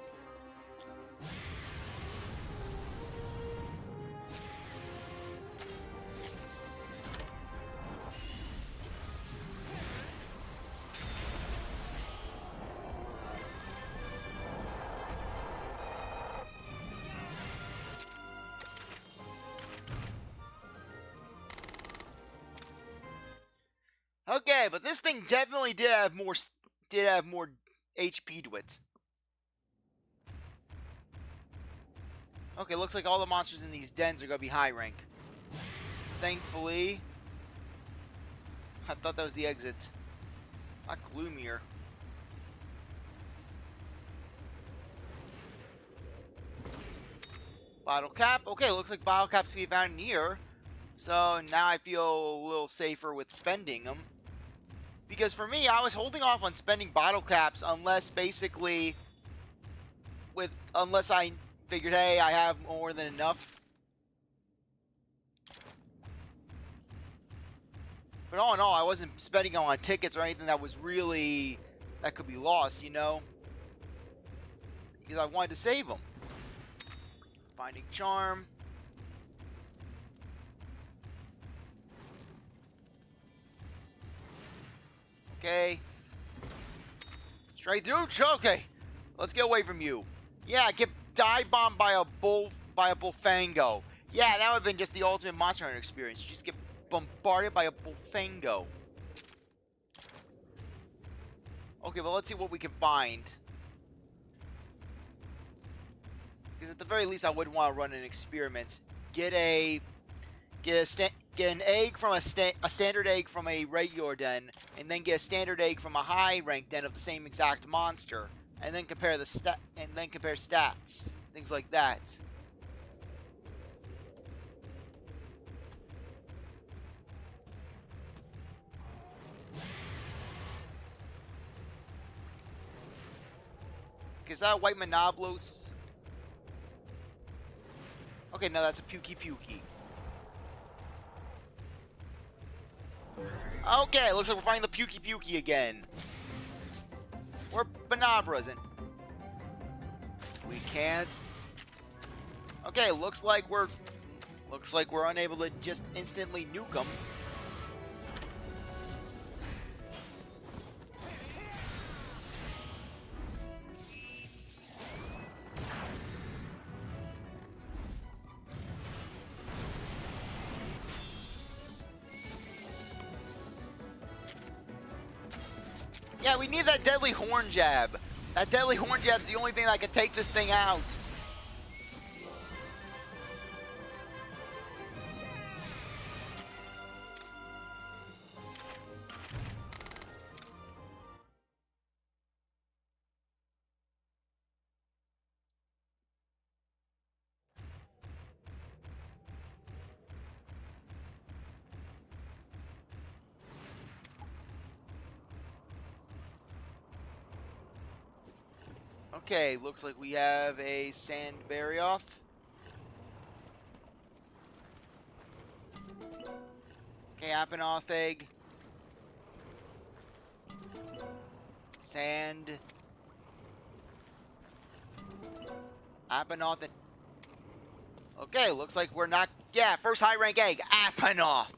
S1: Okay, but this thing definitely did have more HP to it. Okay, looks like all the monsters in these dens are gonna be high rank. Thankfully, I thought that was the exit. Not gloomier. Bottle cap. Okay, looks like bottle caps can be found in here. So now I feel a little safer with spending them. Because for me, I was holding off on spending bottle caps unless basically with unless I figured, hey, I have more than enough. But all in all, I wasn't spending on tickets or anything that was really that could be lost, you know, because I wanted to save them. Finding charm. Okay. Straight through. Okay. Let's get away from you. Yeah, get dive bombed by a bullfango. Yeah, that would have been just the ultimate Monster Hunter experience. You just get bombarded by a bullfango. Okay, well, let's see what we can find. Because at the very least, I would want to run an experiment. Get an egg from a standard egg from a regular den, and then get a standard egg from a high rank den of the same exact monster, and then compare stats, things like that. Is that a white Monoblos? Okay, no, that's a Pukey. Okay, looks like we're finding the Pukey again. Or Bonabras, and we can't. Okay, looks like we're unable to just instantly nuke them. Yeah, we need that deadly horn jab. That deadly horn jab's the only thing that can take this thing out. Okay, looks like we have a Sand Barioth. Okay, Apanoth egg. Sand. Apanoth. Okay, looks like we're not. Yeah, first high rank egg, Apanoth.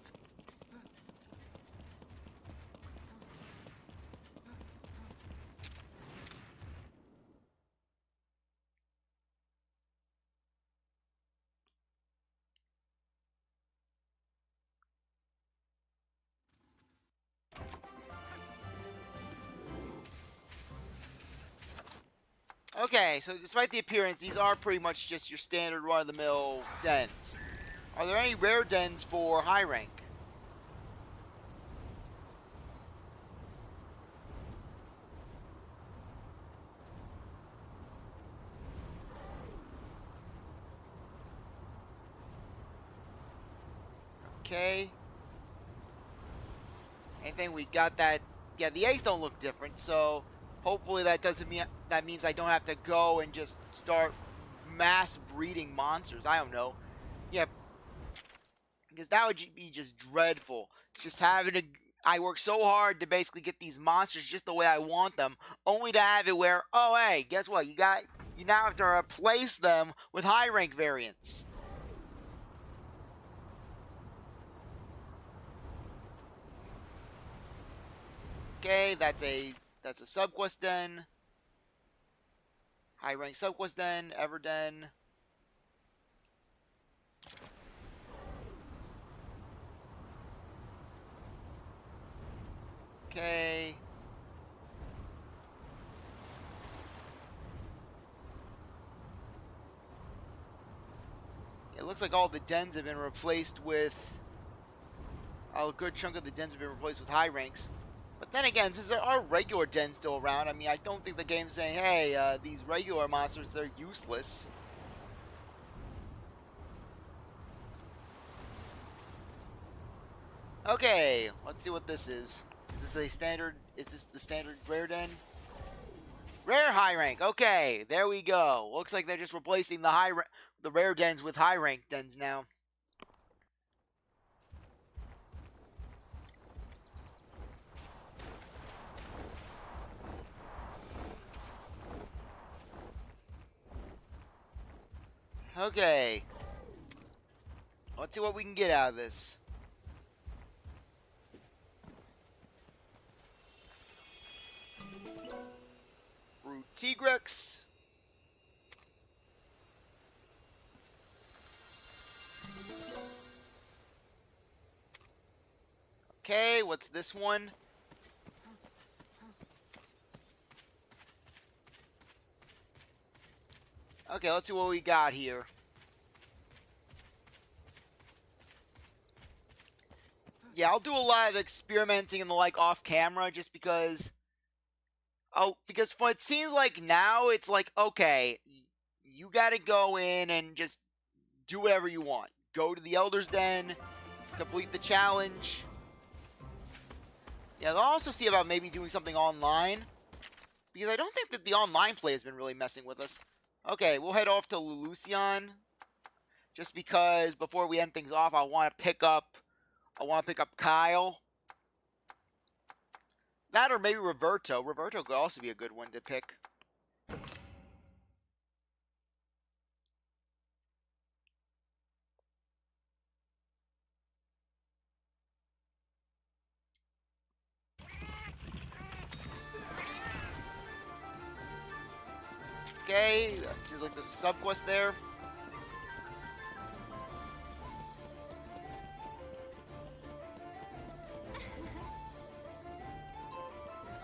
S1: Okay, so despite the appearance, these are pretty much just your standard run-of-the-mill dens. Are there any rare dens for high rank? Okay. Anything we got that... Yeah, the eggs don't look different, so... Hopefully that doesn't mean that means I don't have to go and just start mass breeding monsters. I don't know. Yeah, because that would be just dreadful. Just having to, I work so hard to basically get these monsters just the way I want them, only to have it where, oh hey, guess what? You now have to replace them with high rank variants. Okay, that's a subquest den. High rank subquest den, Everden. Okay. It looks like all the dens have been replaced with... A good chunk of the dens have been replaced with high ranks. But then again, since there are regular dens still around, I mean, I don't think the game's saying, hey, these regular monsters, they're useless. Okay, let's see what this is. Is this the standard rare den? Rare high rank. Okay, there we go. Looks like they're just replacing the rare dens with high rank dens now. Okay. Let's see what we can get out of this. Brute Tigrex. Okay, what's this one? Okay, let's see what we got here. Yeah, I'll do a lot of experimenting and the like off camera just because because what it seems like now it's like, okay, you gotta go in and just do whatever you want. Go to the Elder's Den, complete the challenge. Yeah, they'll also see about maybe doing something online, because I don't think that the online play has been really messing with us. Okay, we'll head off to Lulucion, just because before we end things off, I want to pick up Kyle. That or maybe Roberto. Roberto could also be a good one to pick. Okay, that seems like there's a sub-quest there.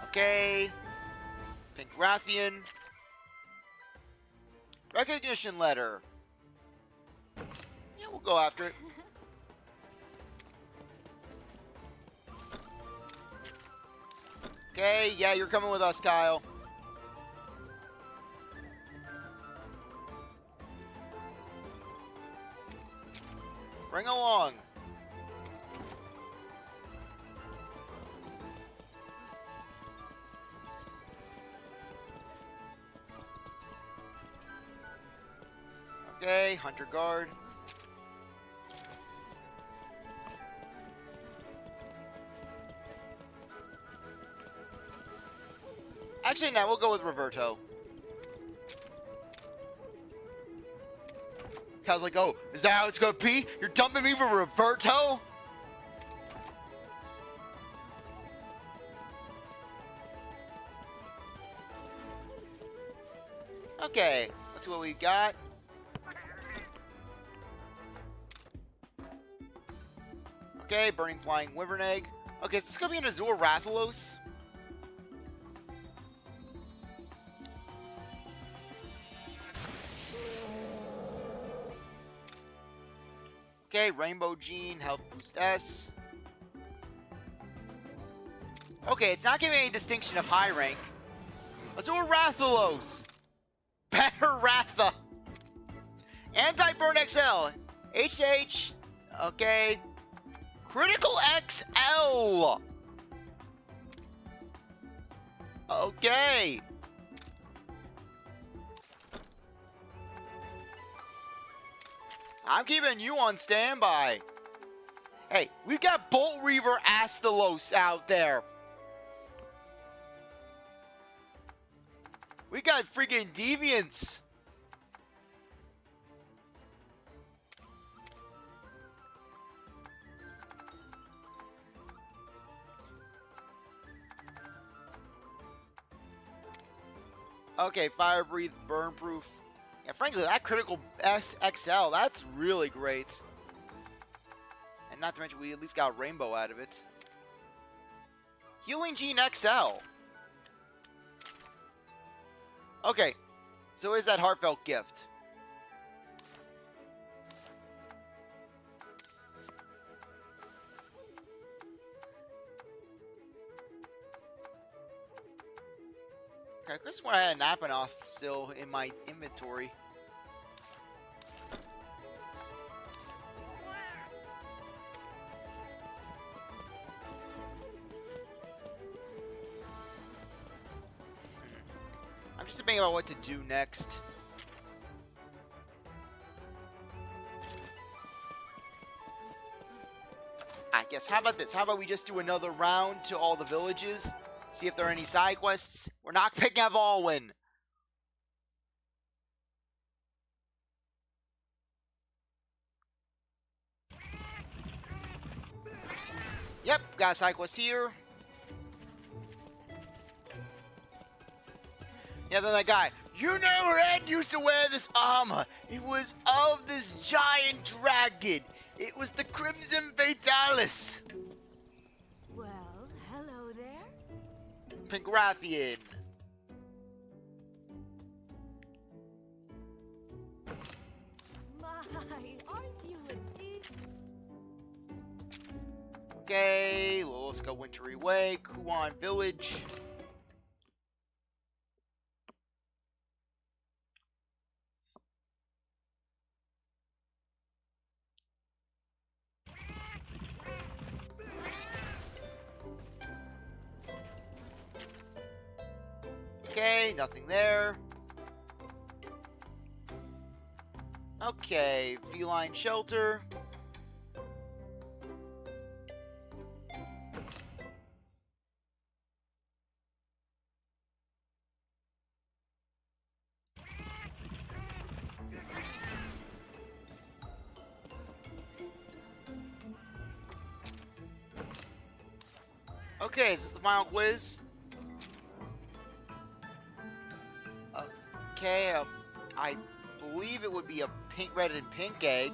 S1: Okay. Pancrathian. Recognition letter. Yeah, we'll go after it. Okay, yeah, you're coming with us, Kyle. Bring along. Okay, Hunter Guard. Actually, no, we'll go with Roberto. Kyle's like, oh, is that how it's gonna be? You're dumping me for Roberto? Okay, let's see what we got. Okay, Burning Flying Wyvern Egg. Okay, is this gonna be an Azure Rathalos? Okay, Rainbow Gene, Health Boost S. Okay, it's not giving any distinction of high rank. Azure Rathalos! Better Ratha! Anti-Burn XL! H. Okay. Critical XL! Okay. I'm keeping you on standby. Hey, we've got Bolt Reaver Astalos out there. We got freaking Deviants. Okay, Fire Breathe, Burn Proof. Yeah, frankly, that critical XL, that's really great. And not to mention, we at least got Rainbow out of it. Healing Gene XL. Okay, so is that Heartfelt Gift? Okay, I just want to add an Apanoth still in my inventory. I'm just thinking about what to do next. I guess, how about this? How about we just do another round to all the villages? See if there are any side quests. We're not picking up Alwyn. Yep, got a side quest here. Yeah, then that guy. You know, Red used to wear this armor. It was of this giant dragon. It was the Crimson Fatalis.
S7: Well, hello there.
S1: Pingrathian.
S7: My, aren't you a deep?
S1: Okay, let's go Wintry Way, Kuan Village. Okay, nothing there. Okay, feline shelter. Okay, is this the final quiz? Okay, I believe it would be a pink, red, and pink egg.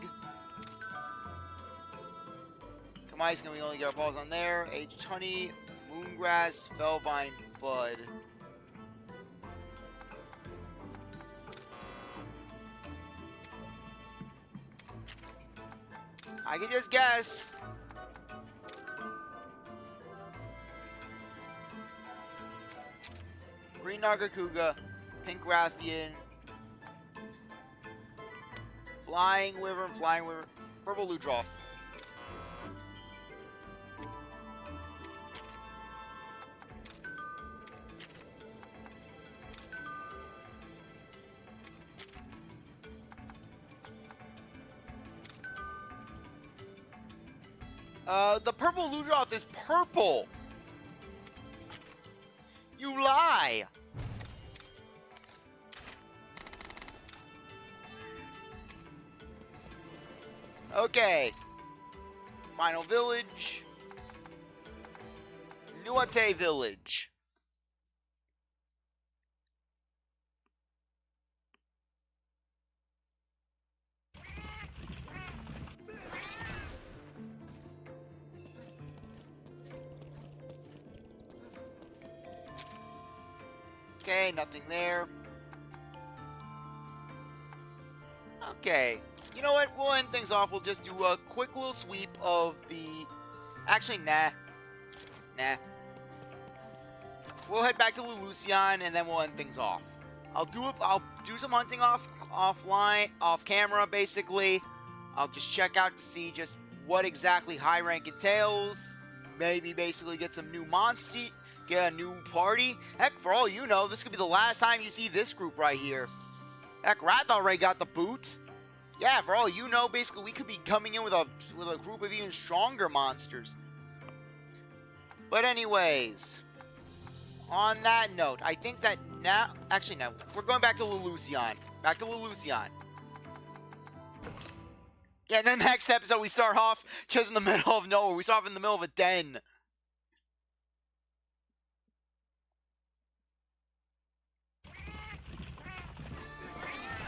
S1: Kamai's gonna only get balls on there. Aged honey, moongrass, felvine, bud. I can just guess. Green Nargacuga, Pink Rathian, Flying Wyvern, Purple Ludroth. The Purple Ludroth is purple! You lie! Okay. Final village. Nuate village. Okay, nothing there. Okay. You know what? We'll end things off. We'll just do a quick little sweep of the... Actually, nah. We'll head back to Lulucion, and then we'll end things off. I'll do some hunting off camera, basically. I'll just check out to see just what exactly high rank entails. Maybe basically get some new monster, get a new party. Heck, for all you know, this could be the last time you see this group right here. Heck, Ratha already got the boot. Yeah, for all you know, basically we could be coming in with a group of even stronger monsters. But anyways, on that note, I think that now... Actually, no. We're going back to Lulucion. Back to Lulucion. Yeah, and then next episode we start off just in the middle of nowhere. We start off in the middle of a den.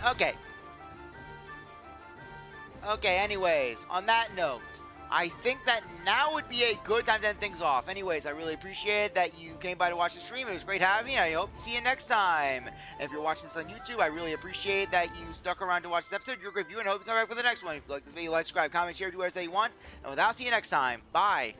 S1: Okay. Okay, anyways, on that note, I think that now would be a good time to end things off. Anyways, I really appreciate that you came by to watch the stream. It was great having you. I hope to see you next time. And if you're watching this on YouTube, I really appreciate that you stuck around to watch this episode. You're a great viewer, and I hope you come back for the next one. If you like this video, like, subscribe, comment, share, do whatever you want. And without, see you next time. Bye.